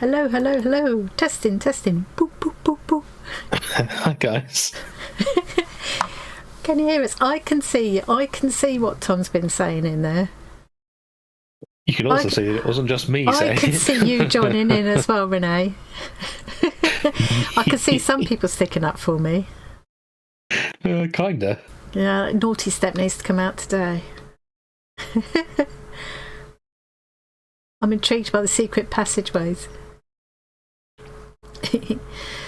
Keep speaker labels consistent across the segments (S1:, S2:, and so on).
S1: Hello, hello, hello. Testing, testing. Boop, boop, boop, boop.
S2: Hi, guys.
S1: Can you hear us? I can see you. I can see what Tom's been saying in there.
S2: You can also see that it wasn't just me saying
S1: I can see you joining in as well, Renee. I can see some people sticking up for me.
S2: Kinda.
S1: Yeah, Naughty Step needs to come out today. I'm intrigued by the secret passageways.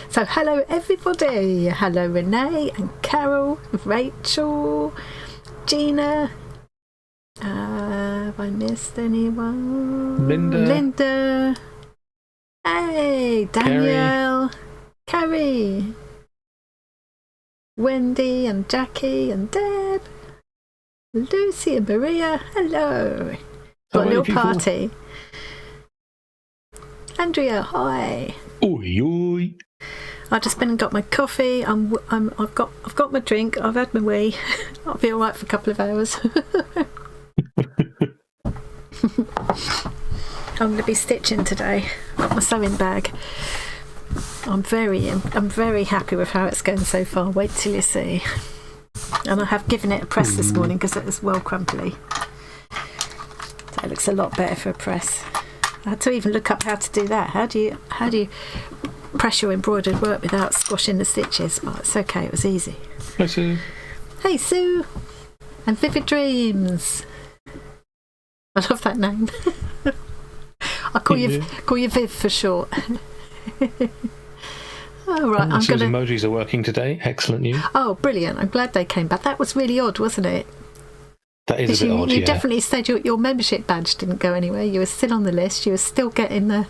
S1: So hello everybody. Hello Renee and Carol, Rachel, Gina. Have I missed anyone? Linda. Hey, Danielle, Carrie, Wendy and Jackie and Deb, Lucy and Maria. Hello. Got a little party. Andrea, hi.
S2: Oi, oi.
S1: I've just been and got my coffee. I've got my drink. I've had my wee. I'll be all right for a couple of hours. I'm going to be stitching today. Got my sewing bag. I'm very happy with how it's going so far. Wait till you see. And I have given it a press this morning because it was well crumply. So it looks a lot better for a press. I had to even look up how to do that. How do you press your embroidered work without squashing the stitches? But it's okay, it was easy.
S2: Hi, Sue.
S1: Hey, Sue. And Vivid Dreams. I love that name. I'll call you Viv for short. All right,
S2: Sue's emojis are working today. Excellent news.
S1: Oh, brilliant. I'm glad they came back. That was really odd, wasn't it?
S2: That is a bit odd,
S1: You definitely said your membership badge didn't go anywhere. You were still on the list. You were still getting the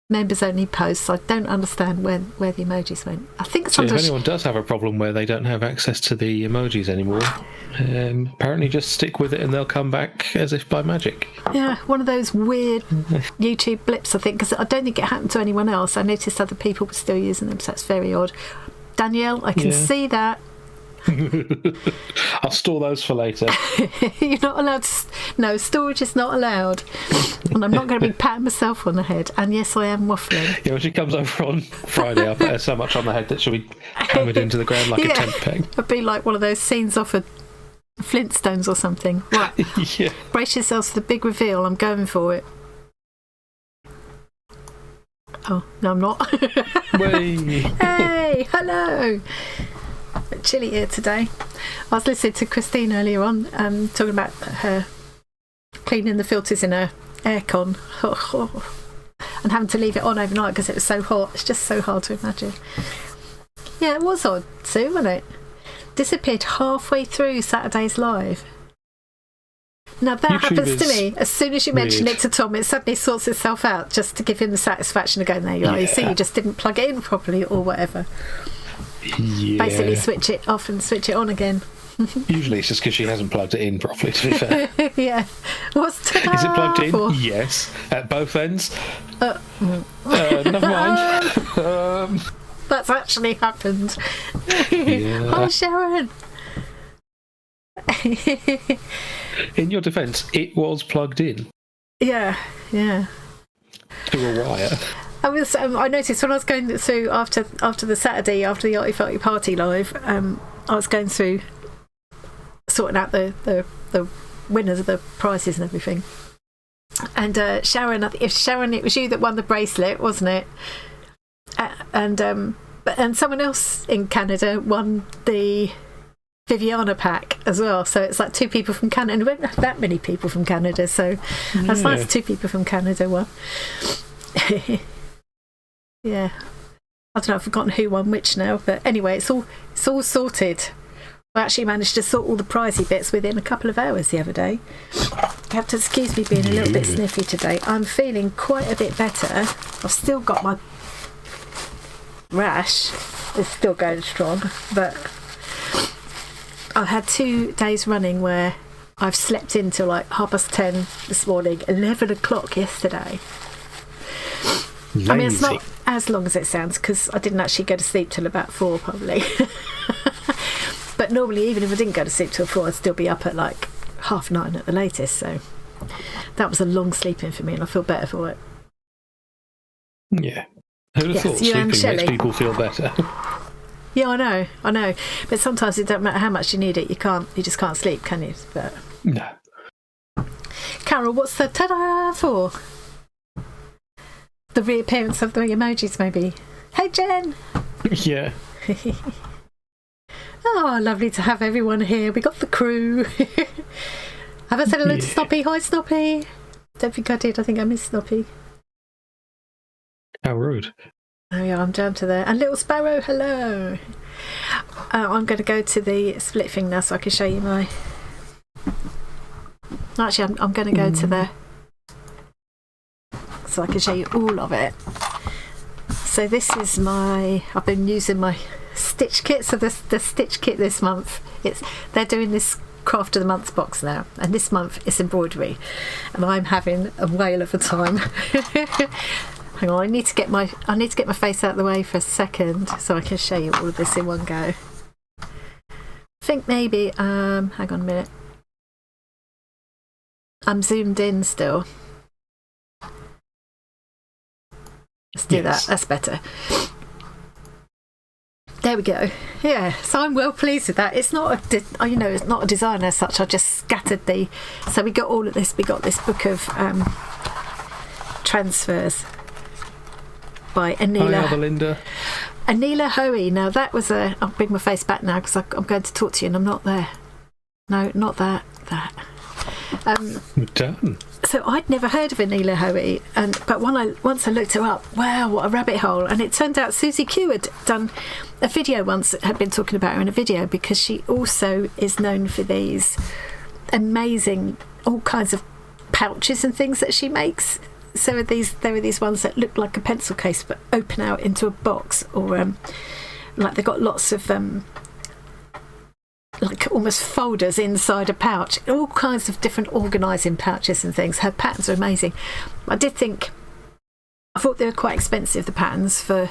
S1: members only posts. I don't understand where the emojis went. I think
S2: so if anyone does have a problem where they don't have access to the emojis anymore, apparently just stick with it and they'll come back as if by magic.
S1: Yeah, one of those weird YouTube blips, I think, because I don't think it happened to anyone else. I noticed other people were still using them, so that's very odd. Danielle, I can see that.
S2: I'll store those for later.
S1: You're not allowed to... No, storage is not allowed. And I'm not going to be patting myself on the head. And yes, I am waffling.
S2: Yeah, when she comes over on Friday, I'll put her so much on the head that she'll be hammered into the ground like a tent peg.
S1: It'd be like one of those scenes off of Flintstones or something. Right.
S2: Yeah.
S1: Brace yourselves for the big reveal. I'm going for it. Oh, no, I'm not. Hey, hello. Chilly here today. I was listening to Christine earlier on talking about her cleaning the filters in her aircon and having to leave it on overnight because it was so hot. It's just so hard to imagine. Yeah, it was odd too, wasn't it? Disappeared halfway through Saturday's live. Now that happens to me as soon as you mention it to Tom. It suddenly sorts itself out just to give him the satisfaction of going, there you are. You see, you just didn't plug it in properly or whatever.
S2: Yeah.
S1: Basically switch it off and switch it on again.
S2: Usually it's just because she hasn't plugged it in properly, to be fair.
S1: Yeah. Is
S2: it plugged in? Yes. At both ends? Never mind.
S1: That's actually happened.
S2: Yeah.
S1: Hi, Sharon.
S2: In your defence, it was plugged in.
S1: Yeah.
S2: To a wire.
S1: I noticed when I was going through after the Saturday, after the Arty Farty Party live, I was going through sorting out the winners of the prizes and everything. And Sharon, it was you that won the bracelet, wasn't it? And someone else in Canada won the Viviana pack as well. So it's like 2 people from Canada. And we don't have that many people from Canada, so that's nice. 2 people from Canada won. Yeah, I don't know, I've forgotten who won which now, but anyway, it's all sorted. I actually managed to sort all the prizey bits within a couple of hours the other day. You have to excuse me being a little bit sniffy today. I'm feeling quite a bit better. I've still got my rash, it's still going strong, but I've had 2 days running where I've slept in till like 10:30 this morning, 11 o'clock yesterday.
S2: Lazy.
S1: I mean, it's not as long as it sounds because I didn't actually go to sleep till about 4 probably. But normally, even if I didn't go to sleep till 4, I'd still be up at like 9:30 at the latest. So that was a long sleeping for me, and I feel better for it.
S2: Yeah. Who'd have
S1: Yes,
S2: thought
S1: you and
S2: sleeping makes
S1: Shelley.
S2: people feel better?
S1: Yeah, I know. But sometimes it don't matter how much you need it, you just can't sleep, can you? But
S2: No.
S1: Carol, what's the ta-da for? The reappearance of the emojis, maybe. Hey, Jen.
S2: Yeah.
S1: Oh, lovely to have everyone here. We got the crew. Have I said hello to Snoppy? Hi, Snoppy. Don't think I did. I think I missed Snoppy.
S2: How rude.
S1: Oh yeah, I'm down to there. And Little Sparrow, hello. I'm going to go to the split thing now so I can show you my... Actually, I'm going to go to the... So I can show you all of it. So this is my... I've been using my stitch kit. So the stitch kit this month, they're doing this craft of the month box now, and this month it's embroidery, and I'm having a whale of a time. Hang on, I need to get my face out of the way for a second so I can show you all of this in one go. I think maybe hang on a minute. I'm zoomed in still. Let's do that. That's better. There we go. Yeah, so I'm well pleased with that. It's not it's not a design as such. I just scattered so we got all of this. We got this book of transfers by Anila Hoey. Now that was I'll bring my face back now because I'm going to talk to you and I'm not there. No, not that.
S2: Done.
S1: So I'd never heard of Anila Hoey, but once I looked her up, wow, what a rabbit hole! And it turned out Susie Q had done a video once, had been talking about her in a video, because she also is known for these amazing, all kinds of pouches and things that she makes. So there are these ones that look like a pencil case but open out into a box, or like they've got lots of like almost folders inside a pouch, all kinds of different organising pouches and things. Her patterns are amazing. I thought they were quite expensive, the patterns, for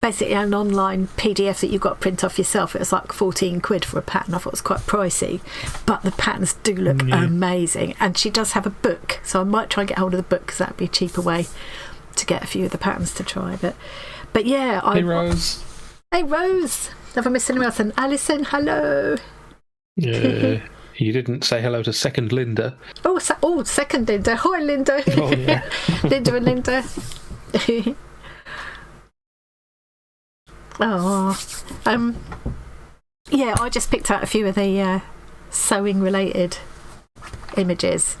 S1: basically an online PDF that you've got to print off yourself. It was like 14 quid for a pattern. I thought it was quite pricey, but the patterns do look amazing. And she does have a book, so I might try and get hold of the book because that would be a cheaper way to get a few of the patterns to try. But yeah,
S2: Hey Rose.
S1: Hey Rose. Have I missed anyone else? And Alison, hello.
S2: Yeah. You didn't say hello to second Linda.
S1: Oh, second Linda. Hi, Linda.
S2: Oh, yeah.
S1: Linda and Linda. Yeah, I just picked out a few of the sewing related images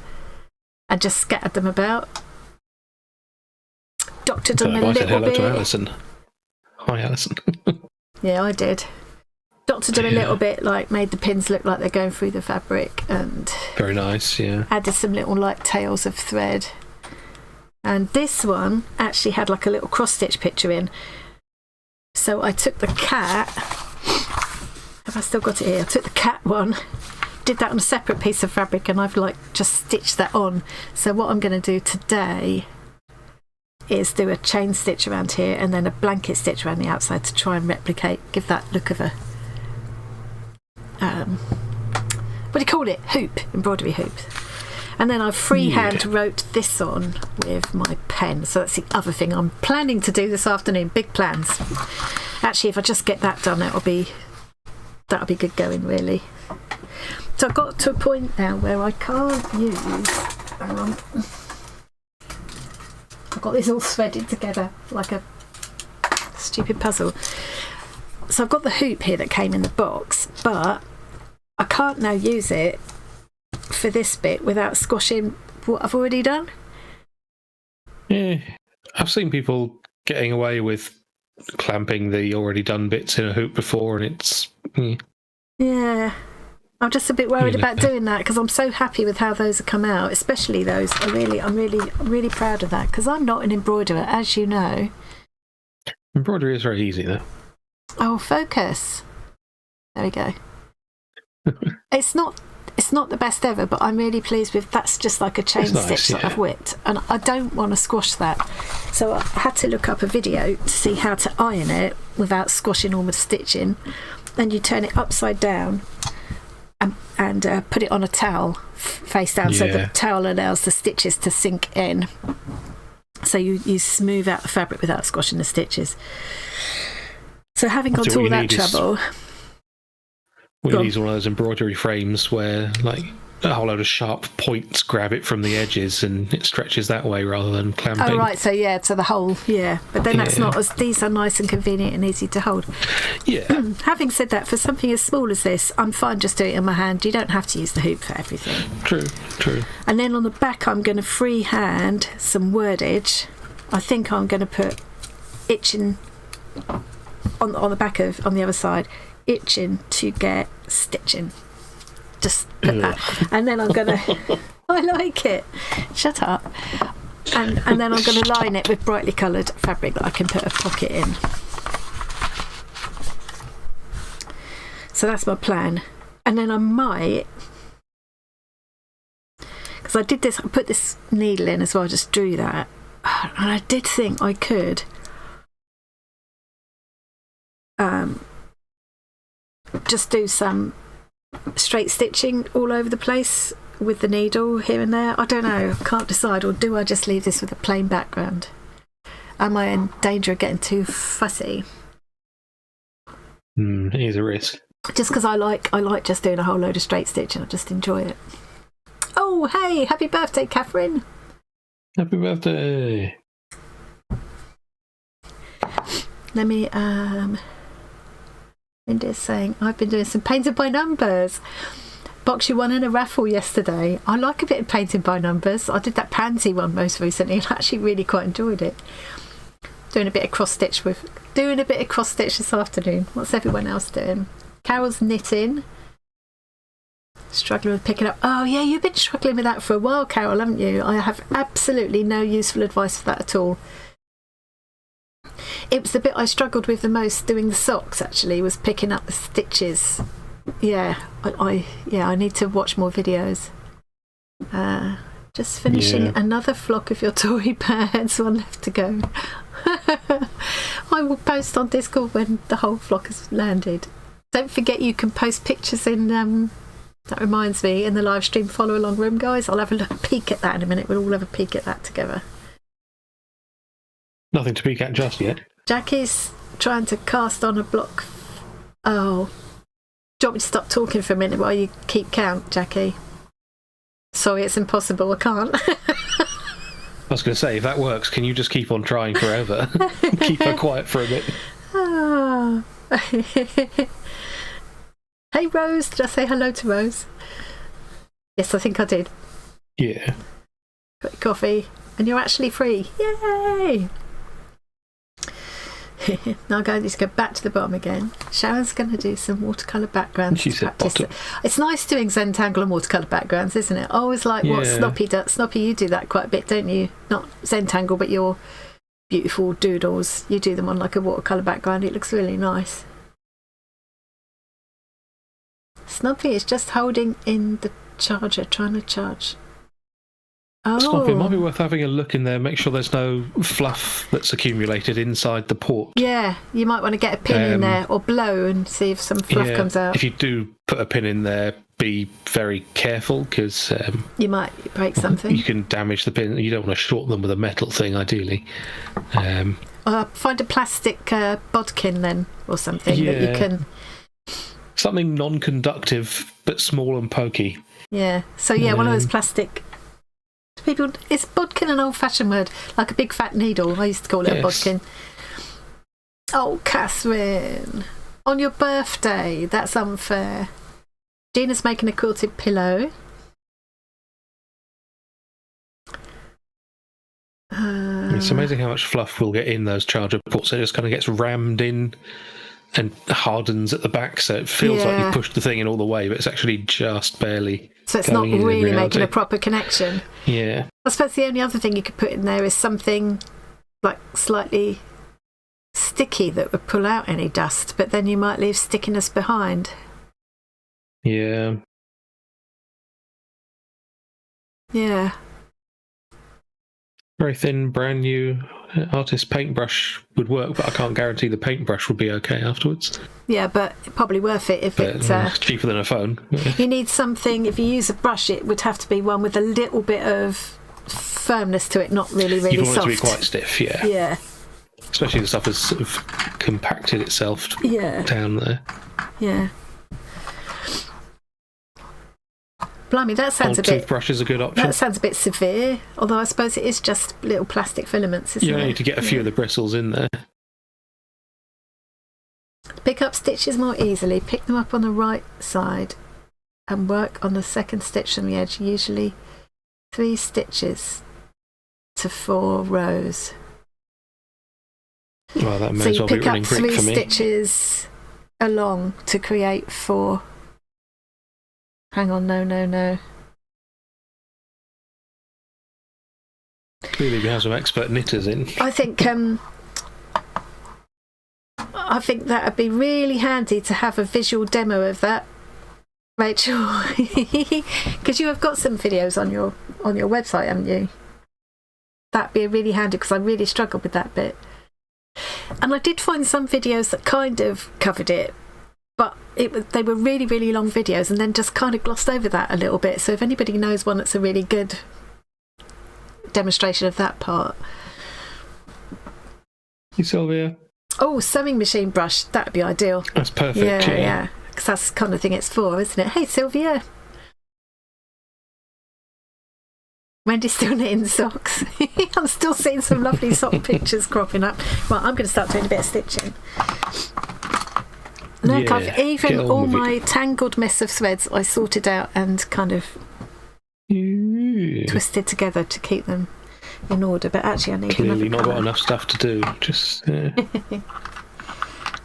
S1: and just scattered them about. Doctored them a little bit.
S2: Hello to Alison. Hi, Alison.
S1: Yeah, I did. Doctored them a little bit, like made the pins look like they're going through the fabric, and
S2: very nice. Yeah. Added
S1: some little like tails of thread. And this one actually had like a little cross stitch picture in. So I took the cat. Have I still got it here? I took the cat one, did that on a separate piece of fabric, and I've like just stitched that on. So what I'm going to do today is do a chain stitch around here and then a blanket stitch around the outside to try and give that look of a what do you call it? Hoop, embroidery hoop. And then I freehand wrote this on with my pen. So that's the other thing I'm planning to do this afternoon. Big plans. Actually, if I just get that done, that'll be good going, really. So I've got to a point now where I can't use. Hang on. I've got this all threaded together like a stupid puzzle. So I've got the hoop here that came in the box, but I can't now use it for this bit without squashing what I've already done.
S2: Yeah, I've seen people getting away with clamping the already done bits in a hoop before, and it's
S1: yeah. I'm just a bit worried about doing that because I'm so happy with how those have come out, especially those. I'm really proud of that because I'm not an embroiderer, as you know.
S2: Embroidery is very easy, though.
S1: Oh, focus. There we go. It's not the best ever, but I'm really pleased with. That's just like a chain stitch that I've whipped, and I don't want to squash that. So I had to look up a video to see how to iron it without squashing all the stitching. Then you turn it upside down and put it on a towel face down, so the towel allows the stitches to sink in. So you smooth out the fabric without squashing the stitches. So having gone to all that trouble...
S2: We use one of those embroidery frames where, like, a whole load of sharp points grab it from the edges and it stretches that way rather than clamping.
S1: Oh, right, so the whole, but then that's not as, these are nice and convenient and easy to hold.
S2: Yeah.
S1: Having said that, for something as small as this, I'm fine just doing it in my hand. You don't have to use the hoop for everything.
S2: True.
S1: And then on the back, I'm going to freehand some wordage. I think I'm going to put itching on the back on the other side, itching to get stitching. Just put that, and then I'm gonna I like it, shut up, and then I'm gonna line it with brightly coloured fabric that I can put a pocket in. So that's my plan. And then I might, because I did this, I put this needle in as well, I just drew that, and I did think I could just do some straight stitching all over the place with the needle here and there. I don't know, I can't decide. Or do I just leave this with a plain background? Am I in danger of getting too fussy?
S2: It is a risk.
S1: Just because I like just doing a whole load of straight stitching. I just enjoy it. Oh, hey, happy birthday, Catherine.
S2: Happy birthday.
S1: Let me India's saying, I've been doing some painted by numbers. Box, you won in a raffle yesterday. I like a bit of painting by numbers. I did that pansy one most recently and actually really quite enjoyed it. Doing a bit of cross stitch this afternoon. What's everyone else doing? Carol's knitting. Struggling with picking up. Oh yeah, you've been struggling with that for a while, Carol, haven't you? I have absolutely no useful advice for that at all. It was the bit I struggled with the most doing the socks, actually, was picking up the stitches. I need to watch more videos. Just finishing another flock of your toy birds, one left to go. I will post on Discord when the whole flock has landed. Don't forget you can post pictures in, that reminds me, in the live stream follow along room, guys. I'll have a peek at that in a minute. We'll all have a peek at that together.
S2: Nothing to peek at just yet.
S1: Jackie's trying to cast on a block. Oh. Do you want me to stop talking for a minute while you keep count, Jackie? Sorry, it's impossible. I can't.
S2: I was going to say, if that works, can you just keep on trying forever? Keep her quiet for a bit.
S1: Oh. Hey, Rose. Did I say hello to Rose? Yes, I think I did.
S2: Yeah.
S1: Got your coffee. And you're actually free. Yay! Now I'm going to go back to the bottom again. Sharon's going to do some watercolour backgrounds.
S2: She said bottom.
S1: It's nice doing Zentangle and watercolour backgrounds, isn't it? I always like what Snoppy does. Snoppy, you do that quite a bit, don't you? Not Zentangle, but your beautiful doodles. You do them on like a watercolour background. It looks really nice. Snoppy is just holding in the charger, trying to charge. Oh.
S2: It might be worth having a look in there, make sure there's no fluff that's accumulated inside the port.
S1: Yeah, you might want to get a pin in there or blow and see if some fluff comes out.
S2: If you do put a pin in there, be very careful because
S1: you might break something.
S2: You can damage the pin. You don't want to short them with a metal thing, ideally.
S1: Find a plastic bodkin then or something that you can...
S2: Something non-conductive but small and pokey.
S1: Yeah, so one of those plastic... People, is bodkin an old-fashioned word? Like a big fat needle. I used to call it a bodkin. Oh, Catherine, on your birthday, that's unfair. Gina's making a quilted pillow.
S2: It's amazing how much fluff will get in those charger ports. It just kind of gets rammed in and hardens at the back, so it feels like you pushed the thing in all the way, but it's actually just barely.
S1: So it's not really making a proper connection.
S2: Yeah.
S1: I suppose the only other thing you could put in there is something like slightly sticky that would pull out any dust, but then you might leave stickiness behind.
S2: Yeah.
S1: Yeah.
S2: Very thin, brand new artist paintbrush would work, but I can't guarantee the paintbrush would be okay afterwards.
S1: Yeah, but probably worth it if it's
S2: cheaper than a phone.
S1: You need something. If you use a brush, it would have to be one with a little bit of firmness to it, not really
S2: You want
S1: soft.
S2: it to be quite stiff, yeah.
S1: Yeah.
S2: Especially the stuff has sort of compacted itself down there.
S1: Yeah. Blimey, that sounds
S2: Old toothbrush is a good option.
S1: That sounds a bit severe, although I suppose it is just little plastic filaments, isn't it?
S2: You need to get a few of the bristles in there.
S1: Pick up stitches more easily. Pick them up on the right side and work on the second stitch from the edge, usually 3 stitches to 4 rows.
S2: Well, that may as well be running brick for me.
S1: So you pick up 3 stitches along to create 4. Hang on, no.
S2: Clearly we have some expert knitters in.
S1: I think that would be really handy to have a visual demo of that, Rachel, because you have got some videos on your website, haven't you? That'd be really handy, because I really struggled with that bit. And I did find some videos that kind of covered it, but they were really, really long videos and then just kind of glossed over that a little bit. So if anybody knows one that's a really good demonstration of that part.
S2: Hey, Sylvia.
S1: Oh, sewing machine brush. That would be ideal.
S2: That's perfect.
S1: Yeah. Because that's the kind of thing it's for, isn't it? Hey, Sylvia. Wendy's still knitting socks. I'm still seeing some lovely sock pictures cropping up. Well, I'm going to start doing a bit of stitching. Look, I've even all my tangled mess of threads I sorted out and kind of twisted together to keep them in order. But actually, I need
S2: clearly
S1: another
S2: not
S1: colour.
S2: got enough stuff to do. Just
S1: I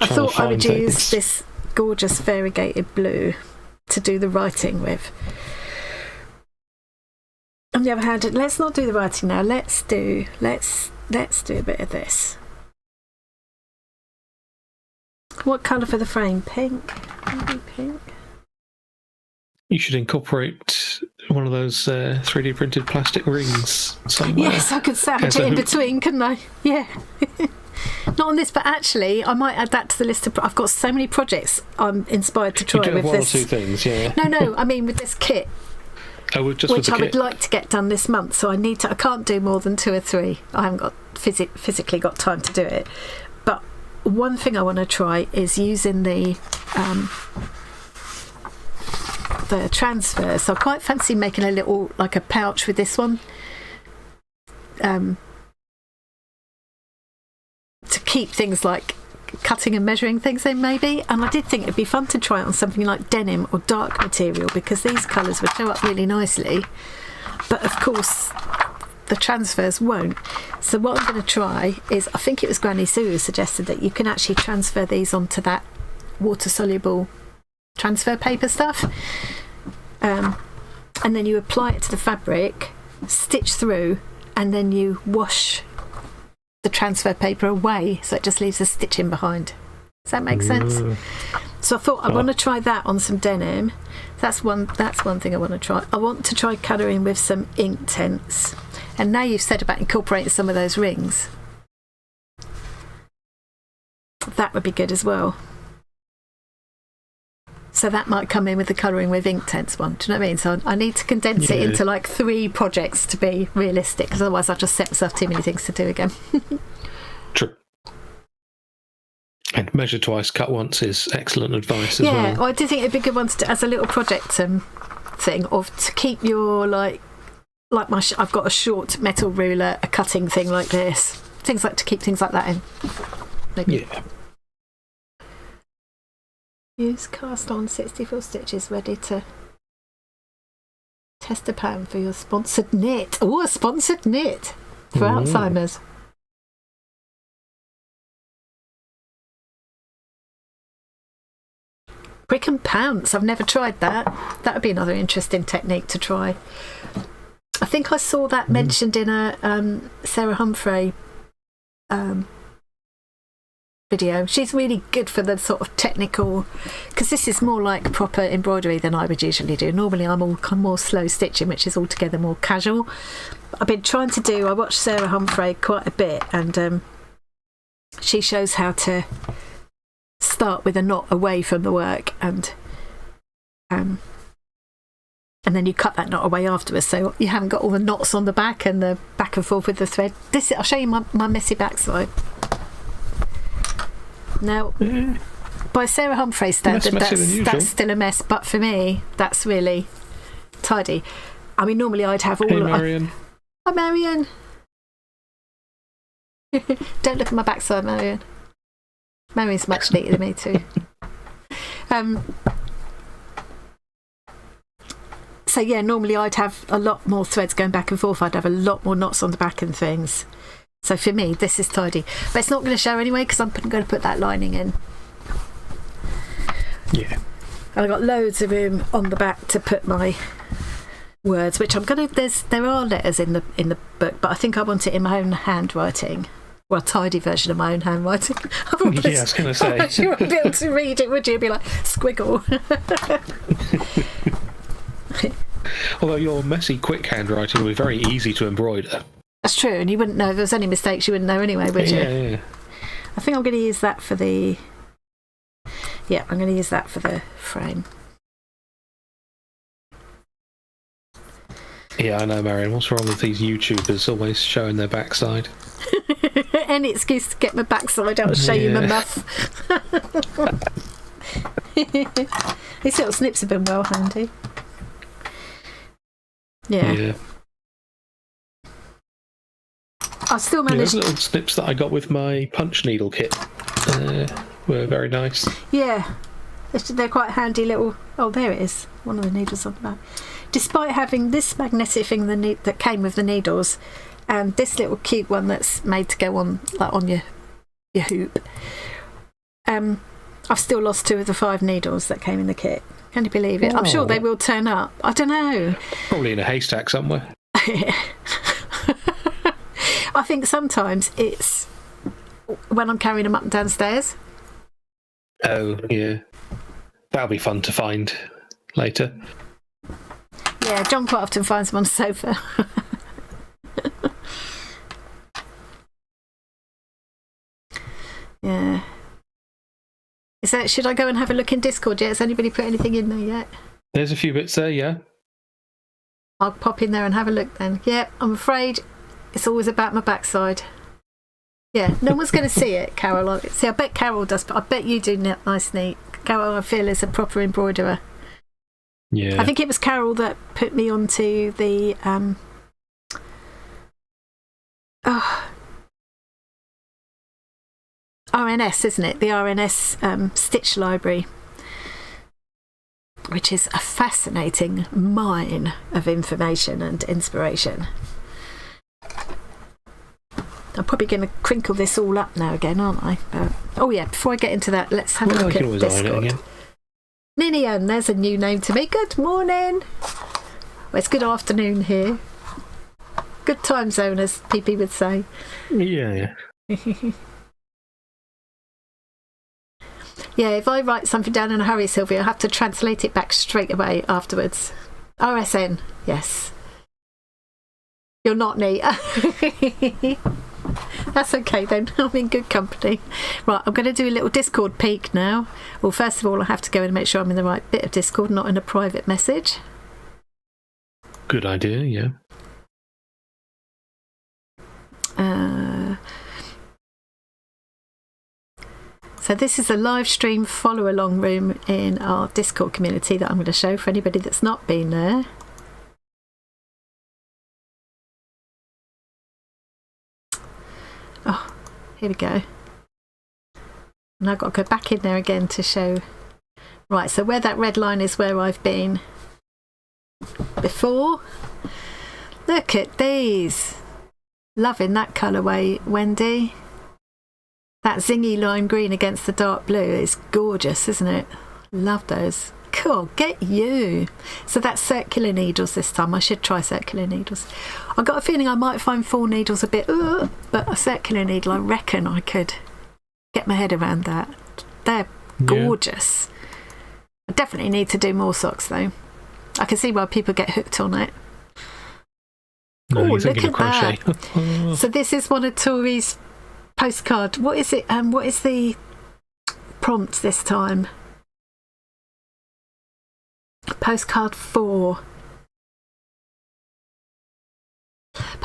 S1: thought I would use this gorgeous variegated blue to do the writing with. On the other hand, let's not do the writing now. Let's do a bit of this. What colour for the frame? Pink? Maybe pink?
S2: You should incorporate one of those 3D printed plastic rings somewhere.
S1: Yes, I could sandwich it in between, couldn't I? Yeah. Not on this, but actually, I might add that to the list of... I've got so many projects I'm inspired to try
S2: with
S1: this.
S2: One or two things, yeah.
S1: No, I mean with this kit.
S2: Which
S1: I would like to get done this month, so I can't do more than 2 or 3. I haven't got physically got time to do it. But one thing I want to try is using the transfer. So I quite fancy making a little, like a pouch with this one. To keep things like cutting and measuring things in, maybe. And I did think it'd be fun to try it on something like denim or dark material, because these colours would show up really nicely, but of course the transfers won't. So what I'm going to try is, I think it was Granny Sue who suggested that you can actually transfer these onto that water soluble transfer paper stuff, and then you apply it to the fabric, stitch through, and then you wash the transfer paper away, so it just leaves a stitching behind. Does that make sense? So I thought I want to try that on some denim. That's one thing I want to try. I want to try colouring with some ink tents. And now you've said about incorporating some of those rings, that would be good as well. So that might come in with the colouring with ink tents one. Do you know what I mean? So I need to condense it into like 3 projects to be realistic, because otherwise I'll just set myself too many things to do again.
S2: True. And measure twice, cut once is excellent advice as well.
S1: Yeah, well, I do think it'd be a good one to do as a little project thing, of to keep your I've got a short metal ruler, a cutting thing like this, things like to keep things like that in. Maybe.
S2: Yeah.
S1: Use cast on 64 stitches ready to test a pattern for your sponsored knit. Oh, a sponsored knit for Alzheimer's. Brick and pounce. I've never tried that. That would be another interesting technique to try. I think I saw that mentioned in a Sarah Humphrey video. She's really good for the sort of technical, because this is more like proper embroidery than I would usually do. Normally I'm more slow stitching, which is altogether more casual. I've been trying to do, I watched Sarah Humphrey quite a bit, and she shows how to start with a knot away from the work and And then you cut that knot away afterwards, so you haven't got all the knots on the back and the back and forth with the thread. I'll show you my messy backside. Now, by Sarah Humphrey's standard, that's still a mess, but for me, that's really tidy. I mean, normally I'd have all...
S2: Hey, Marion.
S1: Hi, Marion. Don't look at my backside, Marion. Marion's much neater than me too. So yeah, normally I'd have a lot more threads going back and forth. I'd have a lot more knots on the back and things. So for me, this is tidy. But it's not going to show anyway because I'm going to put that lining in.
S2: Yeah.
S1: And I've got loads of room on the back to put my words, which I'm going to... There are letters in the book, but I think I want it in my own handwriting. Well, a tidy version of my own handwriting.
S2: Yeah, I was going to say.
S1: You wouldn't be able to read it, would you? It'd be like, squiggle.
S2: Although your messy, quick handwriting will be very easy to embroider.
S1: That's true, and you wouldn't know if there was any mistakes. You wouldn't know anyway, would you?
S2: Yeah.
S1: I think I'm going to use that for the... Yeah, I'm going to use that for the frame.
S2: Yeah, I know, Marion. What's wrong with these YouTubers always showing their backside?
S1: Any excuse to get my backside out and show you my muff. These little snips have been well handy. Yeah. I still managed...
S2: those little snips that I got with my punch needle kit were very nice.
S1: Yeah. They're quite handy little... Oh, there it is. One of the needles on the back. Despite having this magnetic thing that came with the needles and this little cute one that's made to go on like on your hoop, I've still lost 2 of the 5 needles that came in the kit. Can you believe it? I'm sure they will turn up. I don't know.
S2: Probably in a haystack somewhere.
S1: I think sometimes it's when I'm carrying them up and downstairs.
S2: Oh, yeah. That'll be fun to find later.
S1: Yeah, John quite often finds them on the sofa. Yeah. Should I go and have a look in Discord yet? Has anybody put anything in there yet?
S2: There's a few bits there, yeah.
S1: I'll pop in there and have a look then. Yeah, I'm afraid it's always about my backside. Yeah, no one's going to see it, Carol. See, I bet Carol does, but I bet you do nice neat. Carol, I feel, is a proper embroiderer.
S2: Yeah.
S1: I think it was Carol that put me onto the... RNS, isn't it? The RNS Stitch Library, which is a fascinating mine of information and inspiration. I'm probably going to crinkle this all up now again, aren't I? Oh yeah, before I get into that, let's have a look at Discord. Ninian, there's a new name to me. Good morning. Well, it's good afternoon here. Good time zone, as PP would say.
S2: Yeah.
S1: Yeah, if I write something down in a hurry, Sylvia, I'll have to translate it back straight away afterwards. RSN, yes. You're not neat. That's okay then, I'm in good company. Right, I'm going to do a little Discord peek now. Well, first of all, I have to go and make sure I'm in the right bit of Discord, not in a private message.
S2: Good idea, yeah.
S1: So this is a live stream follow along room in our Discord community that I'm going to show for anybody that's not been there. Oh, here we go. And I've got to go back in there again to show. Right, so where that red line is where I've been before. Look at these. Loving that colourway, Wendy. That zingy lime green against the dark blue is gorgeous, isn't it? Love those. Cool, get you. So that's circular needles this time. I should try circular needles. I've got a feeling I might find 4 needles a bit, but a circular needle, I reckon I could get my head around that. They're gorgeous. Yeah. I definitely need to do more socks though. I can see why people get hooked on it.
S2: No,
S1: oh, look at that. So this is one of Tori's postcard. What is it? What is the prompt this time? Postcard 4.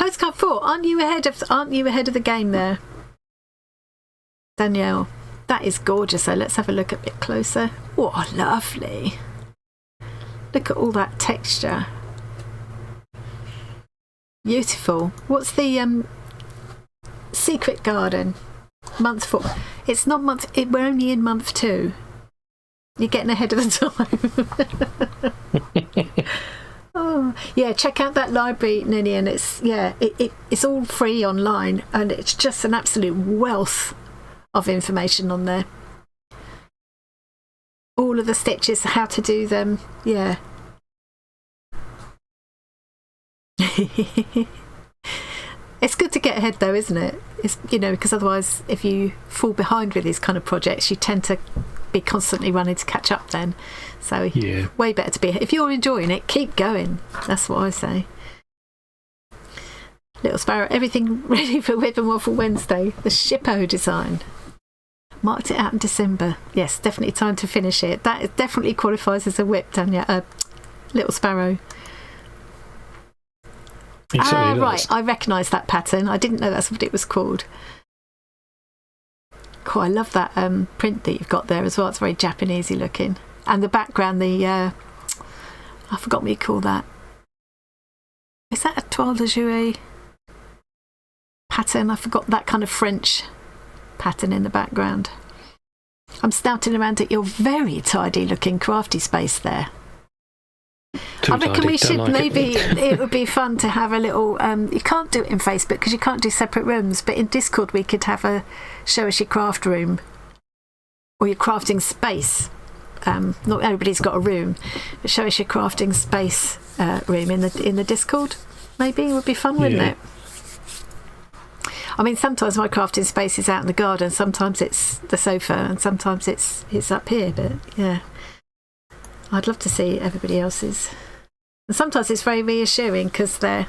S1: Postcard 4. Aren't you ahead of the game there, Danielle? That is gorgeous. So let's have a look a bit closer. Oh, lovely. Look at all that texture. Beautiful. What's the Secret Garden? Month 4. It's not month. We're only in month 2. You're getting ahead of the time. Oh, yeah, check out that library, Ninian. It's all free online, and it's just an absolute wealth of information on there. All of the stitches, how to do them. Yeah. It's good to get ahead though, isn't it? It's, because otherwise if you fall behind with these kind of projects, you tend to be constantly running to catch up then. So yeah, way better to be, if you're enjoying it, keep going. That's what I say. Little Sparrow, everything ready for WIP and Waffle Wednesday. The Shippo design. Marked it out in December. Yes, definitely time to finish it. That definitely qualifies as a WIP, Tanya. Little Sparrow. Right, I recognise that pattern. I didn't know that's what it was called. Cool, I love that print that you've got there as well. It's very Japanesey looking. And the background, I forgot what you call that. Is that a toile de jouer pattern? I forgot that kind of French pattern in the background. I'm snouting around at your very tidy looking crafty space there. I reckon we should it would be fun to have a little you can't do it in Facebook because you can't do separate rooms, but in Discord we could have a show us your craft room or your crafting space. Not everybody's got a room, but show us your crafting space room in the Discord. Maybe it would be fun, wouldn't it? I mean, sometimes my crafting space is out in the garden, sometimes it's the sofa, and sometimes it's up here, but yeah, I'd love to see everybody else's. And sometimes it's very reassuring because they're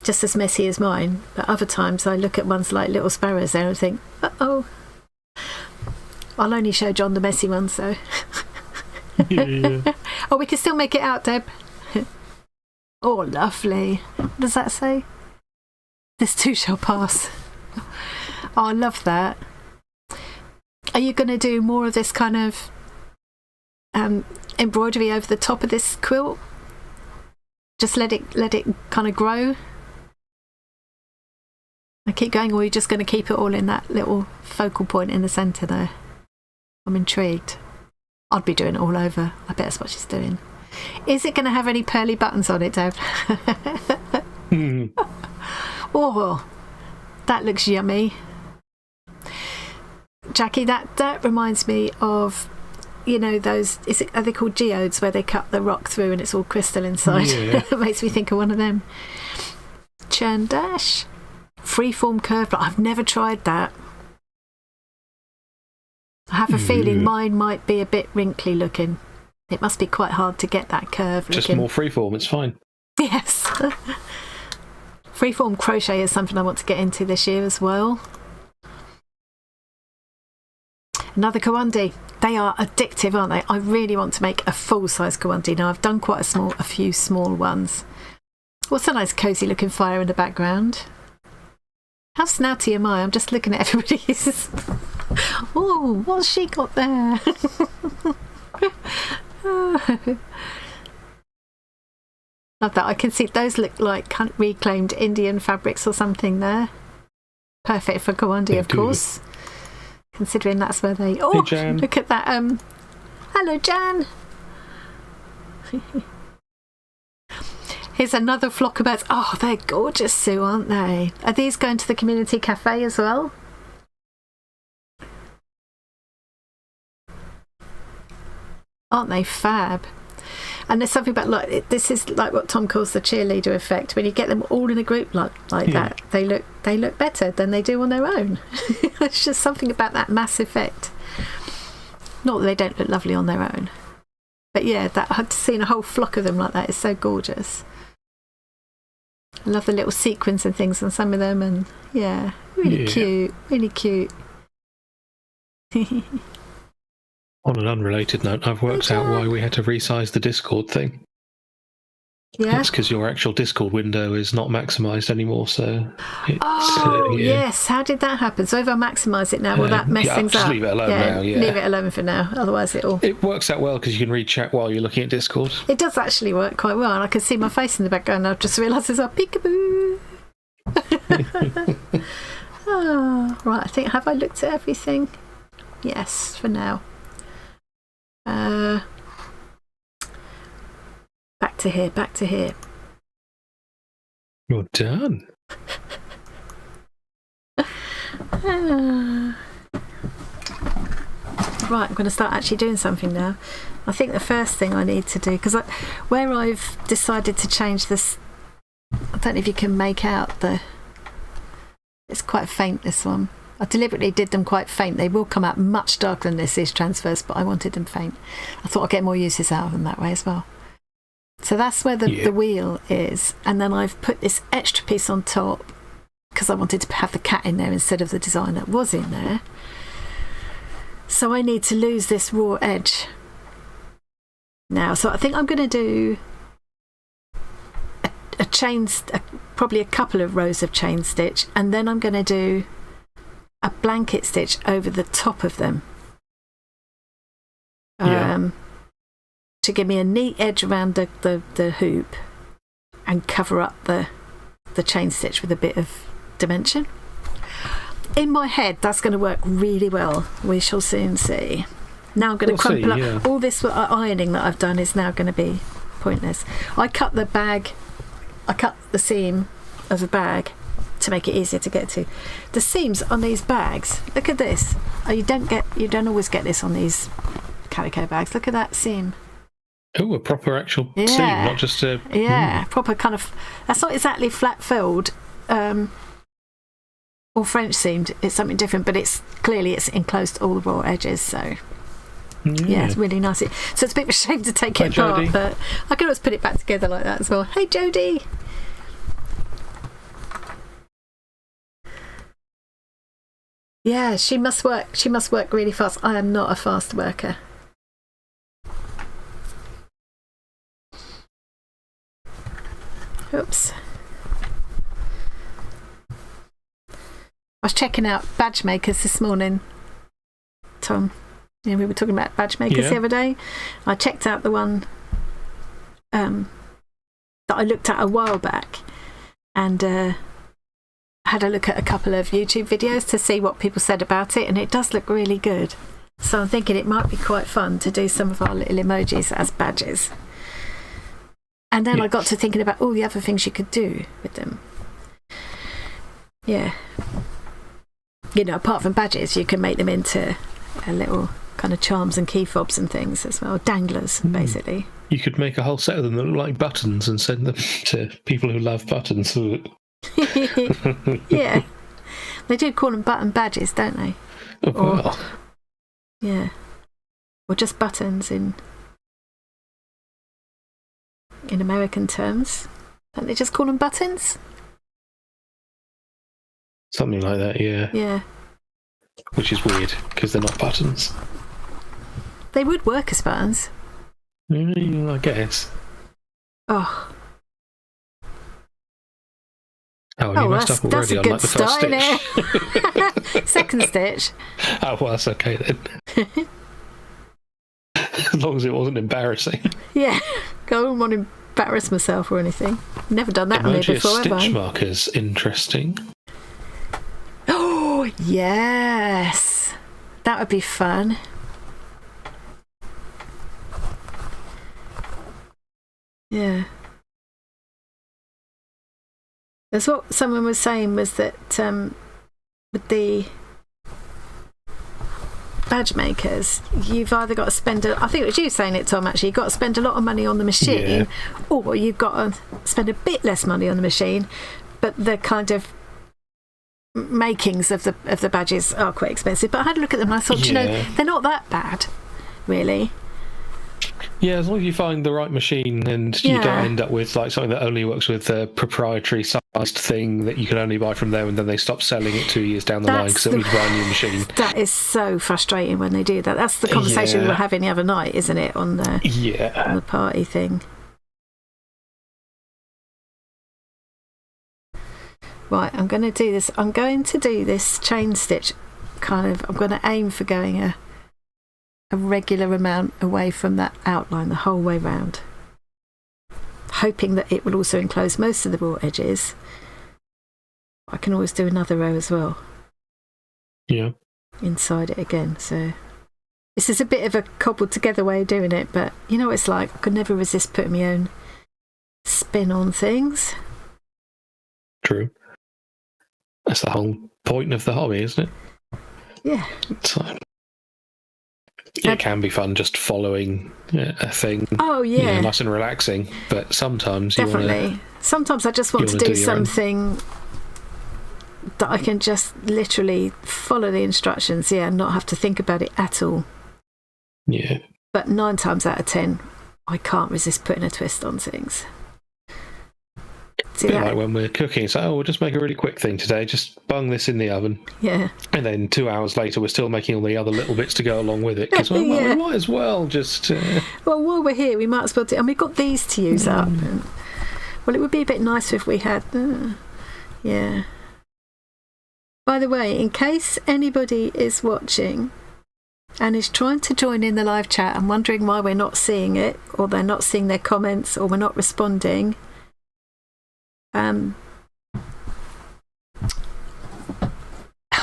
S1: just as messy as mine, but other times I look at ones like Little Sparrows there and think, uh-oh. I'll only show John the messy ones, though. Yeah. Oh, we can still make it out, Deb. Oh, lovely. What does that say? This too shall pass. Oh, I love that. Are you going to do more of this kind of embroidery over the top of this quilt? Just let it kind of grow? I keep going, or are you just going to keep it all in that little focal point in the centre there? I'm intrigued. I'd be doing it all over. I bet that's what she's doing. Is it going to have any pearly buttons on it, Deb? Oh, that looks yummy. Jackie, that reminds me of, those, are they called geodes, where they cut the rock through and it's all crystal inside? Yeah. It makes me think of one of them. Churn dash. Freeform curve, but I've never tried that. I have a feeling mine might be a bit wrinkly looking. It must be quite hard to get that curve
S2: Just
S1: looking.
S2: More freeform, it's fine.
S1: Yes. Freeform crochet is something I want to get into this year as well. Another Kawandi. They are addictive, aren't they? I really want to make a full-size Kawandi. Now, I've done quite a few small ones. What's a nice cosy looking fire in the background? How snouty am I? I'm just looking at everybody's. Oh, what's she got there? Love that. I can see those look like kind of reclaimed Indian fabrics or something there. Perfect for Kawandi, of course. Considering that's where they... Oh, hey, Jan. Look at that. Hello, Jan. Here's another flock of birds. Oh, they're gorgeous, Sue, aren't they? Are these going to the community cafe as well? Aren't they fab? And there's something about, this is like what Tom calls the cheerleader effect. When you get them all in a group like that, they look better than they do on their own. It's just something about that mass effect. Not that they don't look lovely on their own, but yeah, that seeing a whole flock of them like that is so gorgeous. I love the little sequins and things on some of them, and yeah, really cute, really cute.
S2: On an unrelated note, I've worked out why we had to resize the Discord thing.
S1: Yeah.
S2: It's because your actual Discord window is not maximised anymore, so...
S1: Yes. How did that happen? So if I maximise it now, will that mess things
S2: just
S1: up?
S2: leave it alone now, yeah.
S1: Leave it alone for now, otherwise it'll...
S2: It works out well because you can read chat while you're looking at Discord.
S1: It does actually work quite well, and I can see my face in the background. I've just realised there's a peekaboo. Right, I think, have I looked at everything? Yes, for now. Back to here.
S2: You're done.
S1: Right, I'm going to start actually doing something now. I think the first thing I need to do, because where I've decided to change this, I don't know if you can make out it's quite faint, this one. I deliberately did them quite faint. They will come out much darker than this is transfers, but I wanted them faint. I thought I'd get more uses out of them that way as well. So that's where the wheel is, and then I've put this extra piece on top because I wanted to have the cat in there instead of the design that was in there. So I need to lose this raw edge now. So I think I'm going to do probably a couple of rows of chain stitch, and then I'm going to do a blanket stitch over the top of them. To give me a neat edge around the hoop and cover up the chain stitch with a bit of dimension. In my head, that's going to work really well. We shall soon see. Now I'm going to crumple up. All this ironing that I've done is now going to be pointless. I cut the seam of the bag to make it easier to get to. The seams on these bags, look at this. You don't always get this on these calico bags. Look at that seam.
S2: Oh, a proper actual seam, not just a...
S1: Yeah, proper kind of... That's not exactly flat-filled or French seamed. It's something different, but it's enclosed all the raw edges, so... Yeah, it's really nice. So it's a bit of a shame to take it apart, Jodie. But I can always put it back together like that as well. Hey, Jodie! Yeah, she must work really fast. I am not a fast worker. Oops. I was checking out badge makers this morning, Tom. Yeah, we were talking about badge makers the other day. I checked out the one that I looked at a while back, and had a look at a couple of YouTube videos to see what people said about it, and it does look really good. So I'm thinking it might be quite fun to do some of our little emojis as badges. And then I got to thinking about all the other things you could do with them. Yeah. You know, apart from badges, you can make them into a little kind of charms and key fobs and things as well. Danglers, basically.
S2: You could make a whole set of them that look like buttons and send them to people who love buttons.
S1: Yeah. They do call them button badges, don't they?
S2: Well.
S1: Yeah. Or just buttons in American terms. Don't they just call them buttons?
S2: Something like that, yeah.
S1: Yeah.
S2: Which is weird, because they're not buttons.
S1: They would work as buttons.
S2: I guess.
S1: Oh,
S2: you messed up already on like the first stitch.
S1: Second stitch.
S2: Oh, well, that's okay then. As long as it wasn't embarrassing.
S1: Yeah, I wouldn't want to embarrass myself or anything. Never done that on me before, have I?
S2: Stitch markers, interesting.
S1: Oh, yes. That would be fun. Yeah. That's what someone was saying, was that with the badge makers, you've either got to spend I think it was you saying it, Tom, actually, you've got to spend a lot of money on the machine, or you've got to spend a bit less money on the machine, but the kind of makings of the badges are quite expensive. But I had a look at them and I thought, you know, they're not that bad, really.
S2: Yeah, as long as you find the right machine and you don't end up with like something that only works with a proprietary sized thing that you can only buy from them, and then they stop selling it 2 years down the line because they need to buy a new machine. That
S1: is so frustrating when they do that. That's the conversation we were having the other night, isn't it, on the party thing. Right, I'm going to do this. I'm going to do this chain stitch kind of. I'm going to aim for going a regular amount away from that outline the whole way round, hoping that it will also enclose most of the raw edges. I can always do another row as well.
S2: Yeah.
S1: Inside it again. So this is a bit of a cobbled together way of doing it, but you know what it's like. I could never resist putting my own spin on things.
S2: True. That's the whole point of the hobby, isn't it?
S1: Yeah.
S2: So it can be fun just following a thing.
S1: Oh yeah,
S2: you know, nice and relaxing. But sometimes
S1: definitely. Sometimes I just want to do something that I can just literally follow the instructions, and not have to think about it at all.
S2: Yeah.
S1: But 9 times out of 10, I can't resist putting a twist on things.
S2: So, like when we're cooking, it's like, we'll just make a really quick thing today. Just bung this in the oven.
S1: Yeah.
S2: And then 2 hours later, we're still making all the other little bits to go along with it. Because we might as well just...
S1: Well, while we're here, we might as well do... And we've got these to use up. And, well, it would be a bit nicer if we had... yeah. By the way, in case anybody is watching and is trying to join in the live chat and wondering why we're not seeing it, or they're not seeing their comments, or we're not responding...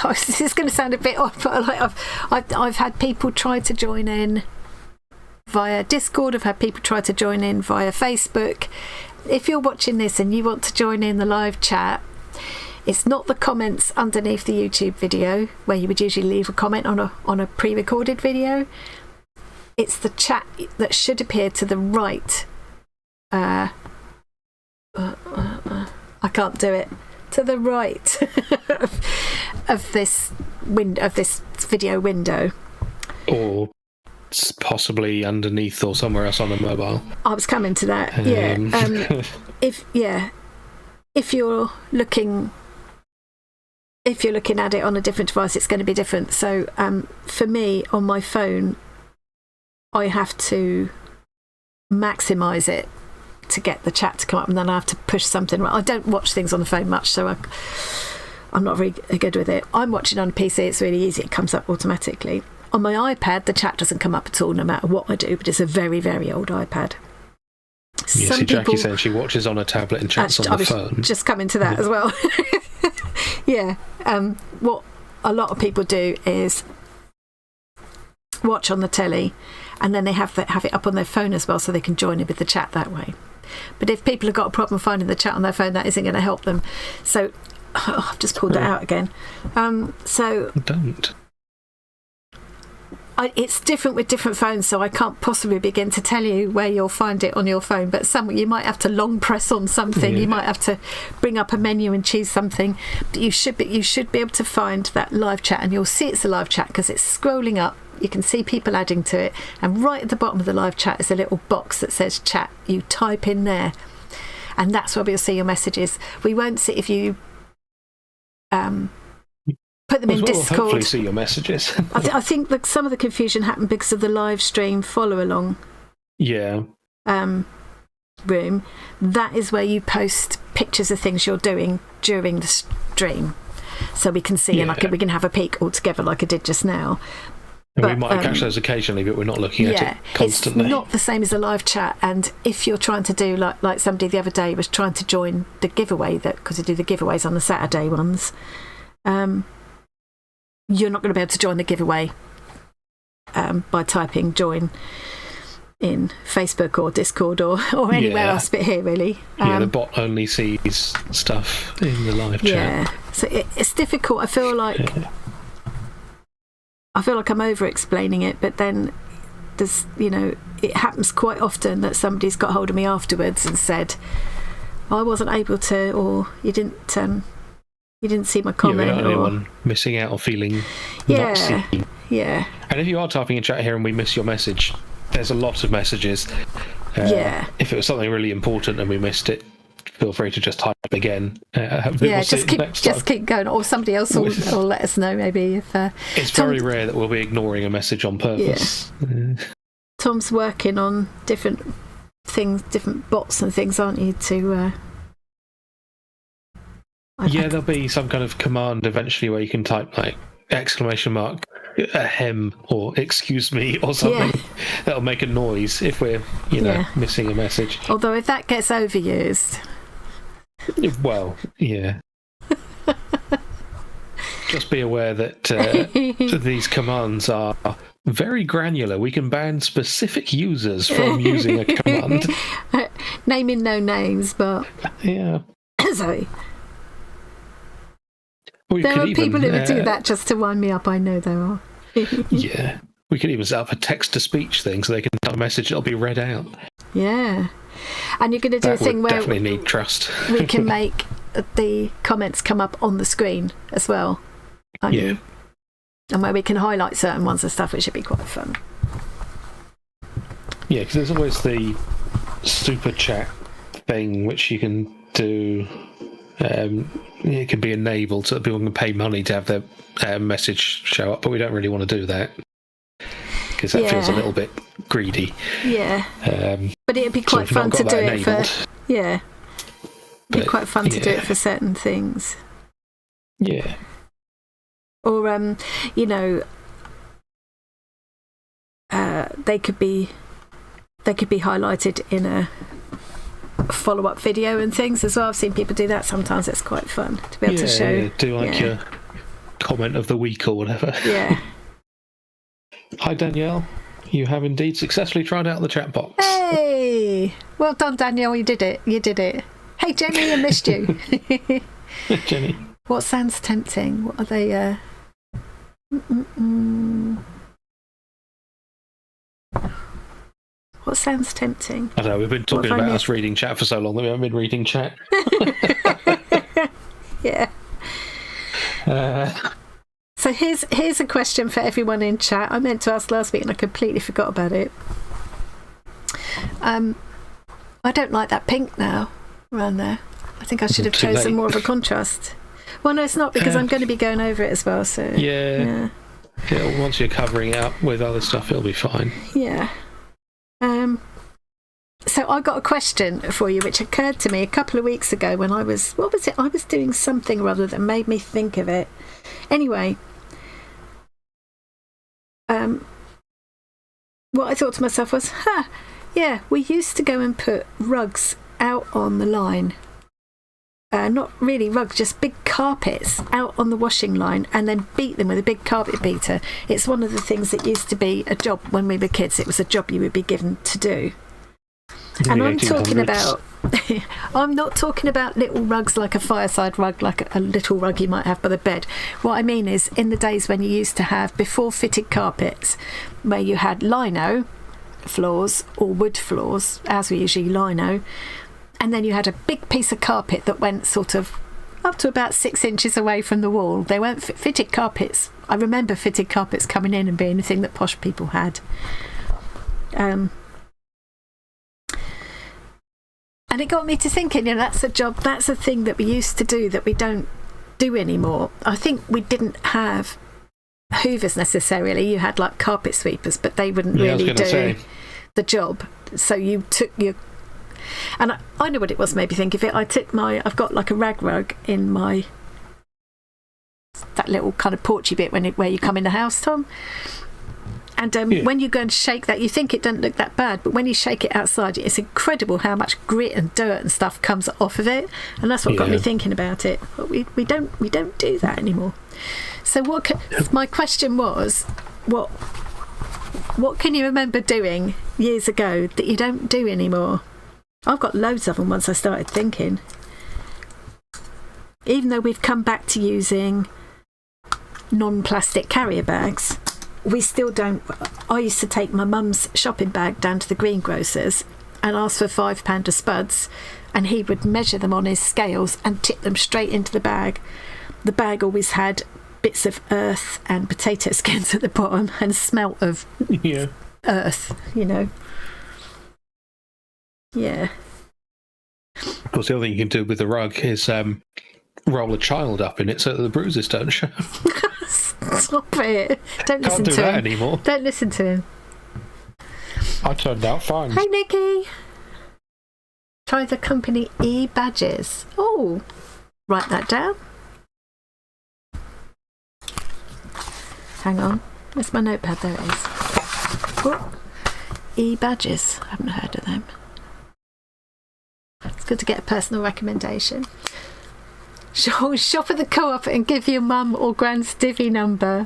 S1: this is going to sound a bit odd, but like I've had people try to join in via Discord. I've had people try to join in via Facebook. If you're watching this and you want to join in the live chat, it's not the comments underneath the YouTube video where you would usually leave a comment on a pre-recorded video. It's the chat that should appear to the right. I can't do it. To the right of this video window, or
S2: possibly underneath or somewhere else on the mobile.
S1: I was coming to that. If you're looking at it on a different device, it's going to be different. So for me on my phone, I have to maximize it to get the chat to come up, and then I have to push something. I don't watch things on the phone much, so I'm not very good with it. I'm watching on a PC, it's really easy, it comes up automatically. On my iPad, the chat doesn't come up at all no matter what I do, but it's a very, very old iPad.
S2: Yeah, see, Jackie said she watches on a tablet and chats on the phone.
S1: Just coming to that as well. Yeah. What a lot of people do is watch on the telly, and then they have it up on their phone as well, so they can join in with the chat that way. But if people have got a problem finding the chat on their phone, that isn't going to help them. So I've just pulled it out again. So
S2: don't.
S1: It's different with different phones, so I can't possibly begin to tell you where you'll find it on your phone. But you might have to long press on something. Yeah. You might have to bring up a menu and choose something. But you should be able to find that live chat, and you'll see it's a live chat because it's scrolling up. You can see people adding to it, and right at the bottom of the live chat is a little box that says chat. You type in there, and that's where we'll see your messages. We won't see if you put them in Discord.
S2: We'll hopefully see your messages.
S1: I think that some of the confusion happened because of the live stream follow along.
S2: Yeah.
S1: Room. That is where you post pictures of things you're doing during the stream, so we can see, and we can have a peek all together like I did just now.
S2: But, we might catch those occasionally, but we're not looking at it constantly.
S1: It's not the same as a live chat. And if you're trying to do like somebody the other day was trying to join the giveaway, because they do the giveaways on the Saturday ones, you're not going to be able to join the giveaway by typing join in Facebook or Discord or anywhere else but here, really.
S2: The bot only sees stuff in the live chat.
S1: Yeah, so it's difficult. I feel like I'm over-explaining it, but then there's, it happens quite often that somebody's got hold of me afterwards and said, I wasn't able to, or you didn't see my comment.
S2: You're not anyone missing out or feeling not seen.
S1: Yeah.
S2: And if you are typing in chat here and we miss your message, there's a lot of messages. If it was something really important and we missed it, feel free to just type again.
S1: Just keep going, or somebody else will let us know maybe if.
S2: It's very rare that we'll be ignoring a message on purpose. Yeah.
S1: Tom's working on different things, different bots and things, aren't you? To
S2: There'll be some kind of command eventually where you can type like exclamation mark ahem or excuse me or something. That'll make a noise if we're missing a message.
S1: Although if that gets overused,
S2: well, yeah. Just be aware that these commands are very granular. We can ban specific users from using a command.
S1: Naming no names, but
S2: yeah.
S1: Sorry.
S2: There
S1: are people who would do that just to wind me up. I know there are.
S2: Yeah. We could even set up a text-to-speech thing so they can type a message that'll be read out.
S1: Yeah. And you're going to do a thing where
S2: definitely need trust.
S1: We can make the comments come up on the screen as well.
S2: Yeah.
S1: And where we can highlight certain ones and stuff, which should be quite fun.
S2: Yeah, because there's always the super chat thing which you can do. It can be enabled so that people can pay money to have their message show up, but we don't really want to do that because that feels a little bit greedy.
S1: Yeah. But it'd be quite fun to do it for. Yeah. It'd be quite fun to do it for certain things.
S2: Yeah.
S1: Or they could be highlighted in a follow-up video and things as well. I've seen people do that sometimes. It's quite fun to be able to show.
S2: Do your comment of the week or whatever.
S1: Yeah.
S2: Hi Danielle, you have indeed successfully tried out the chat box.
S1: Hey, well done Danielle, you did it. Hey Jenny, I missed you.
S2: Jenny,
S1: what sounds tempting? What are they? What sounds tempting?
S2: I don't know, we've been talking about us reading chat for so long that we haven't been reading chat.
S1: Yeah. So here's a question for everyone in chat. I meant to ask last week and I completely forgot about it. I don't like that pink now around there. I think I should have chosen more of a contrast. Well, no, it's not, because I'm going to be going over it as well. So
S2: yeah. Once you're covering it up with other stuff, it'll be fine.
S1: Yeah. So I got a question for you, which occurred to me a couple of weeks ago when I was doing something or other that made me think of it. Anyway, what I thought to myself was, we used to go and put rugs out on the line. Not really rugs, just big carpets out on the washing line and then beat them with a big carpet beater. It's one of the things that used to be a job when we were kids. It was a job you would be given to do. And I'm talking about, I'm not talking about little rugs like a fireside rug, like a little rug you might have by the bed. What I mean is in the days when you used to have, before fitted carpets, where you had lino floors or wood floors, as we usually lino, and then you had a big piece of carpet that went sort of up to about 6 inches away from the wall. They weren't fitted carpets. I remember fitted carpets coming in and being a thing that posh people had. And it got me to thinking, that's a job, that's a thing that we used to do that we don't do anymore. I think we didn't have hoovers necessarily. You had like carpet sweepers, but they wouldn't really do the job. So you took your... And I know what it was made me think of it. I've got like a rag rug in that little kind of porchy bit where you come in the house, Tom. And when you go and shake that, you think it doesn't look that bad, but when you shake it outside, it's incredible how much grit and dirt and stuff comes off of it. And that's what got me thinking about it. But we don't do that anymore. So my question was, what can you remember doing years ago that you don't do anymore? I've got loads of them once I started thinking. Even though we've come back to using non-plastic carrier bags, we still don't. I used to take my mum's shopping bag down to the greengrocer's and ask for £5 of spuds, and he would measure them on his scales and tip them straight into the bag. The bag always had bits of earth and potato skins at the bottom and smelt of earth, Yeah.
S2: Of course, the other thing you can do with the rug is roll a child up in it so that the bruises don't show.
S1: Stop it. Don't listen
S2: to him. Can't do that anymore.
S1: Don't listen to him.
S2: I turned out fine.
S1: Hey, Nikki. Try the company e-badges. Oh, write that down. Hang on. Where's my notepad? There it is. Oh. E-badges. I haven't heard of them. It's good to get a personal recommendation. Shop at the Co-op and give your mum or grand's divvy number.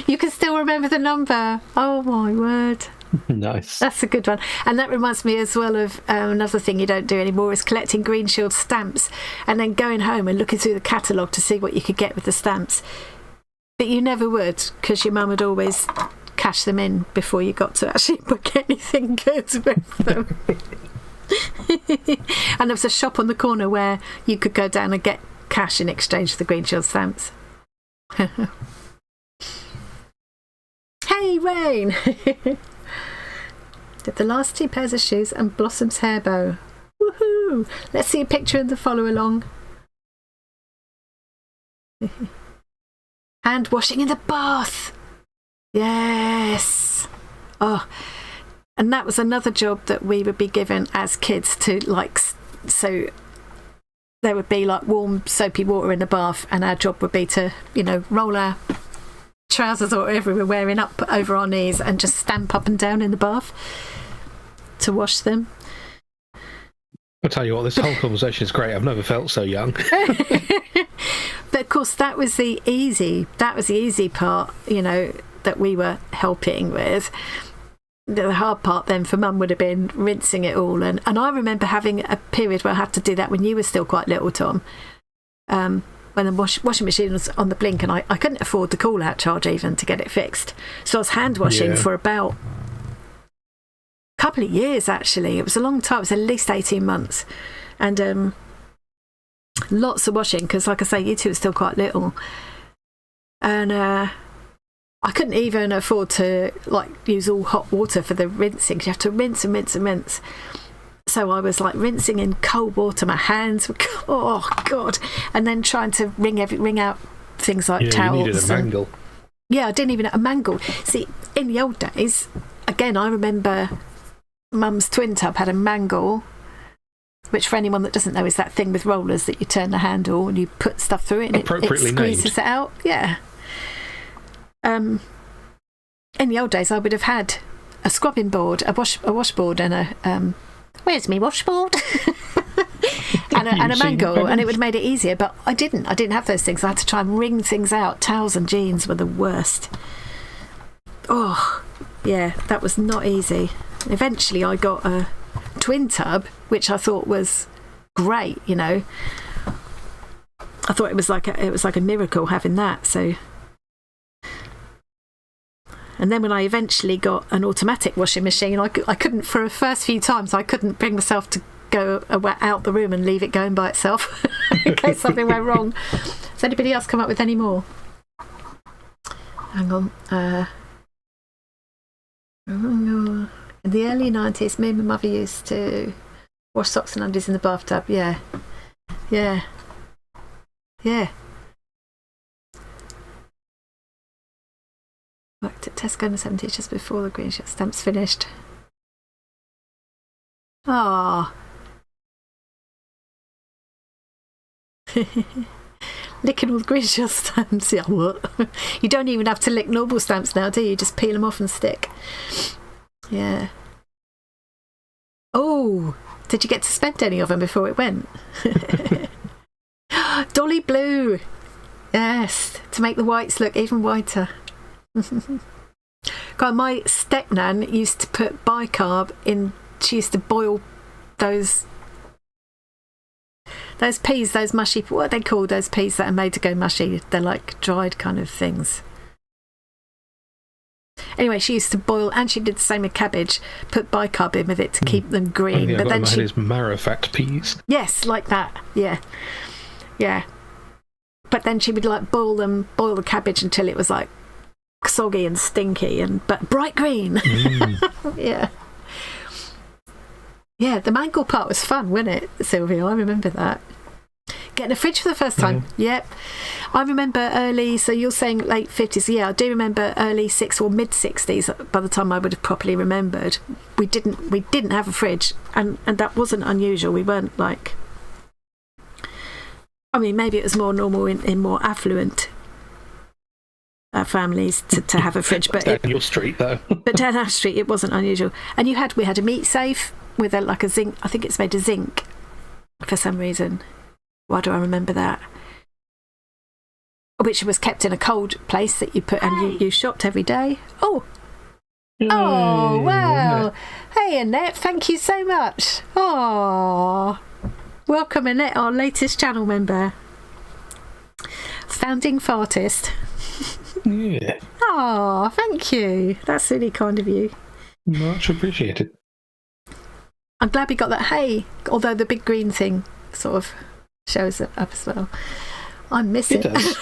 S1: You can still remember the number. Oh my word.
S2: Nice.
S1: That's a good one. And that reminds me as well of another thing you don't do anymore is collecting Green Shield stamps and then going home and looking through the catalogue to see what you could get with the stamps. But you never would, because your mum would always cash them in before you got to actually book anything good with them. And there was a shop on the corner where you could go down and get cash in exchange for the Green Shield stamps. Hey, Rain! Did the last 2 pairs of shoes and Blossom's hair bow. Woohoo! Let's see a picture of the follow along. Hand washing in the bath. Yes. Oh, and that was another job that we would be given as kids to like. So there would be like warm soapy water in the bath, and our job would be to, you know, roll our trousers or whatever we were wearing up over our knees and just stamp up and down in the bath to wash them.
S2: I'll tell you what, this whole conversation is great. I've never felt so young.
S1: But of course that was the easy part, you know, that we were helping with. The hard part then for Mum would have been rinsing it all, and I remember having a period where I had to do that when you were still quite little, Tom, when the washing machine was on the blink, and I couldn't afford the call out charge even to get it fixed, so I was hand washing for about a couple of years. Actually, it was a long time. It was at least 18 months, and lots of washing, because like I say, you two were still quite little, and I couldn't even afford to like use all hot water for the rinsing, because you have to rinse and rinse and rinse. So I was like rinsing in cold water, my hands were, oh god, and then trying to wring out things like towels.
S2: You needed a mangle.
S1: I didn't even have a mangle. See, in the old days, again, I remember Mum's twin tub had a mangle, which for anyone that doesn't know is that thing with rollers that you turn the handle and you put stuff through it and it squeezes it out. Yeah. In the old days, I would have had a scrubbing board, a washboard, and a where's me washboard, and a mangle, and it would have made it easier. But I didn't have those things. I had to try and wring things out. Towels and jeans were the worst. Oh, yeah, that was not easy. Eventually, I got a twin tub, which I thought was great. You know, I thought it was like a miracle having that. So. And then when I eventually got an automatic washing machine, I couldn't, for the first few times, I couldn't bring myself to go out the room and leave it going by itself in case something went wrong. Has anybody else come up with any more? Hang on. In the early 90s, me and my mother used to wash socks and undies in the bathtub. Yeah. Worked at Tesco in the 70s just before the Green Shield stamps finished. Ah. Licking all the Green Shield stamps. Yeah, what? You don't even have to lick normal stamps now, do you? Just peel them off and stick. Yeah. Oh, did you get to spend any of them before it went? Dolly Blue. Yes, to make the whites look even whiter. God, my stepnan used to put bicarb in. She used to boil those peas, those mushy, what are they called, those peas that are made to go mushy? They're like dried kind of things. Anyway, she used to boil, and she did the same with cabbage, put bicarb in with it to keep them green.
S2: But then she is marrowfat peas.
S1: Yes, like that. Yeah. But then she would like boil the cabbage until it was like soggy and stinky, but bright green. Yeah, the mangle part was fun, wasn't it, Sylvia? I remember that. Getting a fridge for the first time. Yep. I remember early, so you're saying late 50s. Yeah, I do remember early 60s or mid 60s. By the time I would have properly remembered, we didn't have a fridge, and that wasn't unusual. We weren't like, I mean, maybe it was more normal in more affluent families to have a fridge, but
S2: down your street though.
S1: But down our street, it wasn't unusual. And we had a meat safe with a zinc. I think it's made of zinc for some reason. Why do I remember that? Which was kept in a cold place that you put, and you shopped every day. Oh, wow! Hey, Annette, thank you so much. Oh, welcome, Annette, our latest channel member, founding fartist.
S2: Yeah.
S1: Oh, thank you. That's really kind of you.
S2: Much appreciated.
S1: I'm glad we got that hay, although the big green thing sort of shows it up as well. I miss it.
S2: It does.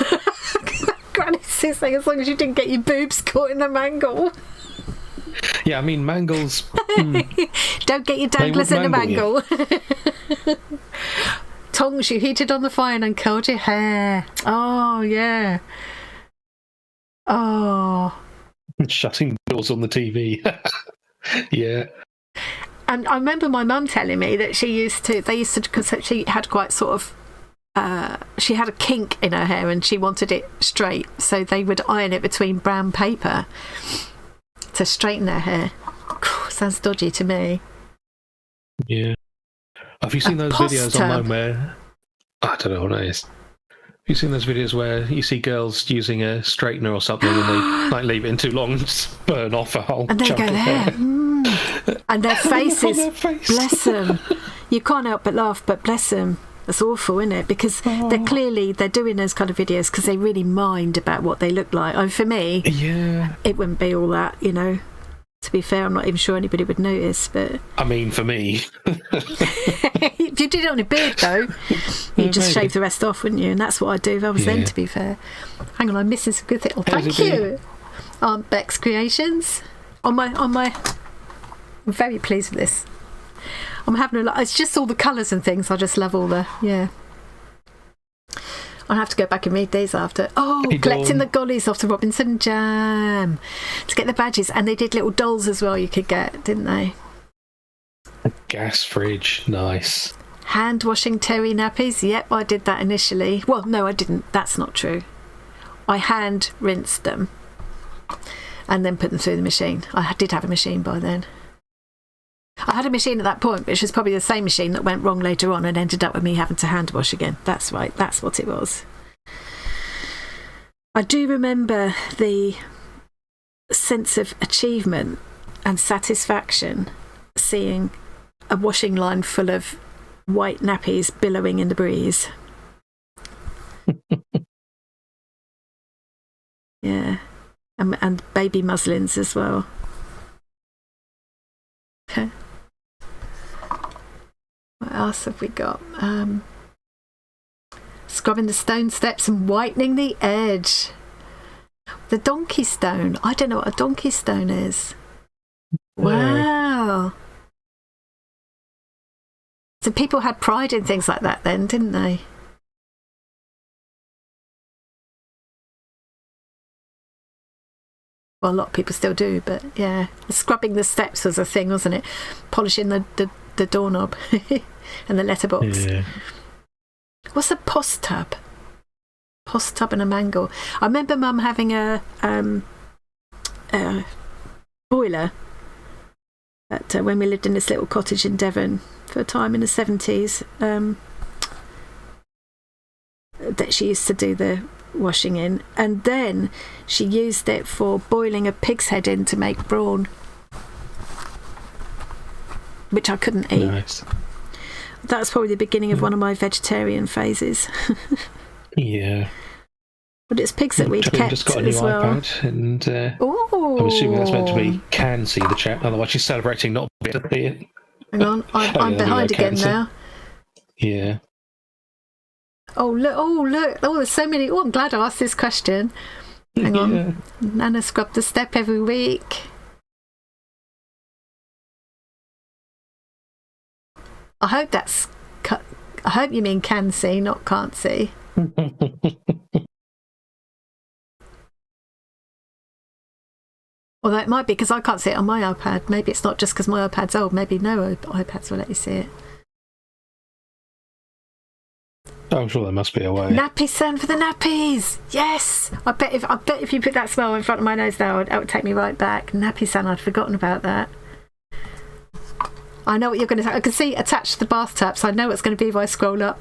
S1: Granny's saying, as long as you didn't get your boobs caught in the mangle.
S2: Yeah, I mean, mangles.
S1: Don't get your danglers in the mangle. Tongs you heated on the fire and curled your hair. Oh, yeah. Oh.
S2: Shutting doors on the TV. Yeah.
S1: And I remember my mum telling me that because she had quite sort of, she had a kink in her hair and she wanted it straight, so they would iron it between brown paper to straighten her hair. Sounds dodgy to me.
S2: Yeah. Have you seen those videos online where... I don't know what it is. Have you seen those videos where you see girls using a straightener or something and they leave it in too long and just burn off a whole
S1: and they
S2: chunk
S1: go
S2: of
S1: there.
S2: hair?
S1: And their faces,
S2: face.
S1: bless them. You can't help but laugh, but bless them. That's awful, isn't it? Because they're doing those kind of videos because they really mind about what they look like. And for me, it wouldn't be all that, you know. To be fair, I'm not even sure anybody would notice, but... I
S2: mean, for me...
S1: If you did it on a beard, though, you'd just shave the rest off, wouldn't you? And that's what I'd do if I was them, to be fair. Hang on, I'm missing some good things. Oh, thank you, Aunt Beck's Creations. On my... I'm very pleased with this. I'm having a lot... It's just all the colours and things. I just love all the... Yeah. I'll have to go back and read these after. Oh, collecting the gollies off the Robinson Jam to get the badges. And they did little dolls as well you could get, didn't they?
S2: A gas fridge. Nice.
S1: Hand washing terry nappies. Yep, I did that initially. Well, no, I didn't. That's not true. I hand rinsed them and then put them through the machine. I did have a machine by then. I had a machine at that point, which was probably the same machine that went wrong later on and ended up with me having to hand wash again. That's right, that's what it was. I do remember the sense of achievement and satisfaction seeing a washing line full of white nappies billowing in the breeze. Yeah, and baby muslins as well. Okay. What else have we got? Scrubbing the stone steps and whitening the edge. The donkey stone. I don't know what a donkey stone is. Wow. So people had pride in things like that then, didn't they? Well, a lot of people still do, but yeah. Scrubbing the steps was a thing, wasn't it? Polishing the doorknob and the letterbox. Yeah. What's a post tub? Post tub and a mangle. I remember Mum having a boiler when we lived in this little cottage in Devon for a time in the 70s. That she used to do the washing in, and then she used it for boiling a pig's head in to make brawn, which I couldn't eat. Nice. That was probably the beginning of one of my vegetarian phases.
S2: Yeah.
S1: But it's pigs that we'd kept
S2: just got a new
S1: as well.
S2: iPad, and I'm assuming that's meant to be can see the chat, otherwise she's celebrating not being able to see it.
S1: Hang on, I'm behind again now.
S2: Yeah.
S1: Oh look! Oh, there's so many. Oh, I'm glad I asked this question. Hang on. Yeah. Nana scrubbed the step every week. I hope that's cut. I hope you mean can see, not can't see. Although it might be because I can't see it on my iPad. Maybe it's not just because my iPad's old. Maybe no iPads will let you see it.
S2: Oh, I'm sure there must be a way.
S1: Nappy sun for the nappies. Yes, I bet if you put that smell in front of my nose now, it would take me right back. Nappy sun, I'd forgotten about that. I know what you're going to say. I can see attached to the bath taps. I know what's going to be if I scroll up.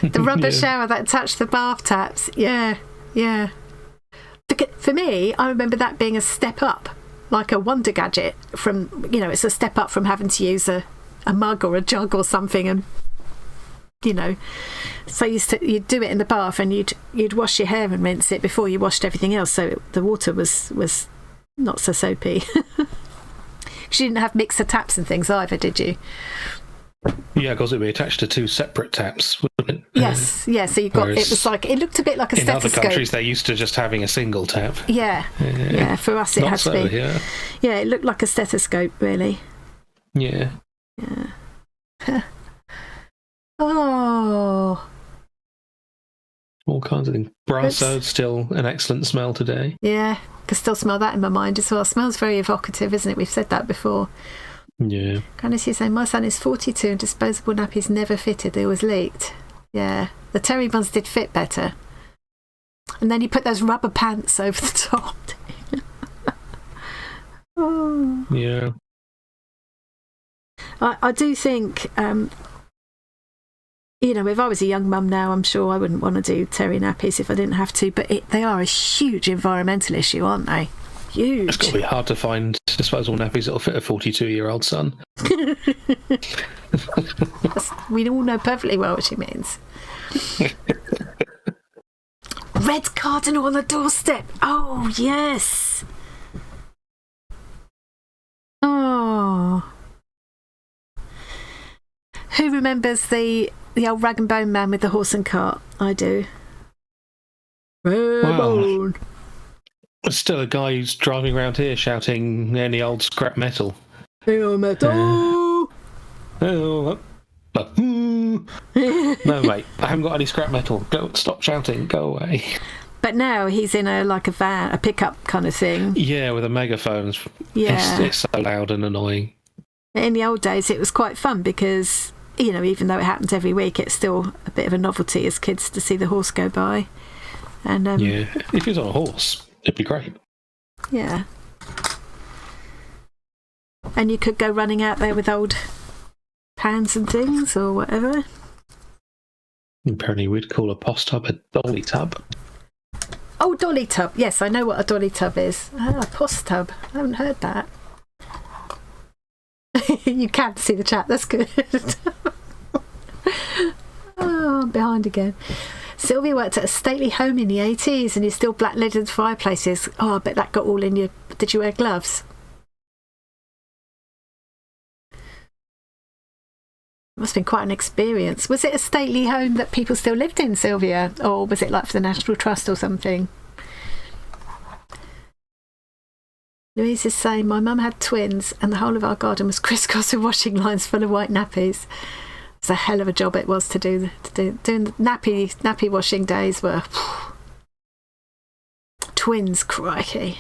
S1: The rubber shower that attached to the bath taps. Yeah. For me, I remember that being a step up, like a wonder gadget from, it's a step up from having to use a mug or a jug or something, and so you'd do it in the bath, and you'd wash your hair and rinse it before you washed everything else, so the water was not so soapy. Because you didn't have mixer taps and things either, did you?
S2: Yeah, because it'd be attached to two separate taps, wouldn't it?
S1: Yes, so you got, it looked a bit like a stethoscope.
S2: In other countries, they're used to just having a single tap.
S1: Yeah, for us it had to be. Yeah, it looked like a stethoscope, really.
S2: Yeah.
S1: Oh.
S2: All kinds of things. Brasso, still an excellent smell today.
S1: Yeah, can still smell that in my mind as well. It smells very evocative, isn't it? We've said that before.
S2: Yeah.
S1: Candice, you say, my son is 42 and disposable nappies never fitted. They always leaked. Yeah, the terry ones did fit better. And then you put those rubber pants over the top. Oh.
S2: Yeah.
S1: I do think, if I was a young mum now, I'm sure I wouldn't want to do terry nappies if I didn't have to, but they are a huge environmental issue, aren't they? Huge.
S2: It's got to be hard to find disposable nappies that'll fit a 42-year-old son.
S1: We all know perfectly well what she means. Red cardinal on the doorstep. Oh, yes. Oh. Who remembers the old rag and bone man with the horse and cart? I do.
S2: Well, there's still a guy who's driving around here shouting any old scrap metal.
S1: Hey, metal!
S2: No, mate, I haven't got any scrap metal. Stop shouting, go away.
S1: But now he's in a van, a pickup kind of thing.
S2: Yeah, with a megaphone.
S1: Yeah.
S2: It's so loud and annoying.
S1: In the old days, it was quite fun because, even though it happened every week, it's still a bit of a novelty as kids to see the horse go by. And
S2: yeah, if he was on a horse, it'd be great.
S1: Yeah. And you could go running out there with old pans and things or whatever.
S2: Apparently we'd call a post tub a dolly tub.
S1: Oh, dolly tub. Yes, I know what a dolly tub is. A post tub. I haven't heard that. You can see the chat. That's good. Oh, I'm behind again. Sylvia worked at a stately home in the 80s and you still black-leaded fireplaces. Oh, I bet that got all in your... Did you wear gloves? Must have been quite an experience. Was it a stately home that people still lived in, Sylvia? Or was it like for the National Trust or something? Louise is saying, my mum had twins and the whole of our garden was crisscrossed with washing lines full of white nappies. It's a hell of a job it was to do. Doing the nappy washing days were... Twins, crikey.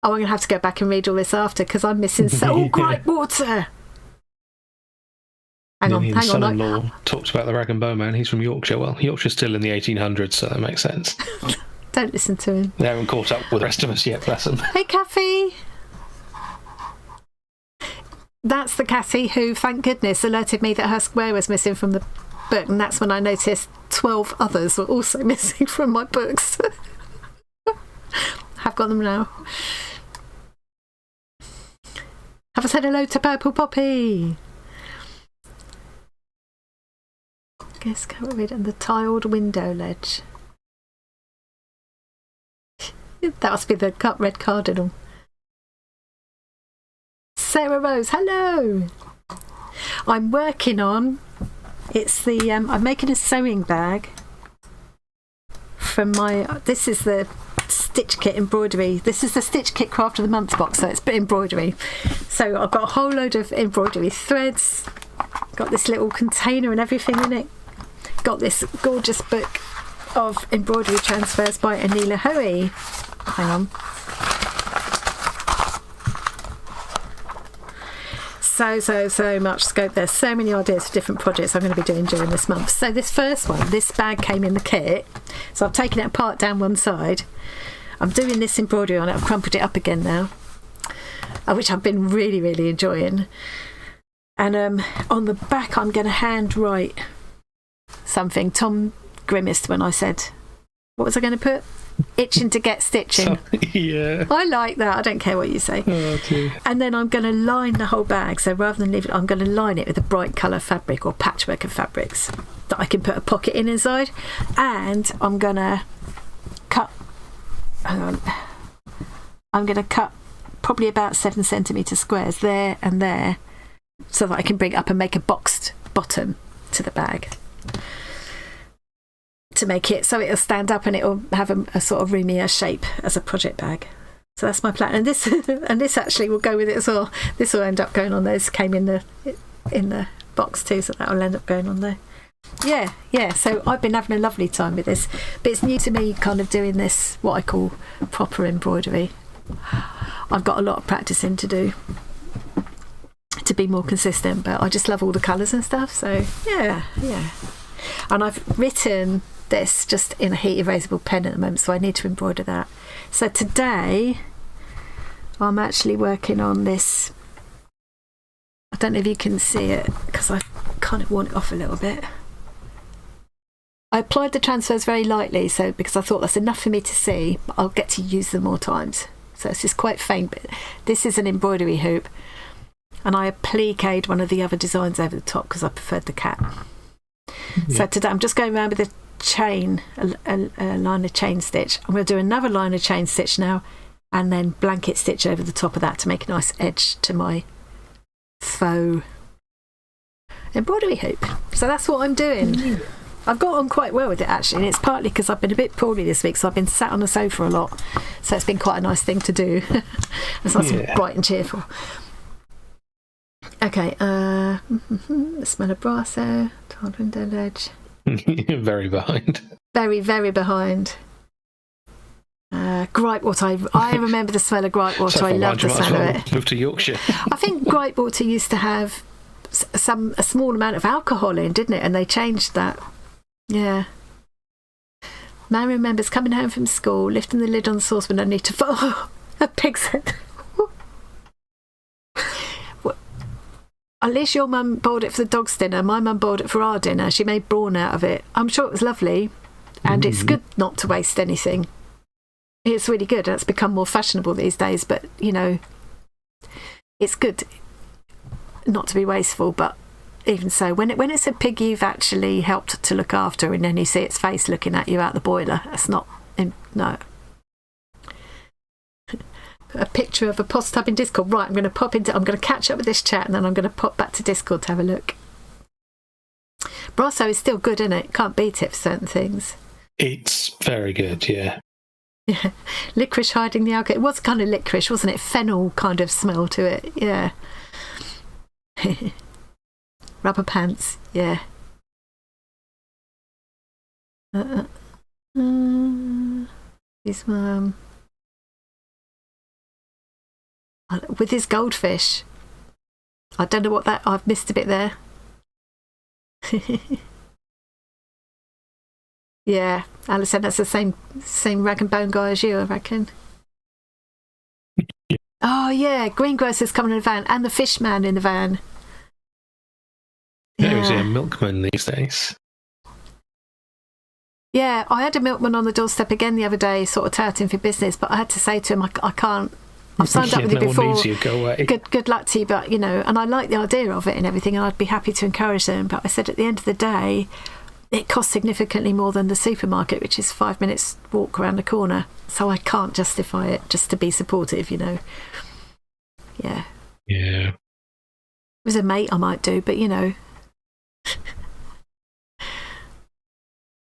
S1: Oh, I'm going to have to go back and read all this after because I'm missing gripe water. Hang on.
S2: Son-in-law talked about the rag and bone man. He's from Yorkshire. Well, Yorkshire's still in the 1800s, so that makes sense.
S1: Don't listen to him.
S2: They haven't caught up with the rest of us yet, bless them.
S1: Hey, Kathy. That's the Kathy who, thank goodness, alerted me that her square was missing from the book, and that's when I noticed 12 others were also missing from my books. I've got them now. Have I said hello to Purple Poppy? Guess can't read it on the tiled window ledge. That must be the red cardinal. Sarah Rose, hello. I'm working on. It's the I'm making a sewing bag from my. This is the Stitch Kit embroidery. This is the Stitch Kit Craft of the Month box, so it's embroidery. So I've got a whole load of embroidery threads. Got this little container and everything in it. Got this gorgeous book of embroidery transfers by Anila Hoey. Hang on. so much scope. There's so many ideas for different projects I'm going to be doing during this month. So this first one, this bag came in the kit, so I've taken it apart down one side. I'm doing this embroidery on it. I've crumpled it up again now, which I've been really, really enjoying. And on the back, I'm going to hand write something. Tom grimaced when I said, what was I going to put? Itching to get stitching.
S2: Yeah.
S1: I like that. I don't care what you say.
S2: Oh, dear.
S1: And then I'm going to line the whole bag. So rather than leave it, I'm going to line it with a bright colour fabric or patchwork of fabrics that I can put a pocket in inside. And I'm going to cut... Hang on. I'm going to cut probably about 7 centimetre squares there and there so that I can bring it up and make a boxed bottom to the bag, to make it so it'll stand up and it'll have a sort of roomier shape as a project bag. So that's my plan, and this actually will go with it as well. This will end up going on there. This came in the box too, so that will end up going on there. Yeah, so I've been having a lovely time with this, but it's new to me kind of doing this, what I call proper embroidery. I've got a lot of practicing to do to be more consistent, but I just love all the colours and stuff, so yeah. And I've written this just in a heat erasable pen at the moment, so I need to embroider that. So today I'm actually working on this. I don't know if you can see it because I kind of want it off a little bit. I applied the transfers very lightly, so because I thought that's enough for me to see, but I'll get to use them more times. So it's just quite faint, but this is an embroidery hoop, and I appliqued one of the other designs over the top because I preferred the cat. So today I'm just going around with a chain, a line of chain stitch. I'm going to do another line of chain stitch now, and then blanket stitch over the top of that to make a nice edge to my faux embroidery hoop. So that's what I'm doing. I've got on quite well with it actually, and it's partly because I've been a bit poorly this week, so I've been sat on the sofa a lot, so it's been quite a nice thing to do. It's nice and bright and cheerful. Okay, the smell of brasso, tiled window ledge.
S2: Very behind.
S1: Very, very behind. Gripe water. I remember the smell of gripe water. I love the smell of it.
S2: Move to Yorkshire.
S1: I think gripe water used to have a small amount of alcohol in, didn't it? And they changed that. Yeah. Man remembers coming home from school, lifting the lid on the saucepan only to fall. A pig's head. At least your mum bought it for the dog's dinner. My mum bought it for our dinner. She made brawn out of it. I'm sure it was lovely, and it's good not to waste anything. It's really good, and it's become more fashionable these days, but you know, it's good not to be wasteful. But even so, when it's a pig you've actually helped to look after, and then you see its face looking at you out the boiler, that's not no. A picture of a post tub in Discord. Right, I'm going to catch up with this chat, and then I'm going to pop back to Discord to have a look. Brasso is still good, isn't it? Can't beat it for certain things.
S2: It's very good, yeah.
S1: Yeah, licorice hiding the alcohol. It was kind of licorice, wasn't it? Fennel kind of smell to it. Yeah. Rubber pants. Yeah. His mum. With his goldfish. I don't know what that... I've missed a bit there. Yeah, Alison, that's the same rag and bone guy as you, I reckon. Oh yeah, greengrocer's coming in the van, and the fish man in the van.
S2: Yeah, he's a milkman these days.
S1: Yeah, I had a milkman on the doorstep again the other day, sort of touting for business, but I had to say to him, I can't. I've signed up with you before.
S2: Needs you, go away.
S1: Good luck to you, but you know, and I like the idea of it and everything, and I'd be happy to encourage them. But I said at the end of the day, it costs significantly more than the supermarket, which is 5 minutes walk around the corner. So I can't justify it just to be supportive, you know. Yeah.
S2: Yeah.
S1: With a mate, I might do, but you know.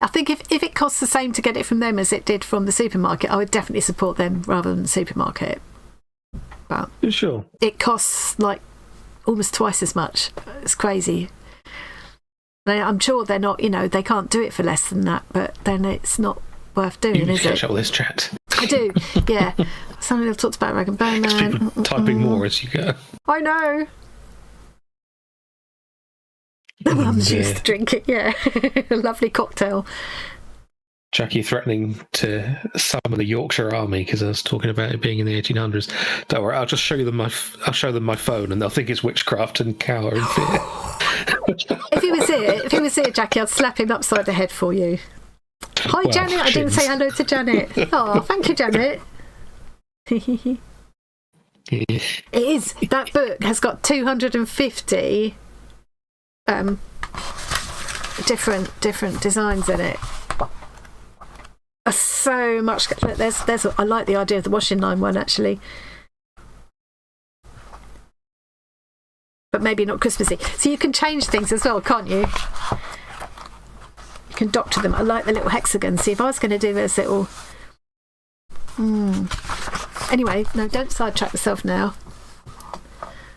S1: I think if it costs the same to get it from them as it did from the supermarket, I would definitely support them rather than the supermarket. But
S2: sure,
S1: it costs like almost twice as much. It's crazy. I'm sure they're not, you know, they can't do it for less than that, but then it's not worth doing, is it?
S2: Catch up with this chat.
S1: I do, yeah. Something I've talked about Rag and Bone Man.
S2: Typing more as you go.
S1: I know. The mums used to drink it, yeah. A lovely cocktail.
S2: Jackie threatening to summon the Yorkshire Army because I was talking about it being in the 1800s. Don't worry, I'll just show them my phone, and they'll think it's witchcraft and cower in fear.
S1: If he was here, Jackie, I'd slap him upside the head for you. Hi, well, Janet. I didn't say hello to Janet. Oh, thank you, Janet. It is. That book has got 250 different designs in it. So much. I like the idea of the washing line one, actually, but maybe not Christmassy. So you can change things as well, can't you? You can doctor them. I like the little hexagon. See, if I was going to do this little. Anyway, no, don't sidetrack yourself now.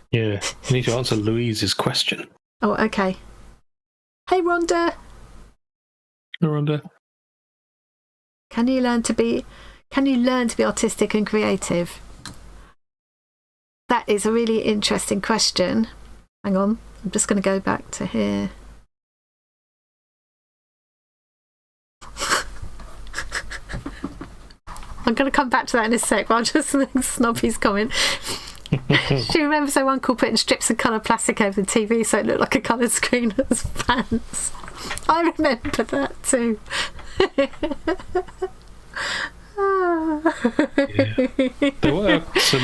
S2: Yeah, you need to answer Louise's question.
S1: Oh, okay. Hey, Rhonda.
S2: Hey, Rhonda.
S1: Can you learn to be artistic and creative? That is a really interesting question. Hang on, I'm just going to go back to here. I'm going to come back to that in a sec, but I'll just Snobby's comment. She remembers her uncle putting strips of coloured plastic over the TV so it looked like a coloured screen as fans. I remember that too.
S2: Yeah. There were some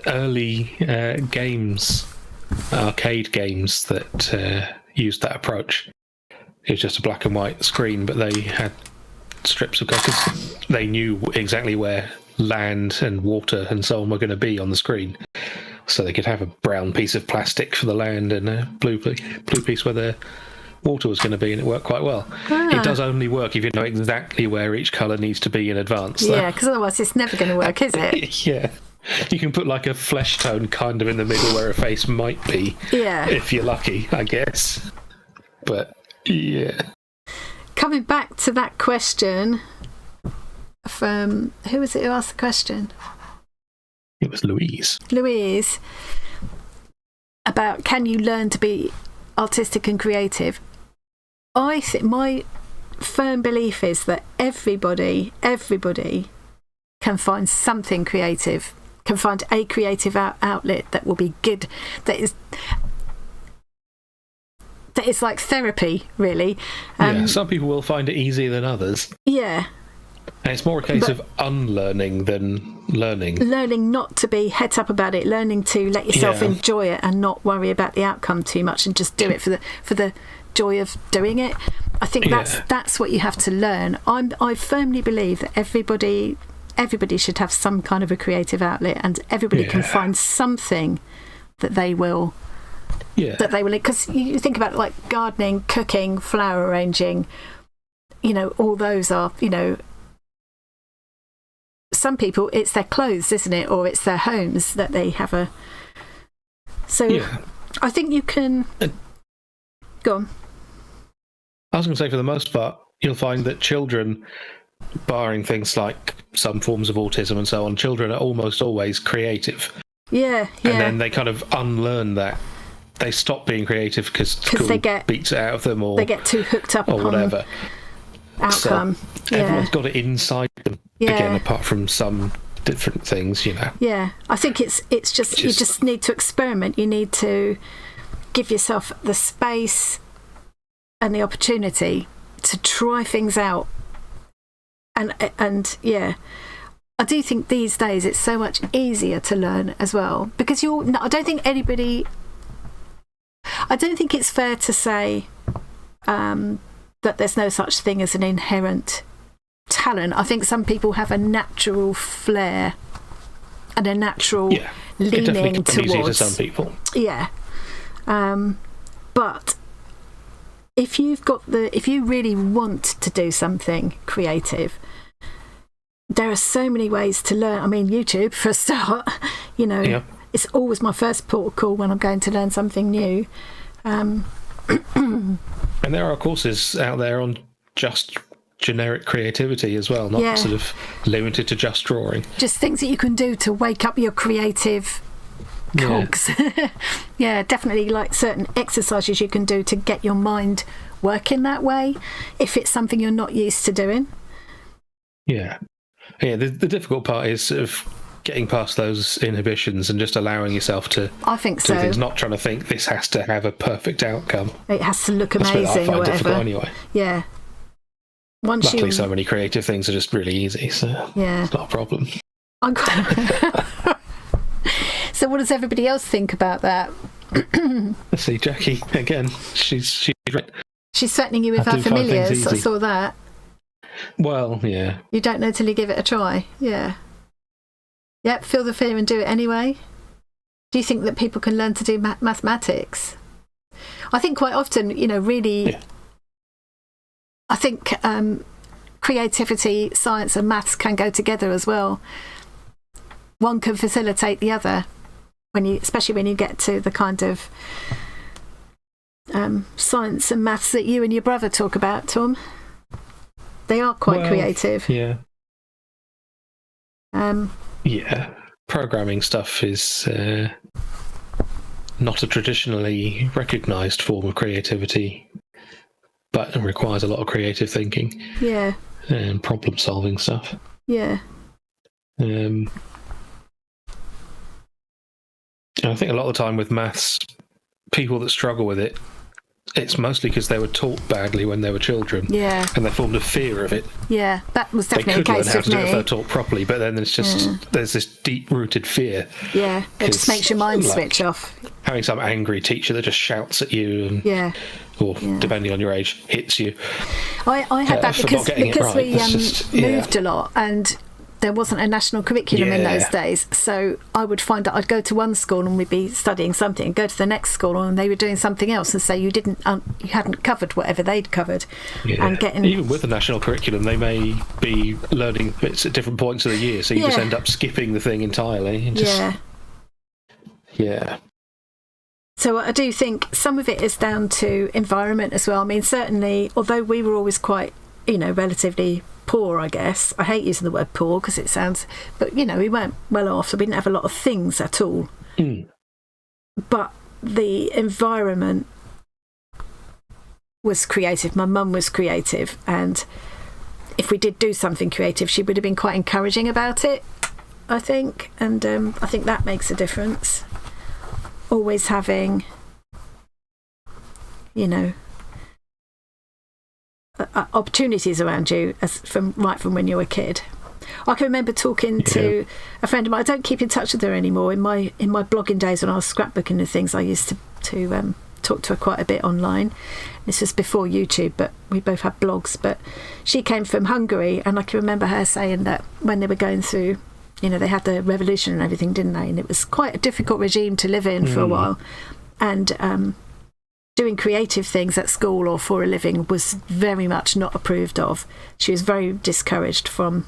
S2: early arcade games that used that approach. It was just a black and white screen, but they had strips of because they knew exactly where land and water and so on were going to be on the screen, so they could have a brown piece of plastic for the land and a blue piece where the water was going to be, and it worked quite well. It does only work if you know exactly where each colour needs to be in advance, though.
S1: Yeah, because otherwise it's never going to work, is it?
S2: Yeah, you can put like a flesh tone kind of in the middle where a face might be, if you're lucky, I guess. But yeah,
S1: coming back to that question from who was it who asked the question?
S2: It was Louise
S1: about can you learn to be artistic and creative. I think my firm belief is that everybody can find something creative, can find a creative outlet that will be good, that is like therapy, really.
S2: Some people will find it easier than others.
S1: Yeah.
S2: And it's more a case of unlearning than learning. Learning
S1: not to be het up about it, learning to let yourself enjoy it and not worry about the outcome too much, and just do it for the joy of doing it. I think that's what you have to learn. I firmly believe that everybody should have some kind of a creative outlet, and everybody can find something that they will. Yeah. That they will, because you think about it, like gardening, cooking, flower arranging. All those are some people, it's their clothes, isn't it? Or it's their homes that they have a... So I think you can... Go on.
S2: I was going to say, for the most part, you'll find that children, barring things like some forms of autism and so on, children are almost always creative.
S1: Yeah.
S2: And then they kind of unlearn that. They stop being creative because school beats it out of them, or
S1: they get too hooked up
S2: or whatever.
S1: Outcome.
S2: So everyone's got it inside them again, apart from some different things,
S1: Yeah, I think it's just you just need to experiment. You need to give yourself the space and the opportunity to try things out. And I do think these days it's so much easier to learn as well, because I don't think it's fair to say that there's no such thing as an inherent talent. I think some people have a natural flair and a natural leaning towards. Easy to some people. Yeah, but if you really want to do something creative, there are so many ways to learn. I mean, YouTube for a start. It's always my first port of call when I'm going to learn something new.
S2: And there are courses out there on just generic creativity as well, not sort of limited to just drawing.
S1: Just things that you can do to wake up your creative cogs. Yeah, definitely like certain exercises you can do to get your mind working that way if it's something you're not used to doing.
S2: Yeah. The difficult part is sort of getting past those inhibitions and just allowing yourself to
S1: I think
S2: do
S1: so.
S2: things, not trying to think this has to have a perfect outcome.
S1: It has to look
S2: That's
S1: amazing
S2: what I
S1: or
S2: find difficult
S1: whatever.
S2: anyway.
S1: Yeah.
S2: Luckily, so many creative things are just really easy, so it's not a problem.
S1: So what does everybody else think about that?
S2: Let's see, Jackie, again, she's right.
S1: She's threatening you with her familiars. I saw that.
S2: Well, yeah.
S1: You don't know till you give it a try. Yeah. Yep, feel the fear and do it anyway. Do you think that people can learn to do mathematics? I think quite often, really... Yeah. I think creativity, science and maths can go together as well. One can facilitate the other, especially when you get to the kind of science and maths that you and your brother talk about, Tom. They are quite creative.
S2: Yeah. Programming stuff is not a traditionally recognised form of creativity, but it requires a lot of creative thinking.
S1: Yeah.
S2: And problem-solving stuff.
S1: Yeah.
S2: I think a lot of the time with maths, people that struggle with it, it's mostly because they were taught badly when they were children.
S1: Yeah.
S2: And they formed a fear of it.
S1: Yeah, that was definitely the case with me.
S2: They could learn how to do it if they're taught properly, but then it's just, there's this deep-rooted fear.
S1: Yeah, it just makes your mind switch off.
S2: Having some angry teacher that just shouts at you and, or depending on your age, hits you.
S1: I had that because we moved a lot and there wasn't a national curriculum in those days, so I would find that I'd go to one school and we'd be studying something and go to the next school and they were doing something else, and so you hadn't covered whatever they'd covered. And
S2: even with the national curriculum, they may be learning bits at different points of the year, so you just end up skipping the thing entirely. And
S1: So I do think some of it is down to environment as well. I mean, certainly, although we were always quite, relatively poor, I guess. I hate using the word poor because it sounds... But, we weren't well off, so we didn't have a lot of things at all. But the environment was creative. My mum was creative, and if we did do something creative, she would have been quite encouraging about it, I think. And I think that makes a difference. Always having, opportunities around you from when you were a kid. I can remember talking to a friend of mine. I don't keep in touch with her anymore. In my blogging days when I was scrapbooking and things, I used to talk to her quite a bit online. This was before YouTube, but we both had blogs. But she came from Hungary, and I can remember her saying that when they were going through, they had the revolution and everything, didn't they? And it was quite a difficult regime to live in for a while. And doing creative things at school or for a living was very much not approved of. She was very discouraged from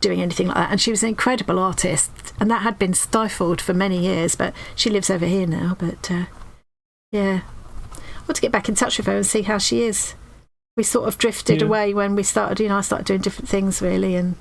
S1: doing anything like that. And she was an incredible artist, and that had been stifled for many years, but she lives over here now. But I want to get back in touch with her and see how she is. We sort of drifted away when we started, I started doing different things really, and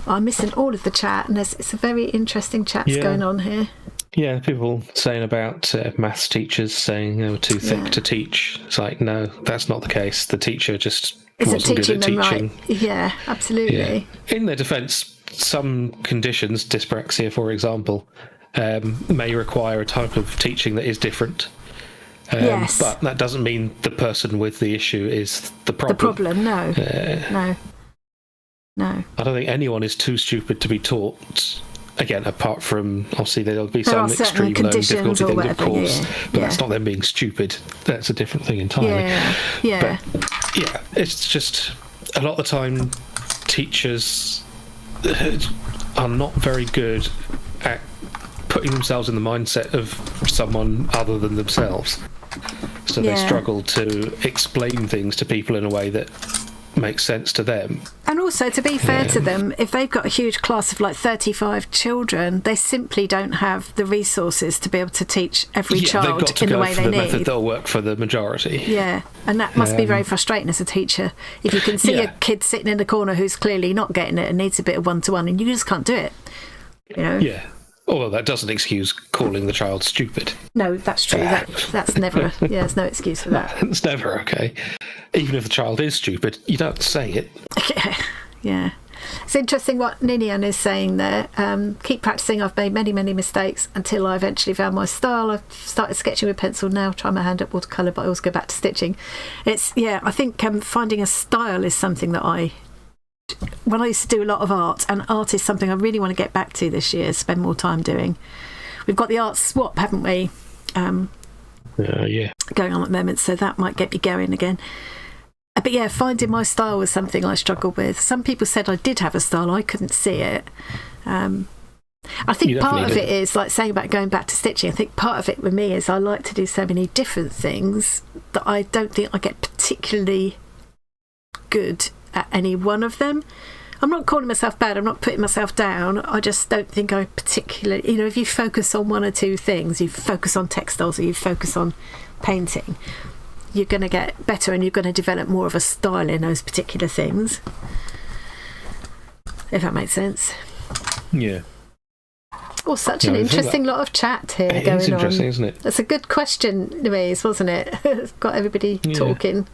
S1: I'm missing all of the chat, and it's a very interesting chat going on here.
S2: Yeah, people saying about maths teachers saying they were too thick to teach. It's like, no, that's not the case. The teacher just wasn't good at teaching.
S1: Right. Yeah, absolutely. Yeah.
S2: In their defence, some conditions, dyspraxia for example, may require a type of teaching that is different. But that doesn't mean the person with the issue is the problem.
S1: The problem, no. No.
S2: I don't think anyone is too stupid to be taught. Again, apart from, obviously, there'll be some extreme learning difficulty things, of course, but that's not them being stupid. That's a different thing entirely. But, it's just, a lot of the time, teachers are not very good at putting themselves in the mindset of someone other than themselves. So they struggle to explain things to people in a way that makes sense to them.
S1: And also, to be fair to them, if they've got a huge class of like 35 children, they simply don't have the resources to be able to teach every child in the way they need.
S2: Method that'll work for the majority.
S1: Yeah, and that must be very frustrating as a teacher. If you can see a kid sitting in the corner who's clearly not getting it and needs a bit of one-to-one, and you just can't do it. You know?
S2: Yeah. Although that doesn't excuse calling the child stupid.
S1: No, that's true. That's never... there's no excuse for that.
S2: It's never okay. Even if the child is stupid, you don't say it.
S1: Yeah. It's interesting what Ninian is saying there. Keep practicing. I've made many, many mistakes until I eventually found my style. I've started sketching with pencil now, try my hand at watercolour, but I always go back to stitching. I think finding a style is something that when I used to do a lot of art, and art is something I really want to get back to this year, spend more time doing. We've got the art swap, haven't we? Going on at the moment, so that might get me going again. But yeah, finding my style was something I struggled with. Some people said I did have a style, I couldn't see it. I think part of it is, like saying about going back to stitching, I think part of it with me is I like to do so many different things that I don't think I get particularly good at any one of them. I'm not calling myself bad, I'm not putting myself down, I just don't think I particularly, if you focus on one or two things, you focus on textiles or you focus on painting, you're going to get better and you're going to develop more of a style in those particular things, if that makes sense.
S2: Yeah.
S1: Oh, such an interesting lot of chat here going on. It's interesting, isn't it? That's a good question, Louise, wasn't it? It's got everybody talking.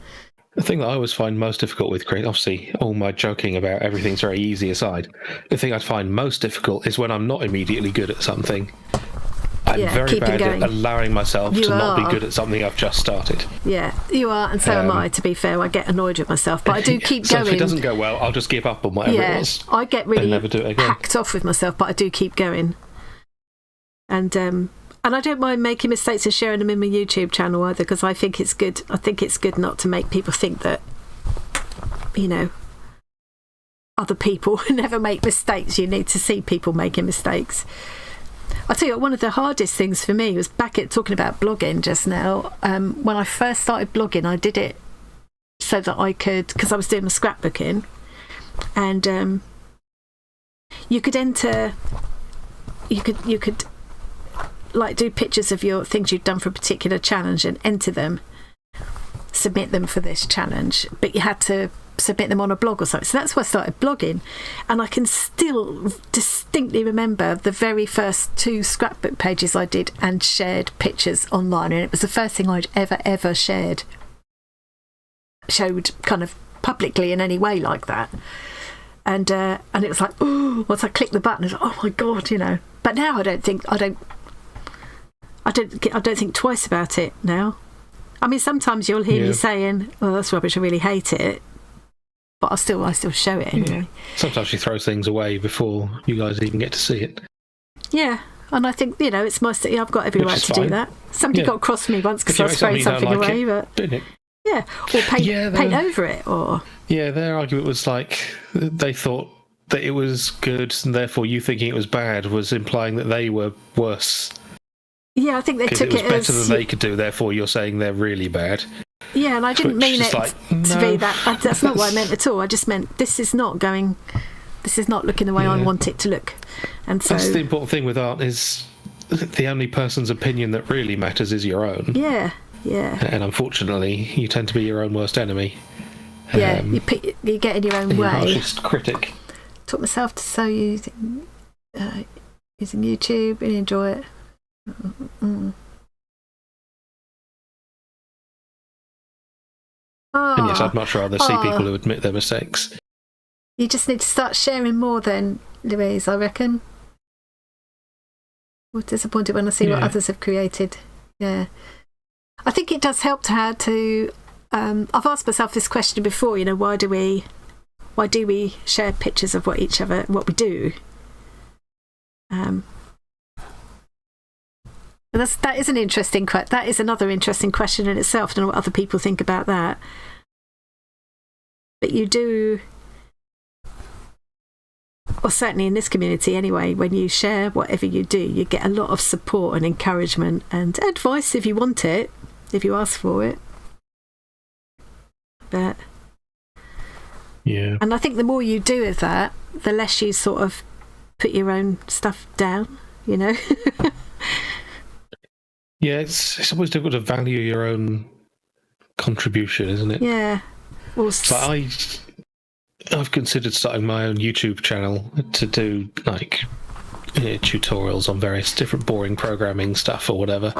S2: The thing that I always find most difficult with creating, obviously, all my joking about everything's very easy aside, the thing I find most difficult is when I'm not immediately good at something. I'm very bad at allowing myself to not be good at something I've just started. Yeah, you are, and so am I, to be fair. I get annoyed with myself, but I do keep going. So if it doesn't go well, I'll just give up on whatever it was. I get really never do it again. Hacked off with myself, but I do keep going. And I don't mind making mistakes and sharing them in my YouTube channel either, because I think it's good. I think it's good not to make people think that, other people never make mistakes. You need to see people making mistakes. I'll tell you what, one of the hardest things for me was back at talking about blogging just now. When I first started blogging, I did it so that I could, because I was doing my scrapbooking, and you could enter, you could like do pictures of your things you'd done for a particular challenge and enter them, submit them for this challenge, but you had to submit them on a blog or something. So that's why I started blogging, and I can still distinctly remember the very first 2 scrapbook pages I did and shared pictures online, and it was the first thing I'd ever showed kind of publicly in any way like that, and it was like, oh, once I clicked the button, it was like, oh my god, but now I don't think twice about it now. I mean, sometimes you'll hear me saying, "Oh, that's rubbish. I really hate it," but I still show it anyway. Yeah. Sometimes she throws things away before you guys even get to see it. Yeah, and I think it's my. I've got every right to do that. Somebody got cross with me once because I was throwing something away, but or paint over it, or their argument was like they thought that it was good, and therefore you thinking it was bad was implying that they were worse. Yeah, I think they took it as better than they could do. Therefore, you're saying they're really bad. Yeah, and I didn't mean it to be that. That's not what I meant at all. I just meant this is not looking the way I want it to look. And so that's the important thing with art, is the only person's opinion that really matters is your own. Yeah. And unfortunately, you tend to be your own worst enemy. Yeah, you get in your own way. Harshest critic. Taught myself to sew using YouTube, and enjoy it. And yes, I'd much rather see people who admit their mistakes. You just need to start sharing more then, Louise, I reckon. I'm disappointed when I see what others have created. Yeah. I think it does help to have to... I've asked myself this question before, why do we share pictures of what we do? That is an interesting question. That is another interesting question in itself. I don't know what other people think about that. But you do, or certainly in this community anyway, when you share whatever you do, you get a lot of support and encouragement and advice if you want it, if you ask for it. But and
S1: And I think the more you do of that, the less you sort of put your own stuff down, you know?
S2: Yeah, it's always difficult to value your own contribution, isn't it?
S1: Yeah. Well,
S2: so I've considered starting my own YouTube channel to do like tutorials on various different boring programming stuff or whatever.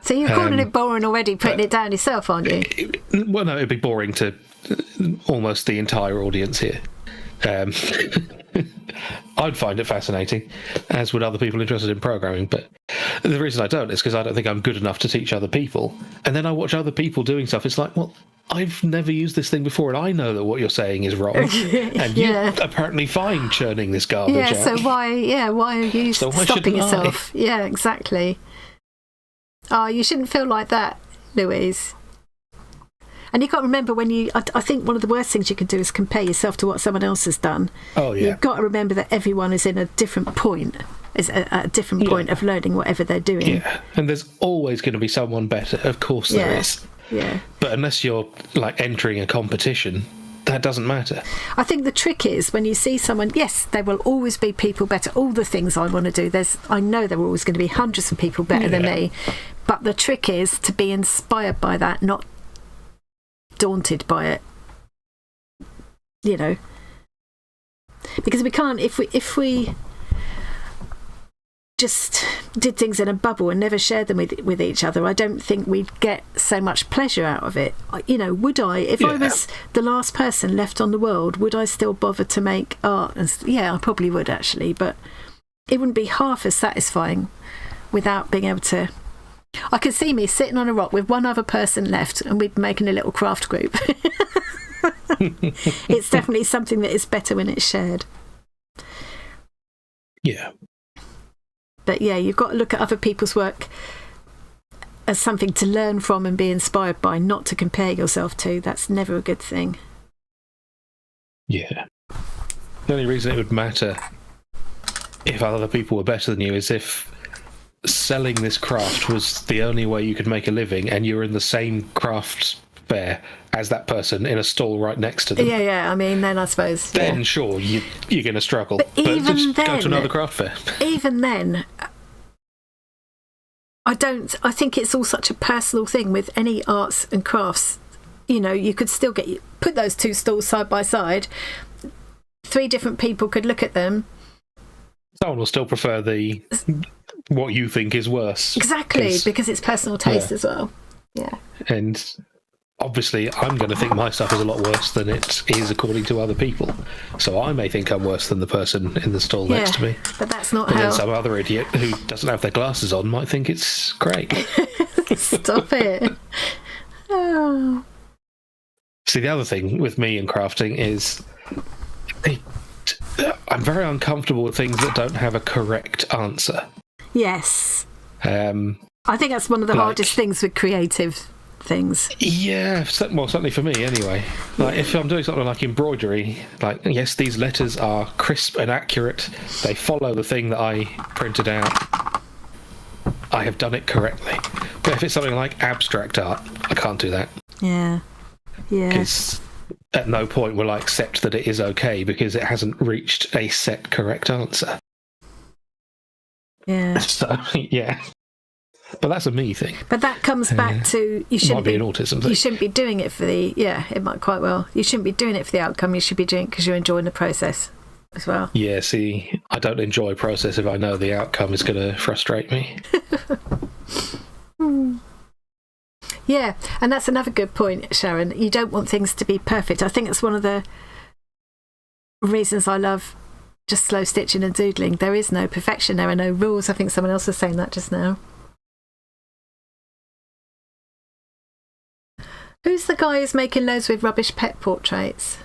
S1: So you're calling it boring already, putting it down yourself, aren't you?
S2: Well, no, it'd be boring to almost the entire audience here. I'd find it fascinating, as would other people interested in programming, but the reason I don't is because I don't think I'm good enough to teach other people. And then I watch other people doing stuff. It's like, well, I've never used this thing before, and I know that what you're saying is wrong. And you're apparently fine churning this garbage out.
S1: So why are you stopping yourself? Yeah, exactly. Oh, you shouldn't feel like that, Louise. And you got to remember I think one of the worst things you can do is compare yourself to what someone else has done.
S2: Oh, yeah.
S1: You've got to remember that everyone is in a different point, is at a different point of learning whatever they're doing.
S2: Yeah, and there's always going to be someone better. Of course there is.
S1: Yeah.
S2: But unless you're like entering a competition, that doesn't matter.
S1: I think the trick is when you see someone, yes, there will always be people better. All the things I want to do, I know there are always going to be hundreds of people better than me. But the trick is to be inspired by that, not daunted by it, you know, because we can't, if we just did things in a bubble and never shared them with each other, I don't think we'd get so much pleasure out of it. You know, would I, if I was the last person left on the world, would I still bother to make art? Yeah, I probably would actually, but it wouldn't be half as satisfying without being able to. I can see me sitting on a rock with one other person left and we'd be making a little craft group. It's definitely something that is better when it's shared.
S2: Yeah.
S1: But yeah, you've got to look at other people's work as something to learn from and be inspired by, not to compare yourself to. That's never a good thing.
S2: Yeah. The only reason it would matter if other people were better than you is if selling this craft was the only way you could make a living and you were in the same craft fair as that person in a stall right next to them.
S1: Yeah, I mean, then I suppose.
S2: Then sure, you're going to struggle.
S1: But even
S2: just
S1: then,
S2: go to another craft fair.
S1: Even then, I think it's all such a personal thing with any arts and crafts. You know, you could still put those two stalls side by side. 3 different people could look at them.
S2: Someone will still prefer what you think is worse.
S1: Exactly, because it's personal taste as well. Yeah.
S2: And obviously, I'm going to think my stuff is a lot worse than it is according to other people. So I may think I'm worse than the person in the stall next to me.
S1: But that's not
S2: and then some other idiot who doesn't have their glasses on might think it's great.
S1: Stop it. Oh.
S2: See, the other thing with me and crafting is I'm very uncomfortable with things that don't have a correct answer.
S1: Yes.
S2: I
S1: think that's one of the hardest things with creative things.
S2: Yeah, well, certainly for me anyway. Like if I'm doing something like embroidery, like yes, these letters are crisp and accurate. They follow the thing that I printed out. I have done it correctly. But if it's something like abstract art, I can't do that.
S1: Yeah.
S2: Because at no point will I accept that it is okay because it hasn't reached a set correct answer.
S1: Yeah.
S2: So, yeah. But that's a me thing.
S1: But that comes back to you shouldn't
S2: be an autism thing.
S1: You shouldn't be doing it for it might quite well. You shouldn't be doing it for the outcome. You should be doing it because you're enjoying the process as well.
S2: Yeah, see, I don't enjoy process if I know the outcome is going to frustrate me.
S1: Yeah, and that's another good point, Sharon. You don't want things to be perfect. I think that's one of the reasons I love just slow stitching and doodling. There is no perfection. There are no rules. I think someone else was saying that just now. Who's the guy who's making loads with rubbish pet portraits?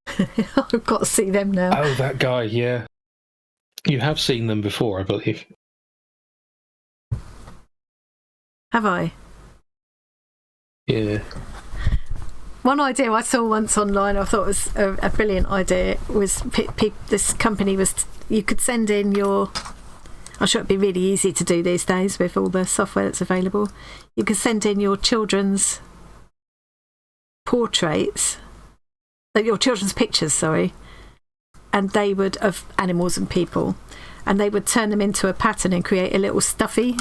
S1: I've got to see them now.
S2: Oh, that guy, yeah. You have seen them before, I believe.
S1: Have I?
S2: Yeah.
S1: One idea I saw once online, I thought was a brilliant idea, was this company was, you could send in your, I'm sure it'd be really easy to do these days with all the software that's available. You could send in your children's portraits your children's pictures, sorry, and they would, of animals and people, and they would turn them into a pattern and create a little stuffy,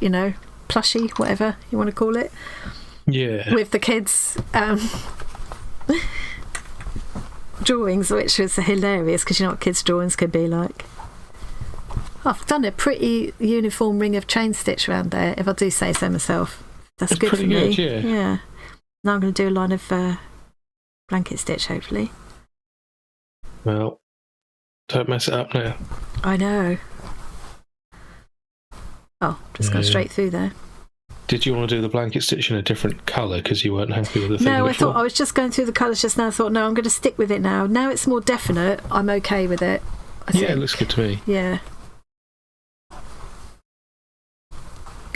S1: you know, plushie, whatever you want to call it.
S2: Yeah.
S1: With the kids' drawings, which was hilarious because you know what kids' drawings can be like. I've done a pretty uniform ring of chain stitch around there, if I do say so myself. That's good for me.
S2: Good,
S1: yeah. Now I'm going to do a line of blanket stitch, hopefully.
S2: Well, don't mess it up now.
S1: I know. Oh, just gone straight through there.
S2: Did you want to do the blanket stitch in a different colour because you weren't happy with the thing
S1: No,
S2: before?
S1: I thought I was just going through the colours just now. I thought, no, I'm going to stick with it now. Now it's more definite. I'm okay with it. I think.
S2: It looks good to me.
S1: Yeah.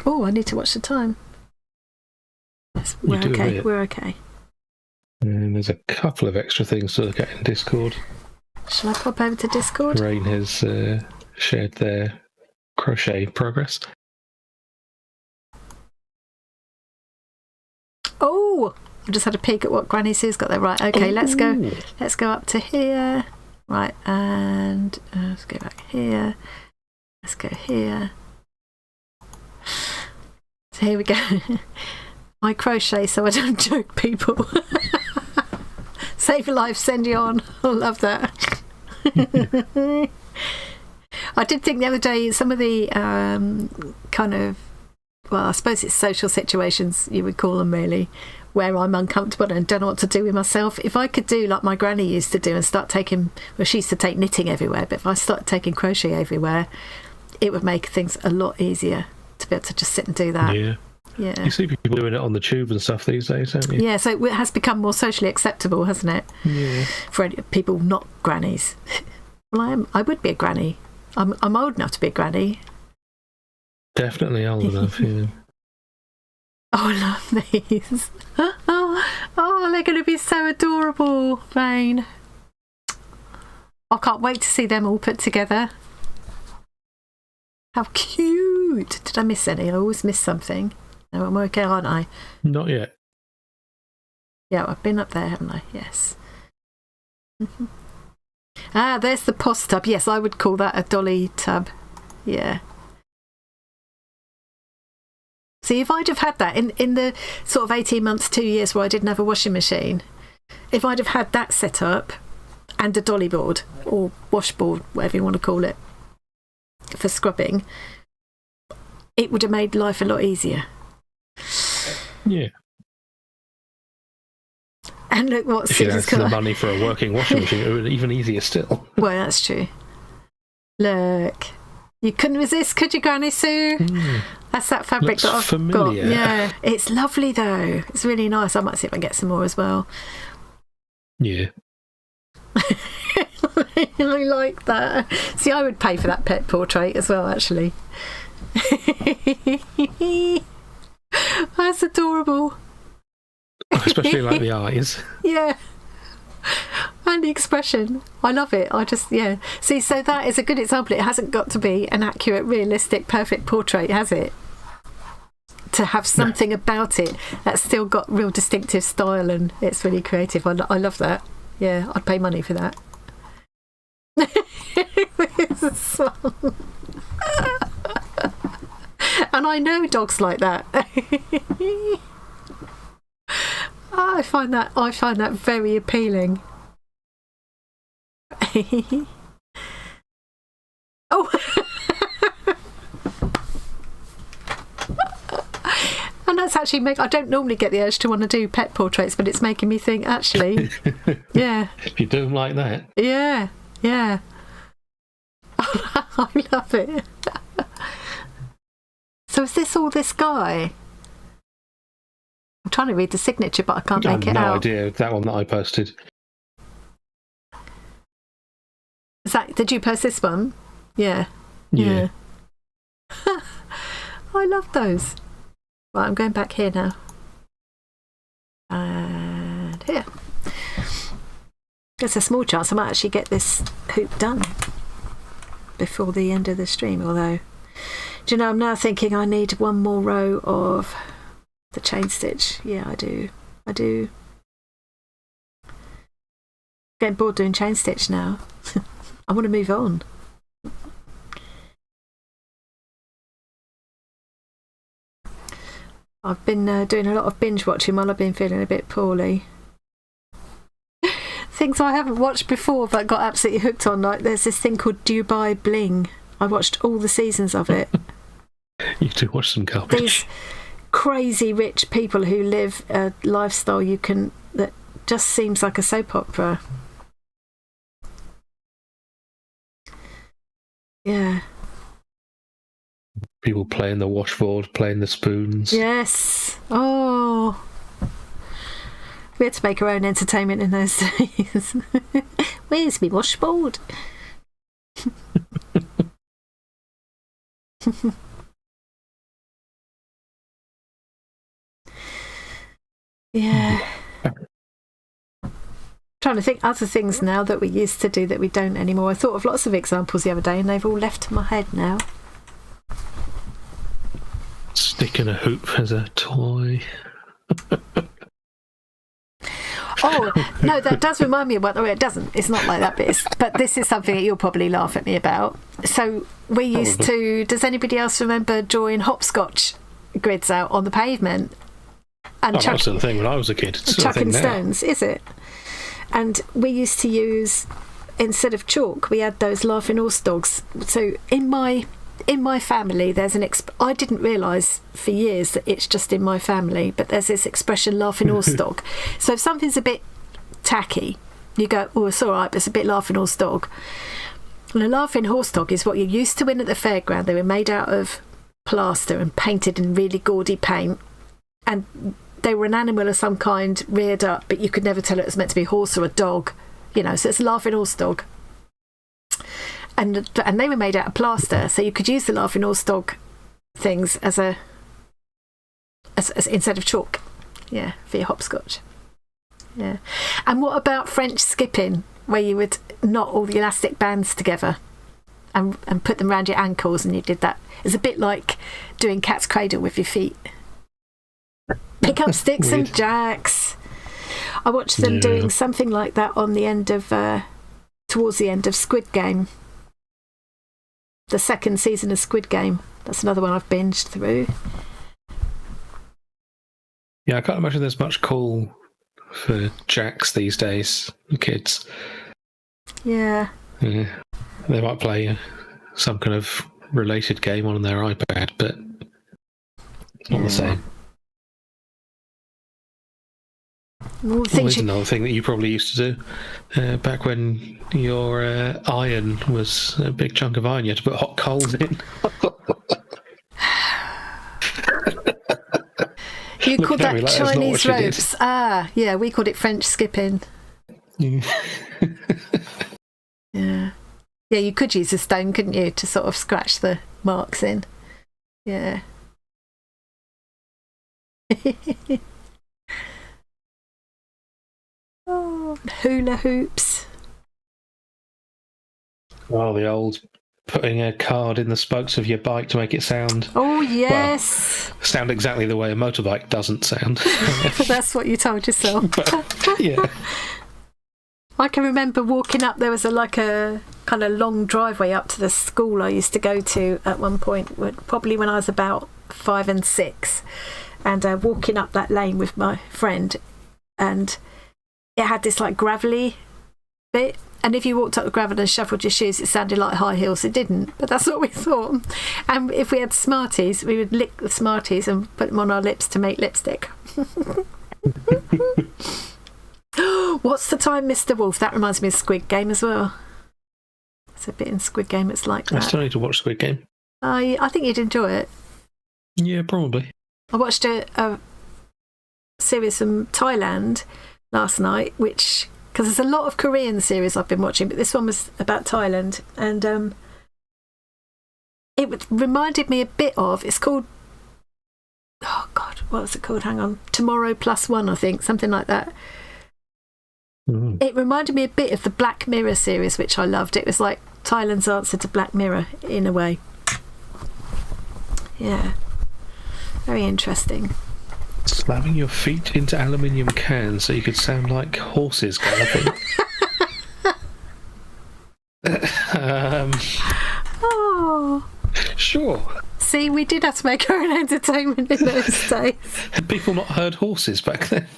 S1: Oh, I need to watch the time. Yes, we're okay. We're okay.
S2: And there's a couple of extra things to look at in Discord.
S1: Shall I pop over to Discord?
S2: Rain has shared their crochet progress.
S1: Oh, I just had a peek at what Granny Sue's got there. Right, okay, let's go. Let's go up to here. Right, and let's go back here. Let's go here. So here we go. I crochet so I don't joke people. Save a life, send you on. I love that. I did think the other day some of the kind of, well, I suppose it's social situations you would call them really, where I'm uncomfortable and don't know what to do with myself. If I could do like my granny used to do and start taking, well, she used to take knitting everywhere, but if I started taking crochet everywhere, it would make things a lot easier to be able to just sit and do that. Yeah. You
S2: see people doing it on the tube and stuff these days, don't you?
S1: Yeah, so it has become more socially acceptable, hasn't it?
S2: Yeah.
S1: For people not grannies. Well, I would be a granny. I'm old enough to be a granny.
S2: Definitely old enough, yeah.
S1: Oh, I love these. Oh, they're going to be so adorable, Rain. I can't wait to see them all put together. How cute. Did I miss any? I always miss something. No, I'm okay, aren't I?
S2: Not yet.
S1: Yeah, I've been up there, haven't I? Yes. Ah, there's the POS tub. Yes, I would call that a dolly tub. Yeah. See, if I'd have had that in the sort of 18 months, 2 years where I didn't have a washing machine, if I'd have had that set up and a dolly board or washboard, whatever you want to call it, for scrubbing, it would have made life a lot easier.
S2: Yeah.
S1: And look what
S2: if you had the money for a working washing machine, it would be even easier still.
S1: Well, that's true. Look. You couldn't resist, could you, Granny Sue? That's that fabric that I've got. Yeah, it's lovely though. It's really nice. I might see if I can get some more as well.
S2: Yeah.
S1: I really like that. See, I would pay for that pet portrait as well, actually. That's adorable.
S2: Especially like the eyes.
S1: Yeah. And the expression. I love it. I just, yeah. See, so that is a good example. It hasn't got to be an accurate, realistic, perfect portrait, has it? To have something about it that's still got real distinctive style and it's really creative. I love that. Yeah, I'd pay money for that. And I know dogs like that. I find that very appealing. Oh. And that's actually I don't normally get the urge to want to do pet portraits, but it's making me think, actually, yeah.
S2: If you do them like that.
S1: Yeah. I love it. So is this all this guy? I'm trying to read the signature, but I can't make it out.
S2: I have no idea. That one that I posted.
S1: Did you post this one? Yeah. I love those. Right, I'm going back here now. And here. There's a small chance I might actually get this hoop done before the end of the stream, although, do you know, I'm now thinking I need one more row of the chain stitch. Yeah, I do. Getting bored doing chain stitch now. I want to move on. I've been doing a lot of binge watching while I've been feeling a bit poorly. Things I haven't watched before but got absolutely hooked on. Like there's this thing called Dubai Bling. I watched all the seasons of it.
S2: You do watch some garbage.
S1: These crazy rich people who live a lifestyle that just seems like a soap opera. Yeah.
S2: People playing the washboard, playing the spoons.
S1: Yes. Oh. We had to make our own entertainment in those days. Where's my washboard? Yeah. Trying to think other things now that we used to do that we don't anymore. I thought of lots of examples the other day and they've all left my head now.
S2: Sticking a hoop as a toy.
S1: Oh, no, that does remind me of what... It doesn't. It's not like that, but this is something that you'll probably laugh at me about. So we used to... Does anybody else remember drawing hopscotch grids out on the pavement? And
S2: that was the thing when I was a kid. It's
S1: chucking stones, is it? And we used to use, instead of chalk, we had those laughing horse dogs. So in my family, there's I didn't realise for years that it's just in my family, but there's this expression, laughing horse dog. So if something's a bit tacky, you go, oh, it's all right, but it's a bit laughing horse dog. And a laughing horse dog is what you used to win at the fairground. They were made out of plaster and painted in really gaudy paint. And they were an animal of some kind reared up, but you could never tell it was meant to be a horse or a dog. You know, so it's a laughing horse dog. And they were made out of plaster, so you could use the laughing horse dog things as instead of chalk, yeah, for your hopscotch. Yeah. And what about French skipping, where you would knot all the elastic bands together and put them around your ankles, and you did that? It's a bit like doing cat's cradle with your feet. Pick up sticks and jacks. I watched them doing something like that on the end of towards the end of Squid Game. The second season of Squid Game. That's another one I've binged through.
S2: Yeah, I can't imagine there's much call for jacks these days, kids.
S1: Yeah.
S2: Yeah. They might play some kind of related game on their iPad, but it's not the same.
S1: Well,
S2: there's another thing that you probably used to do back when your iron was a big chunk of iron. You had to put hot coals in.
S1: You called that like Chinese ropes. Ah, yeah, we called it French skipping. Yeah. Yeah, you could use a stone, couldn't you, to sort of scratch the marks in. Yeah. Oh, hula hoops.
S2: Oh, the old putting a card in the spokes of your bike to make it sound.
S1: Oh, yes.
S2: Well, sound exactly the way a motorbike doesn't sound.
S1: But that's what you told yourself.
S2: But, yeah.
S1: I can remember walking up, there was a kind of long driveway up to the school I used to go to at one point, probably when I was about 5 and 6, and walking up that lane with my friend, and it had this like gravelly bit, and if you walked up the gravel and shuffled your shoes, it sounded like high heels. It didn't, but that's what we thought. And if we had Smarties, we would lick the Smarties and put them on our lips to make lipstick. What's the time, Mr. Wolf? That reminds me of Squid Game as well. It's a bit in Squid Game, it's like that.
S2: I still need to watch Squid Game.
S1: I think you'd enjoy it.
S2: Yeah, probably.
S1: I watched a series from Thailand last night, because there's a lot of Korean series I've been watching, but this one was about Thailand, and it reminded me a bit of, it's called, oh God, what was it called? Hang on. Tomorrow Plus One, I think, something like that. Mm. It reminded me a bit of the Black Mirror series, which I loved. It was like Thailand's answer to Black Mirror, in a way. Yeah. Very interesting.
S2: Slamming your feet into aluminium cans so you could sound like horses galloping.
S1: Oh.
S2: Sure.
S1: See, we did have to make our own entertainment in those days.
S2: Had people not heard horses back then?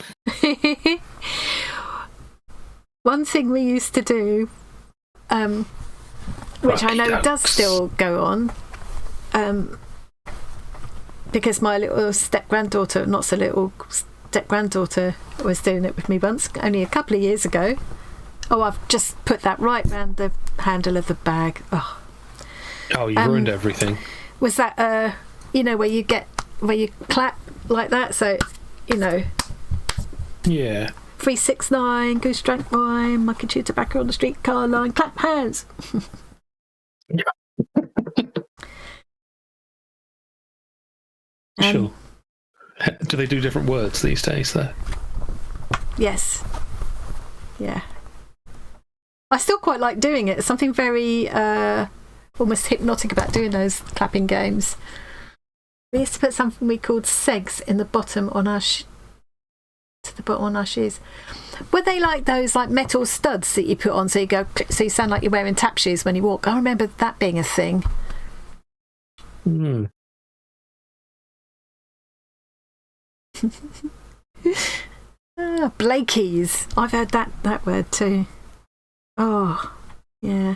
S1: One thing we used to do, which I know does still go on, because my little step-granddaughter, not so little step-granddaughter, was doing it with me once, only a couple of years ago. Oh, I've just put that right round the handle of the bag. Oh,
S2: you ruined everything.
S1: Was that, where you clap like that? So,
S2: Yeah.
S1: 369, goose drank wine, monkey chew tobacco on the streetcar line, clap hands.
S2: Sure. Do they do different words these days, though?
S1: Yes. Yeah. I still quite like doing it. There's something very almost hypnotic about doing those clapping games. We used to put something we called segs in the bottom on our to the bottom on our shoes. Were they like those like metal studs that you put on so you go so you sound like you're wearing tap shoes when you walk? I remember that being a thing. Blakeys. I've heard that word too. Oh, yeah.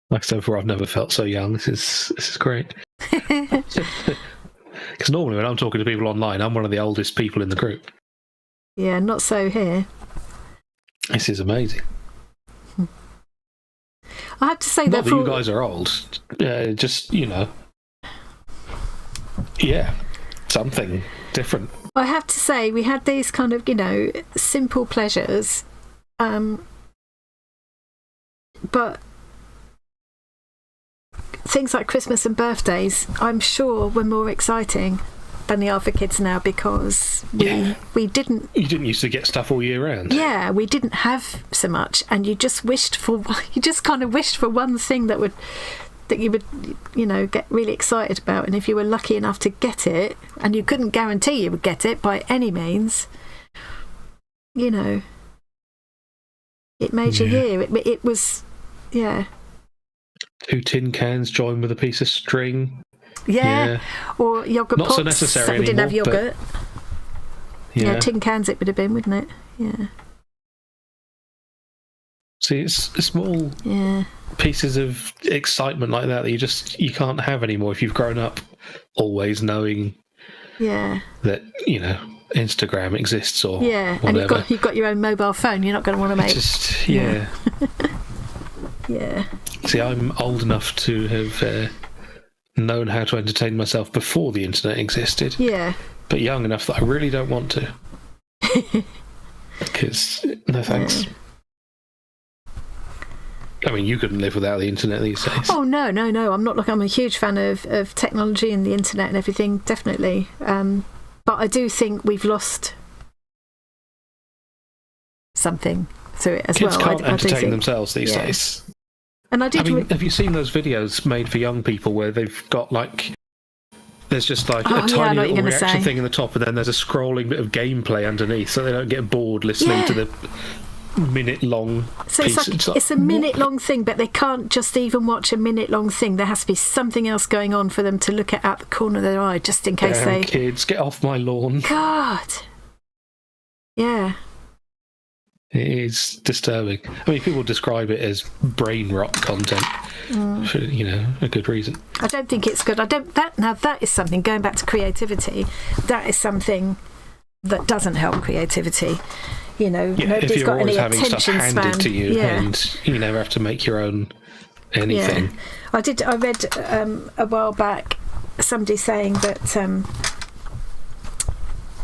S2: Like I said before, I've never felt so young. This is great. Because normally when I'm talking to people online, I'm one of the oldest people in the group.
S1: Yeah, not so here.
S2: This is amazing.
S1: I have to say
S2: not that you guys are old. Just, yeah, something different.
S1: I have to say we had these kind of, simple pleasures, but things like Christmas and birthdays, I'm sure, were more exciting than they are for kids now because we didn't...
S2: You didn't used to get stuff all year round.
S1: Yeah, we didn't have so much, and you just kind of wished for one thing that you would, get really excited about, and if you were lucky enough to get it, and you couldn't guarantee you would get it by any means, it made your year. It was, yeah.
S2: 2 tin cans joined with a piece of string.
S1: Yeah. Or yogurt
S2: not
S1: pots.
S2: So necessary
S1: we didn't have
S2: anymore,
S1: yogurt. Yeah, tin cans it would have been, wouldn't it? Yeah.
S2: See, it's small pieces of excitement like that you can't have anymore if you've grown up always knowing that, Instagram exists or whatever.
S1: And you've got your own mobile phone. You're not going to want to make...
S2: Yeah.
S1: Yeah.
S2: See, I'm old enough to have known how to entertain myself before the internet existed.
S1: Yeah.
S2: But young enough that I really don't want to. Because, no thanks. I mean, you couldn't live without the internet these days.
S1: Oh, no. I'm a huge fan of technology and the internet and everything, definitely. But I do think we've lost something through it as
S2: Kids
S1: well.
S2: Kids can't entertain themselves these days.
S1: And
S2: have you seen those videos made for young people where they've got there's just a tiny little reaction thing in the top, and then there's a scrolling bit of gameplay underneath, so they don't get bored listening to the minute-long piece.
S1: It's a minute-long thing, but they can't just even watch a minute-long thing. There has to be something else going on for them to look at the corner of their eye, just in case
S2: kids, get off my lawn.
S1: God. Yeah.
S2: It is disturbing. I mean, people describe it as brain rot content for, a good reason.
S1: I don't think it's good. That is something, going back to creativity, that is something that doesn't help creativity. Nobody's got any attention span.
S2: If you're always having stuff handed to you and you never have to make your own anything.
S1: Yeah. I read a while back somebody saying that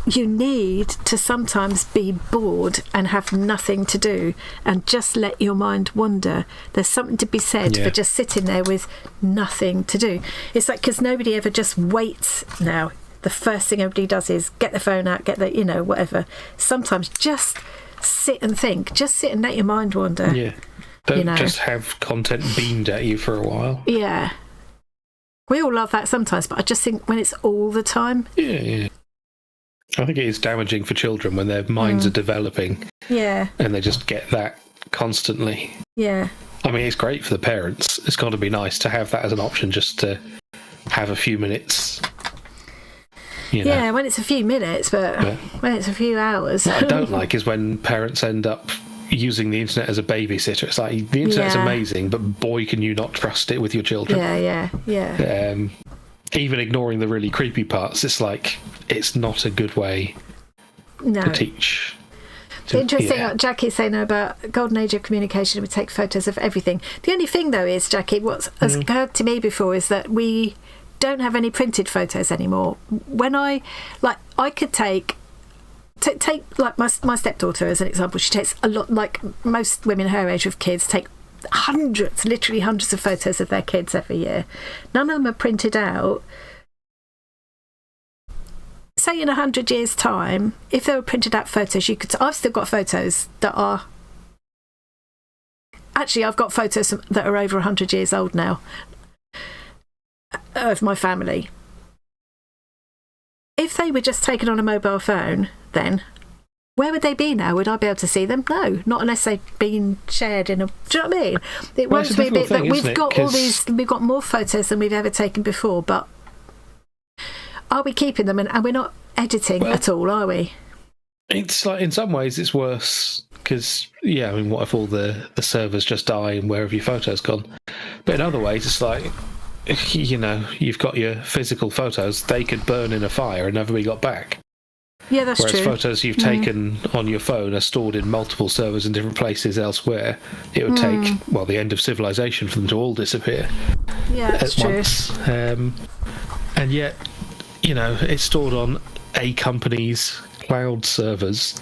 S1: you need to sometimes be bored and have nothing to do and just let your mind wander. There's something to be said for just sitting there with nothing to do. It's like, because nobody ever just waits now. The first thing everybody does is get the phone out, get the, whatever. Sometimes just sit and think. Just sit and let your mind wander.
S2: Yeah. Don't just have content beamed at you for a while.
S1: Yeah. We all love that sometimes, but I just think when it's all the time.
S2: Yeah. I think it is damaging for children when their minds are developing.
S1: Yeah.
S2: And they just get that constantly.
S1: Yeah.
S2: I mean, it's great for the parents. It's got to be nice to have that as an option, just to have a few minutes.
S1: Yeah, when it's a few minutes, but when it's a few hours.
S2: What I don't like is when parents end up using the internet as a babysitter. It's like, the internet's amazing, but boy, can you not trust it with your children.
S1: Yeah.
S2: Even ignoring the really creepy parts, it's like, it's not a good way to teach.
S1: The interesting, what Jackie's saying about golden age of communication, we take photos of everything. The only thing, though, is, Jackie, what's has occurred to me before is that we don't have any printed photos anymore. When I could take like my stepdaughter as an example. She takes a lot, like most women her age with kids, take literally hundreds of photos of their kids every year. None of them are printed out. Say in 100 years' time, if there were printed out photos, I've still got photos that are... Actually, I've got photos that are over 100 years old now of my family. If they were just taken on a mobile phone, then where would they be now? Would I be able to see them? No, not unless they've been shared in a... Do you know what I mean? It worries me a bit that we've got more photos than we've ever taken before, but are we keeping them? And we're not editing at all, are we?
S2: It's like, in some ways, it's worse because, I mean, what if all the servers just die and where have your photos gone? But in other ways, it's like, you've got your physical photos, they could burn in a fire and never be got back.
S1: Yeah, that's true.
S2: Whereas photos you've taken on your phone are stored in multiple servers in different places elsewhere. It would take, the end of civilization for them to all disappear.
S1: Yeah, that's true.
S2: Once. And yet, it's stored on a company's cloud servers.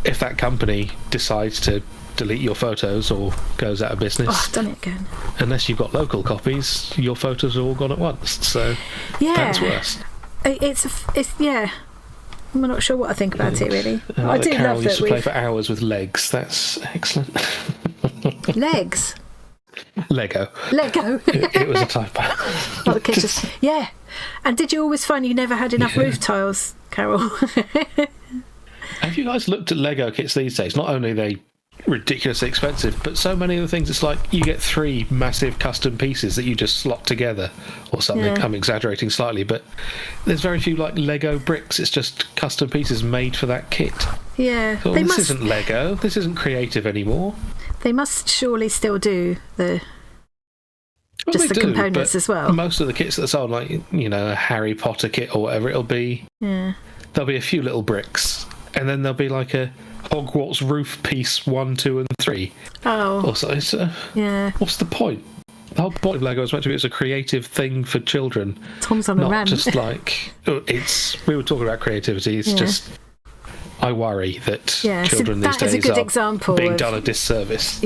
S2: If that company decides to delete your photos or goes out of business,
S1: I've done it again.
S2: Unless you've got local copies, your photos are all gone at once. So that's worse. I'm not sure what I think about it, really. I do Carol
S1: love
S2: used
S1: that
S2: to play for hours with legs. That's excellent.
S1: Legs?
S2: Lego. It was a typo.
S1: Yeah. And did you always find you never had enough roof tiles, Carol?
S2: Have you guys looked at Lego kits these days? Not only are they ridiculously expensive, but so many of the things, it's like you get 3 massive custom pieces that you just slot together or something. I'm exaggerating slightly, but there's very few like Lego bricks. It's just custom pieces made for that kit. This isn't Lego, this isn't creative anymore. They
S1: must surely still do the components as well.
S2: Most of the kits that are sold, like a Harry Potter kit or whatever, it'll be there'll be a few little bricks and then there'll be like a Hogwarts roof piece 1, 2 and 3. What's the point? The whole point of Lego is meant to be, it's a creative thing for children.
S1: Tom's on a rant.
S2: Not just like we were talking about creativity. It's just, I worry that children these days are being done a disservice.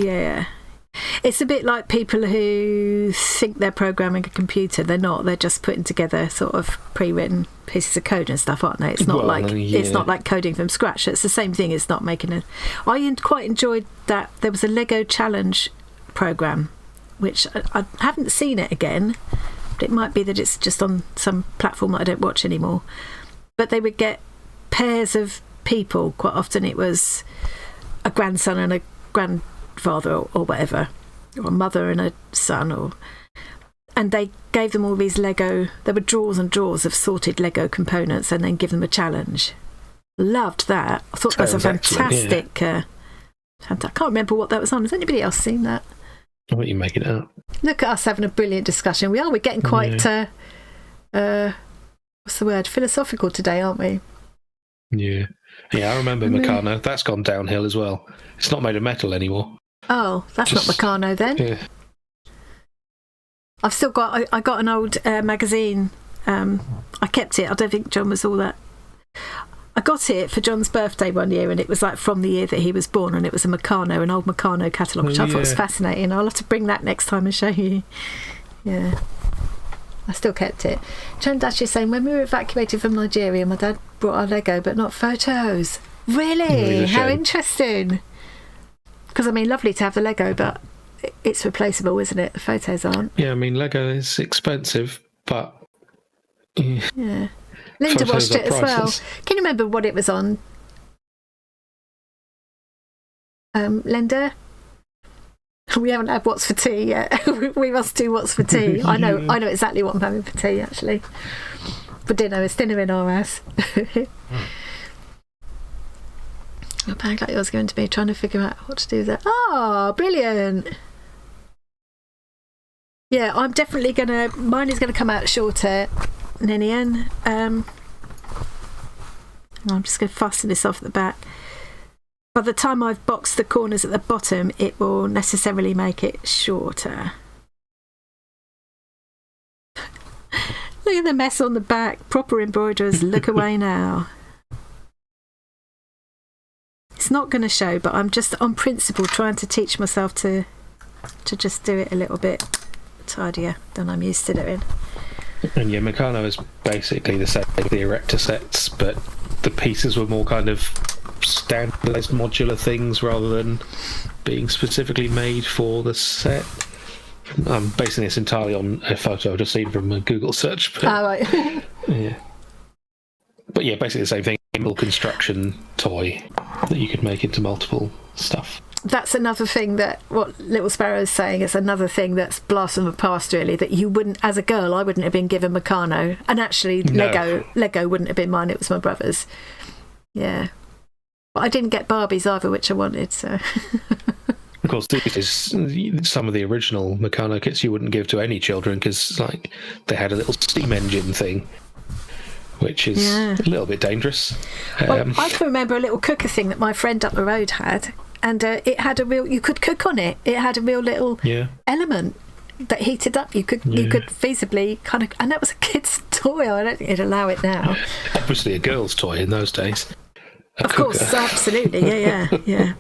S1: It's a bit like people who think they're programming a computer. They're not. They're just putting together sort of pre-written pieces of code and stuff, aren't they? It's not it's not like coding from scratch. It's the same thing. It's not making a... I quite enjoyed that. There was a Lego Challenge program, which I haven't seen it again. But it might be that it's just on some platform that I don't watch anymore. But they would get pairs of people. Quite often it was a grandson and a grandfather or whatever, or a mother and a son, and they gave them all these Lego. There were drawers and drawers of sorted Lego components, and then give them a challenge. Loved that. I thought that was a fantastic. I can't remember what that was on. Has anybody else seen that?
S2: I bet you make it up. Look
S1: at us having a brilliant discussion. We're getting quite what's the word? Philosophical today, aren't we?
S2: Yeah, I remember Meccano. That's gone downhill as well. It's not made of metal anymore.
S1: Oh, that's not Meccano then.
S2: Yeah.
S1: I've still got... I got an old magazine. I kept it. I don't think John was all that... I got it for John's birthday one year, and it was like from the year that he was born, and it was a Meccano, an old Meccano catalogue, which I thought was fascinating. I'll have to bring that next time and show you. Yeah. I still kept it. Chandash is saying, when we were evacuated from Nigeria, my dad brought our Lego, but not photos. Really? How interesting. Because, I mean, lovely to have the Lego, but it's replaceable, isn't it? The photos aren't.
S2: Yeah, I mean, Lego is expensive, but...
S1: Yeah. Linda watched it as well. Can you remember what it was on? Linda? We haven't had what's for tea yet. We must do what's for tea. I know exactly what I'm having for tea, actually. For dinner, it's dinner in our house. A bag like yours going to be trying to figure out what to do there. Oh, brilliant. Yeah, I'm definitely mine is gonna come out shorter, Ninian. I'm just gonna fasten this off at the back. By the time I've boxed the corners at the bottom, it will necessarily make it shorter. Look at the mess on the back. Proper embroiderers, look away now. It's not going to show, but I'm just on principle trying to teach myself to just do it a little bit tidier than I'm used to doing.
S2: And yeah, Meccano is basically the same as the Erector sets, but the pieces were more kind of standardized modular things rather than being specifically made for the set. I'm basing this entirely on a photo I've just seen from a Google search. But,
S1: right.
S2: Yeah. But yeah, basically the same thing. A little construction toy that you could make into multiple stuff.
S1: That's another thing that what Little Sparrow is saying. It's another thing that's blast from the past, really, that you wouldn't, as a girl, I wouldn't have been given Meccano. And actually,
S2: No.
S1: Lego wouldn't have been mine. It was my brother's. Yeah. But I didn't get Barbies either, which I wanted, so...
S2: Of course, this is some of the original Meccano kits you wouldn't give to any children because, like, they had a little steam engine thing, which is a little bit dangerous.
S1: Well, I can remember a little cooker thing that my friend up the road had, and it had a real... You could cook on it. It had a real little element that heated up. You could feasibly kind of... And that was a kid's toy. I don't think you'd allow it now.
S2: Obviously a girl's toy in those days.
S1: Of course, absolutely. Yeah.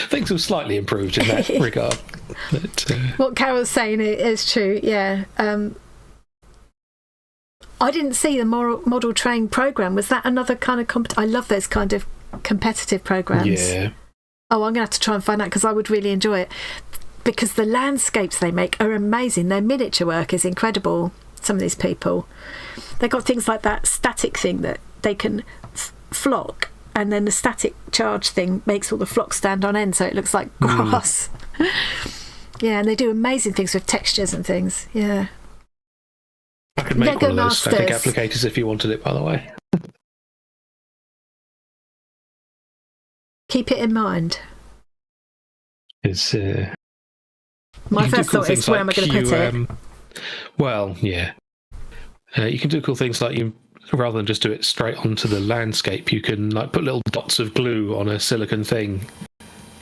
S2: Things have slightly improved in that regard. But,
S1: what Carol's saying is true, yeah. I didn't see the model train programme. Was that another kind of... I love those kind of competitive programmes.
S2: Yeah.
S1: Oh, I'm going to have to try and find out because I would really enjoy it. Because the landscapes they make are amazing. Their miniature work is incredible, some of these people. They've got things like that static thing that they can flock, and then the static charge thing makes all the flocks stand on end so it looks like grass. Yeah, and they do amazing things with textures and things. Yeah.
S2: I could make
S1: Lego
S2: one of those static
S1: Masters.
S2: applicators if you wanted it, by the way.
S1: Keep it in mind.
S2: It's,
S1: My first thought is, where am I going to put it?
S2: Well, yeah. You can do cool things like rather than just do it straight onto the landscape, you can like put little dots of glue on a silicone thing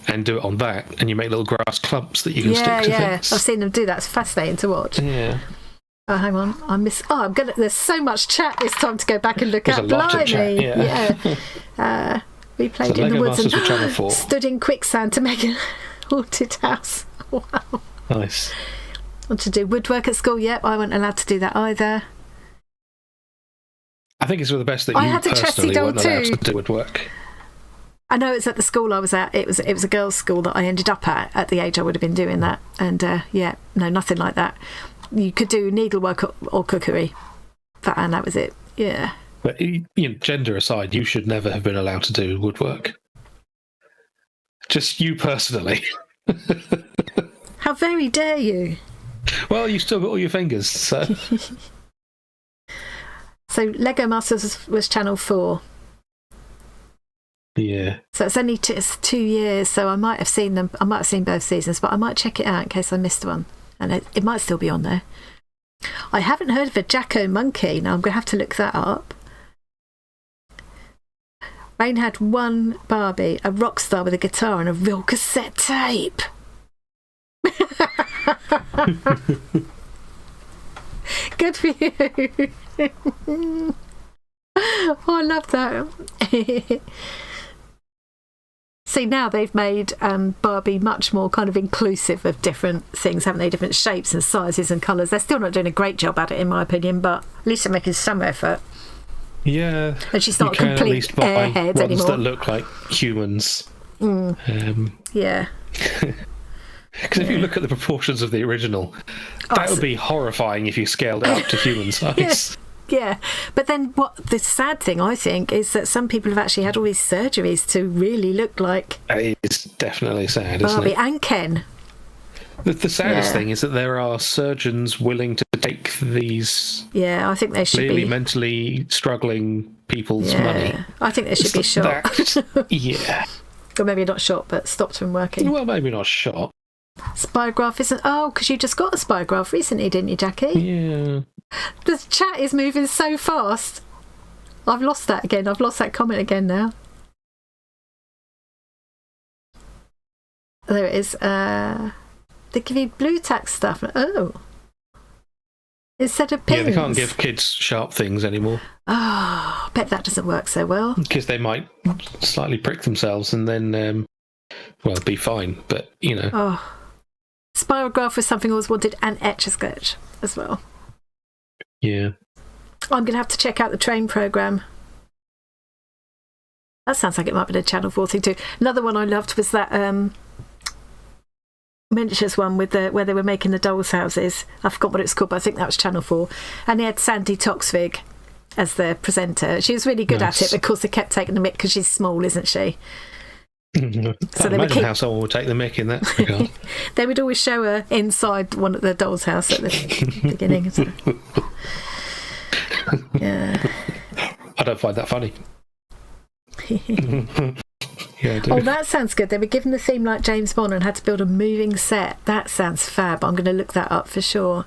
S2: and do it on that, and you make little grass clumps that you can stick to things.
S1: I've seen them do that. It's fascinating to watch.
S2: Yeah.
S1: Oh, hang on. I'm gonna. There's so much chat. It's time to go back and look
S2: There's
S1: at.
S2: a lot of chat,
S1: yeah. We played
S2: So
S1: in the
S2: Lego
S1: woods
S2: Masters
S1: and
S2: for Channel 4.
S1: stood in quicksand to make a haunted house. Wow.
S2: Nice.
S1: Want to do woodwork at school? Yep, I wasn't allowed to do that either.
S2: I think it's for the best that
S1: I
S2: you
S1: had a
S2: personally
S1: trusty doll
S2: weren't allowed
S1: too.
S2: to do woodwork.
S1: I know it's at the school I was at. It was a girls' school that I ended up at the age I would have been doing that. And no, nothing like that. You could do needlework or cookery, and that was it. Yeah.
S2: But gender aside, you should never have been allowed to do woodwork. Just you personally.
S1: How very dare you?
S2: Well, you've still got all your fingers, so...
S1: So Lego Masters was Channel 4.
S2: Yeah.
S1: So it's only it's 2 years, so I might have seen them. I might have seen both seasons, but I might check it out in case I missed one. And it might still be on there. I haven't heard of a Jacko monkey. Now I'm going to have to look that up. Rain had one Barbie, a rock star with a guitar and a real cassette tape. Good for you. Oh, I love that. See, now they've made Barbie much more kind of inclusive of different things, haven't they? Different shapes and sizes and colours. They're still not doing a great job at it, in my opinion, but at least they're making some effort.
S2: Yeah.
S1: And she's not a complete
S2: at least buy
S1: airhead
S2: ones
S1: anymore.
S2: that look like humans.
S1: Yeah.
S2: Because if you look at the proportions of the original, that would be horrifying if you scaled it up to human size.
S1: Yeah, but then what the sad thing I think is that some people have actually had all these surgeries to really look like
S2: It's definitely sad, isn't
S1: Barbie
S2: it?
S1: and Ken.
S2: The saddest thing is that there are surgeons willing to take these
S1: I think they should
S2: really
S1: be
S2: mentally struggling people's money.
S1: I think they should be shot.
S2: Yeah.
S1: Or maybe not shot, but stopped from working.
S2: Well, maybe not shot.
S1: Spirograph isn't... Oh, because you just got a Spirograph recently, didn't you, Jackie?
S2: Yeah.
S1: The chat is moving so fast. I've lost that again. I've lost that comment again now. There it is. They give you blue tack stuff. Oh. Instead of pins.
S2: Yeah, they can't give kids sharp things anymore.
S1: Oh, I bet that doesn't work so well.
S2: Because they might slightly prick themselves and then, be fine. But,
S1: Oh. Spirograph was something I always wanted, and Etch-a-Sketch as well.
S2: Yeah.
S1: I'm going to have to check out the train programme. That sounds like it might be the Channel 4 thing too. Another one I loved was that miniatures one with where they were making the dolls' houses. I forgot what it's called, but I think that was Channel 4. And they had Sandy Toksvig as the presenter. She was really good at it, but of course they kept taking the mick because she's small, isn't she?
S2: So they imagine how someone would take the mick in that regard.
S1: They would always show her inside one of the doll's house at the beginning. Yeah.
S2: I don't find that funny. Yeah, I do.
S1: Oh, that sounds good. They were given the theme like James Bond and had to build a moving set. That sounds fab. I'm going to look that up for sure.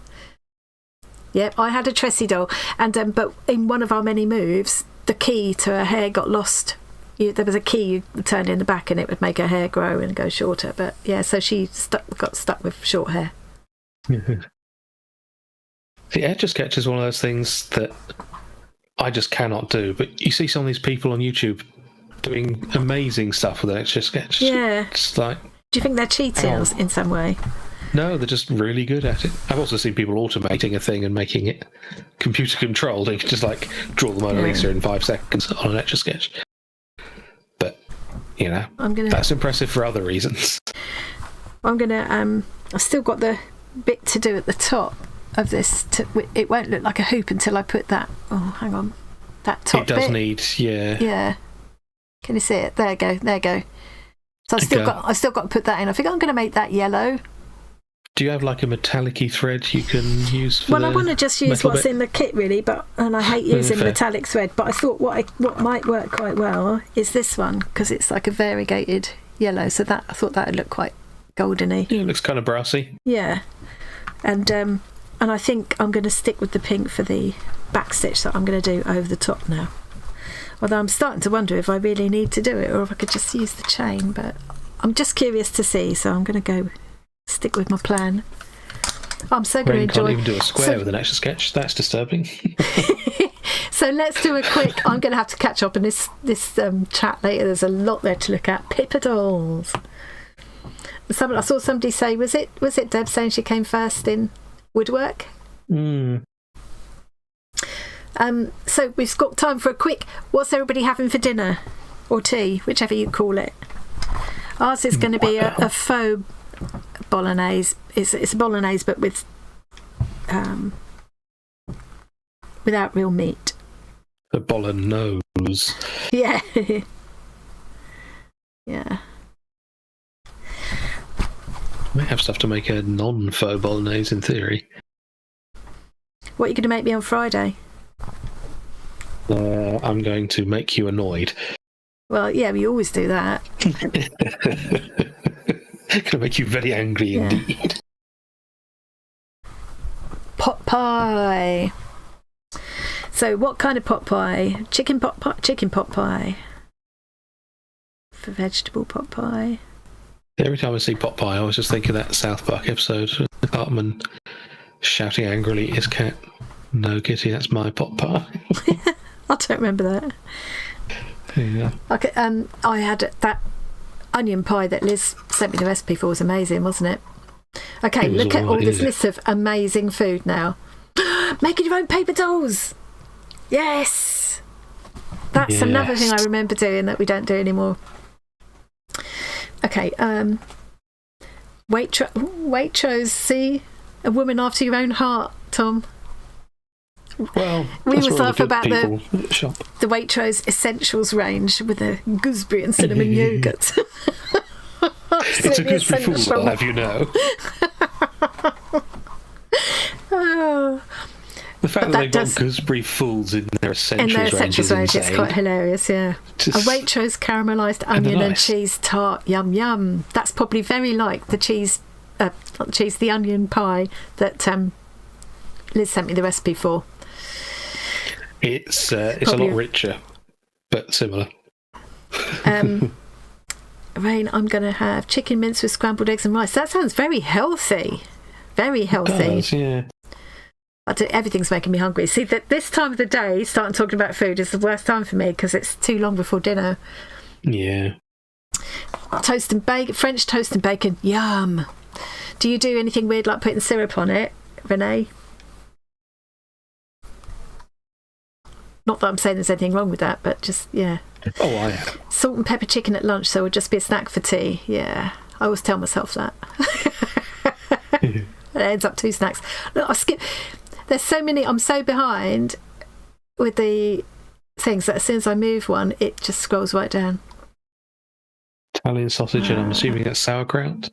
S1: Yep, I had a Tressie doll, and but in one of our many moves, the key to her hair got lost. There was a key you turned in the back, and it would make her hair grow and go shorter. But yeah, so she got stuck with short hair.
S2: The Etch-a-Sketch is one of those things that I just cannot do. But you see some of these people on YouTube doing amazing stuff with an Etch-a-Sketch.
S1: Yeah.
S2: It's like,
S1: do you think they're cheating in some way?
S2: No, they're just really good at it. I've also seen people automating a thing and making it computer controlled. They can just like draw the Mona Lisa in 5 seconds on an Etch-a-Sketch. But that's impressive for other reasons.
S1: I'm gonna. I've still got the bit to do at the top of this. It won't look like a hoop until I put that. Oh, hang on, that top.
S2: It does
S1: bit.
S2: need, yeah.
S1: Yeah. Can you see it? There you go. There you go. So I've still got to put that in. I think I'm going to make that yellow.
S2: Do you have like a metallic-y thread you can use for
S1: I want to just use what's in the kit really, and I hate using metallic thread, but I thought what might work quite well is this one, because it's like a variegated yellow, so that I thought that would look quite goldeny.
S2: Yeah, it looks kind of brassy.
S1: Yeah. And I think I'm going to stick with the pink for the back stitch that I'm going to do over the top now. Although I'm starting to wonder if I really need to do it or if I could just use the chain, but I'm just curious to see, so I'm going to go stick with my plan. I'm so going to enjoy.
S2: You can't even do a square with an Etch-a-Sketch. That's disturbing.
S1: So let's do a quick. I'm going to have to catch up in this chat later. There's a lot there to look at. Pippa dolls. I saw somebody say, was it Deb saying she came first in woodwork? So we've got time for a quick. What's everybody having for dinner or tea, whichever you call it? Ours is going to be a faux bolognese. It's a bolognese, but with without real meat.
S2: A bolognese.
S1: Yeah. Yeah.
S2: May have stuff to make a non-faux bolognese in theory.
S1: What are you going to make me on Friday?
S2: I'm going to make you annoyed.
S1: Well, yeah, we always do that.
S2: Going to make you very angry indeed.
S1: Pot pie. So, what kind of pot pie? Chicken pot pie. For vegetable pot pie.
S2: Every time I see pot pie, I always just think of that South Park episode with the Cartman shouting angrily at his cat, "No, Kitty, that's my pot pie."
S1: I don't remember that.
S2: Yeah.
S1: Okay, I had that onion pie that Liz sent me the recipe for. Was amazing, wasn't it? Okay, look at all this list of amazing food now. Making your own paper dolls. Yes, that's another thing I remember doing that we don't do anymore. Okay, Waitrose, see, a woman after your own heart, Tom.
S2: Well,
S1: we
S2: that's
S1: was
S2: where all
S1: laugh
S2: the
S1: about
S2: good people shop.
S1: the Waitrose Essentials range with the gooseberry and cinnamon yogurt.
S2: It's a gooseberry fool, I'll have you know.
S1: Oh.
S2: The fact that they've got gooseberry fools in their essentials range is
S1: quite hilarious, yeah. A Waitrose caramelised onion and cheese tart, yum yum. That's probably very like the cheese, not cheese, the onion pie that Liz sent me the recipe for.
S2: It's a lot richer, but similar.
S1: Rain, I'm going to have chicken mince with scrambled eggs and rice. That sounds very healthy. Very healthy.
S2: It does, yeah.
S1: Everything's making me hungry. See, that this time of the day, starting talking about food is the worst time for me because it's too long before dinner.
S2: Yeah.
S1: Toast and bacon, French toast and bacon. Yum. Do you do anything weird like putting syrup on it, Renee? Not that I'm saying there's anything wrong with that, but just, yeah.
S2: Oh, I am.
S1: Salt and pepper chicken at lunch, so it would just be a snack for tea. Yeah. I always tell myself that. It ends up 2 snacks. Look, I skip. There's so many. I'm so behind with the things that as soon as I move one, it just scrolls right down.
S2: Italian sausage, and I'm assuming that's sauerkraut.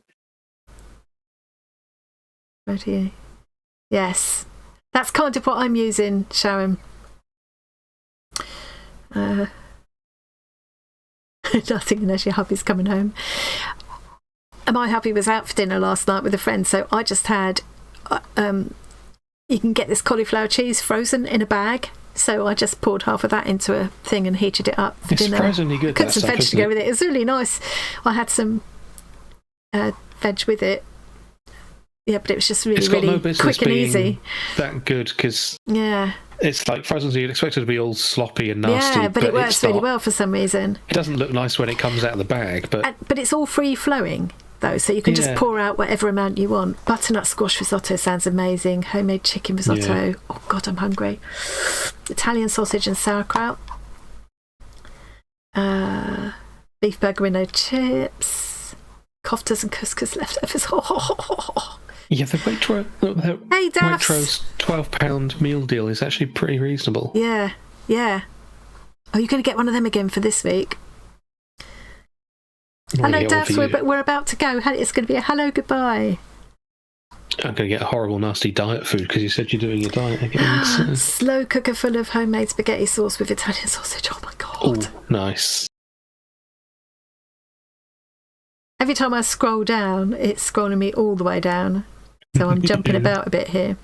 S1: Where do you? Yes, that's kind of what I'm using, Sharon. Nothing unless your hubby's coming home. And my hubby was out for dinner last night with a friend, so I just had you can get this cauliflower cheese frozen in a bag, so I just poured half of that into a thing and heated it up for dinner.
S2: It's surprisingly good.
S1: Cooked some veg to go with it. It was really nice. I had some veg with it. Yeah, but it was just really, really quick and easy.
S2: That good because
S1: yeah,
S2: it's like frozen. So you'd expect it to be all sloppy and nasty.
S1: Yeah, but it works really well for some reason.
S2: It doesn't look nice when it comes out of the bag, but
S1: it's all free flowing though, so you can just pour out whatever amount you want. Butternut squash risotto sounds amazing. Homemade chicken risotto. Yeah. Oh God, I'm hungry. Italian sausage and sauerkraut. Beef bourguignon chips. Koftas and couscous leftovers.
S2: Yeah, the Waitrose £12 meal deal is actually pretty reasonable.
S1: Yeah, yeah. Oh, you're going to get one of them again for this week. Hello, Daphs. We're about to go. It's going to be a hello, goodbye.
S2: I'm going to get a horrible, nasty diet food because you said you're doing your diet again. So.
S1: Slow cooker full of homemade spaghetti sauce with Italian sausage. Oh, my God.
S2: Oh, nice.
S1: Every time I scroll down, it's scrolling me all the way down. So I'm jumping about a bit here.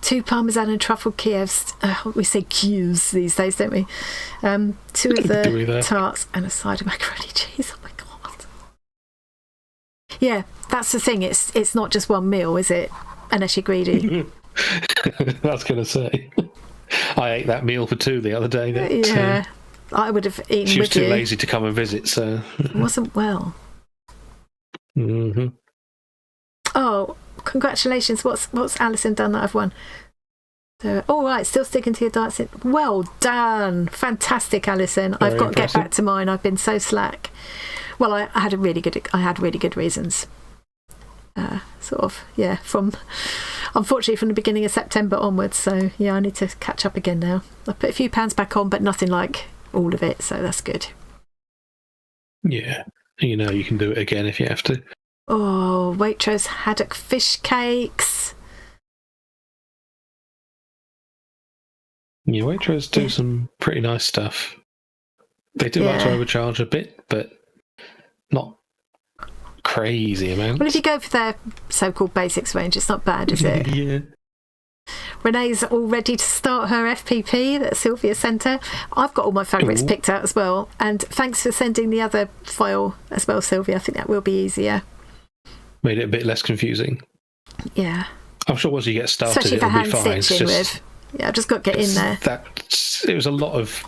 S1: 2 Parmesan and truffle Kievs. We say Kievs these days, don't we? 2 of the tarts and a side of macaroni cheese. Oh my God. Yeah, that's the thing. It's not just one meal, is it? Unless you're greedy.
S2: I was going to say. I ate that meal for 2 the other day.
S1: Yeah. I would have eaten with you.
S2: She was too lazy to come and visit, so...
S1: It wasn't well.
S2: Mm-hmm.
S1: Oh, congratulations. What's Alison done that I've won? All right, still sticking to your diet. Well done. Fantastic, Alison. I've got to get back to mine. I've been so slack. Well, I had really good reasons. Unfortunately from the beginning of September onwards, so yeah, I need to catch up again now. I put a few pounds back on, but nothing like all of it, so that's good.
S2: Yeah, you know you can do it again if you have to.
S1: Oh, Waitrose haddock fish cakes.
S2: Yeah, Waitrose do some pretty nice stuff. They do like to overcharge a bit, but not crazy amounts.
S1: Well, if you go for their so-called basics range, it's not bad, is it?
S2: Yeah.
S1: Renee's all ready to start her FPP that Sylvia sent her. I've got all my favourites picked out as well. And thanks for sending the other file as well, Sylvia. I think that will be easier.
S2: Made it a bit less confusing.
S1: Yeah.
S2: I'm sure once you get started,
S1: especially for
S2: it'll
S1: hand
S2: be fine.
S1: stitching with. Yeah, I've just got to get in there.
S2: It was a lot of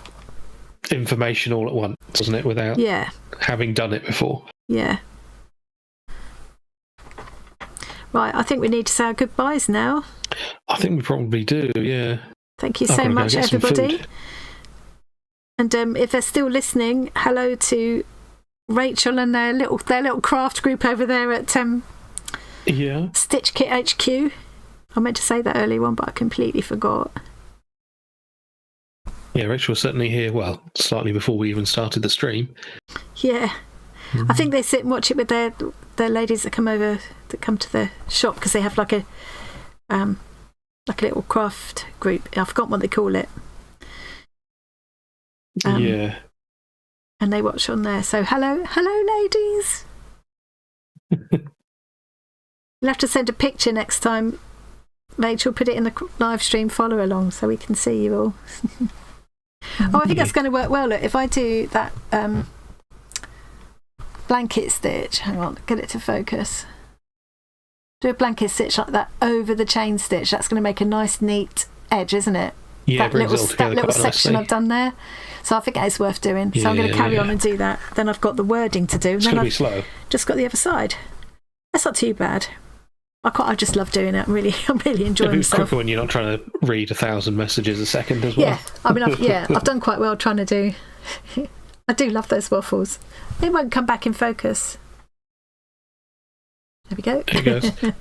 S2: information all at once, wasn't it, without having done it before?
S1: Yeah. Right, I think we need to say our goodbyes now.
S2: I think we probably do, yeah.
S1: Thank you so much, everybody. And if they're still listening, hello to Rachel and their little craft group over there at Stitch Kit HQ. I meant to say that earlier on, but I completely forgot.
S2: Yeah, Rachel was certainly here, well, slightly before we even started the stream.
S1: Yeah. I think they sit and watch it with their ladies that come over, that come to the shop, because they have like a little craft group. I've forgotten what they call it.
S2: Yeah.
S1: And they watch on there. So hello ladies. You'll have to send a picture next time, Rachel. Put it in the live stream follow along so we can see you all. I think that's going to work well. Look, if I do that blanket stitch, hang on, get it to focus. Do a blanket stitch like that over the chain stitch. That's going to make a nice, neat edge, isn't it?
S2: Yeah,
S1: that little section
S2: nicely.
S1: I've done there. So I think that is worth doing. So I'm going to carry on and do that. Then I've got the wording to do.
S2: It's going to be slow.
S1: Just got the other side. That's not too bad. I just love doing it. I'm really enjoying
S2: It's
S1: myself.
S2: quicker when you're not trying to read 1,000 messages a second as well.
S1: Yeah, I mean, I've done quite well trying to do. I do love those waffles. They won't come back in focus. There we go.
S2: There it goes.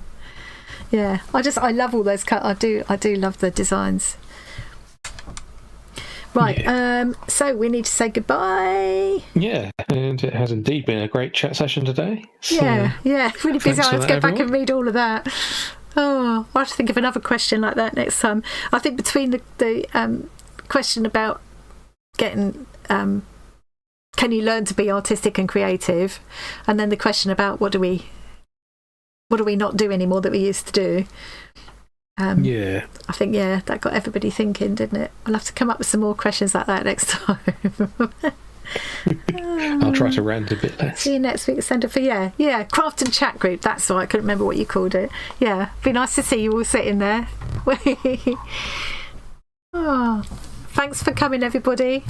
S1: Yeah, I love all those cut. I do love the designs. Right,
S2: Yeah.
S1: So we need to say goodbye.
S2: Yeah, and it has indeed been a great chat session today. So
S1: Yeah, really busy. I have to go back
S2: everyone.
S1: and read all of that. Oh, I'll have to think of another question like that next time. I think between the question about getting can you learn to be artistic and creative, and then the question about what do we not do anymore that we used to do.
S2: Yeah.
S1: I think, that got everybody thinking, didn't it? I'll have to come up with some more questions like that next time.
S2: I'll try to rant a bit less.
S1: See you next week at Centre for, craft and chat group. That's right, I couldn't remember what you called it. Yeah, be nice to see you all sitting there. Oh, thanks for coming, everybody.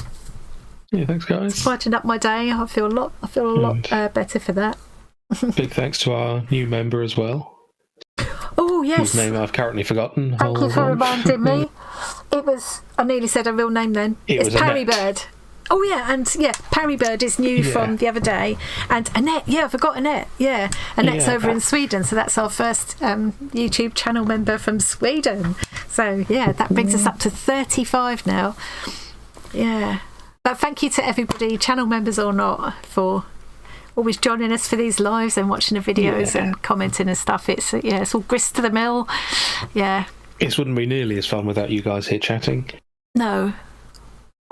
S2: Yeah, thanks, guys.
S1: Brightened up my day. I feel a lot better for that.
S2: Big thanks to our new member as well.
S1: Oh, yes.
S2: Whose name I've currently forgotten.
S1: Thank you for reminding me. I nearly said a real name then. It's Parry Bird. Oh, yeah, and Parry Bird is new from the other day. And Annette, I forgot Annette. Yeah, Annette's over in Sweden, so that's our first YouTube channel member from Sweden. So, that brings us up to 35 now. Yeah. But thank you to everybody, channel members or not, for always joining us for these lives and watching the videos and commenting and stuff. It's all grist to the mill. Yeah.
S2: It wouldn't be nearly as fun without you guys here chatting.
S1: No.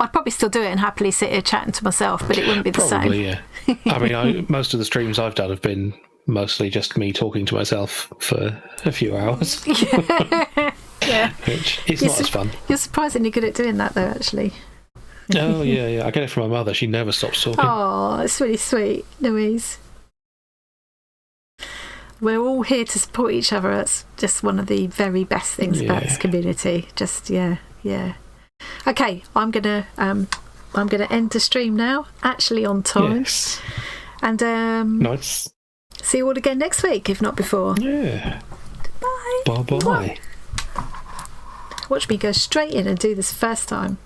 S1: I'd probably still do it and happily sit here chatting to myself, but it wouldn't be the same.
S2: Probably, yeah. I mean, most of the streams I've done have been mostly just me talking to myself for a few hours.
S1: Yeah.
S2: Which is not as fun.
S1: You're surprisingly good at doing that, though, actually.
S2: Oh, yeah. I get it from my mother. She never stops talking.
S1: Oh, it's really sweet, Louise. We're all here to support each other. That's just one of the very best things about this community. Just, yeah. Okay, I'm gonna end the stream now, actually on time.
S2: Yes.
S1: And
S2: Nice.
S1: see you all again next week, if not before.
S2: Yeah.
S1: Bye.
S2: Bye-bye.
S1: Watch me go straight in and do this first time.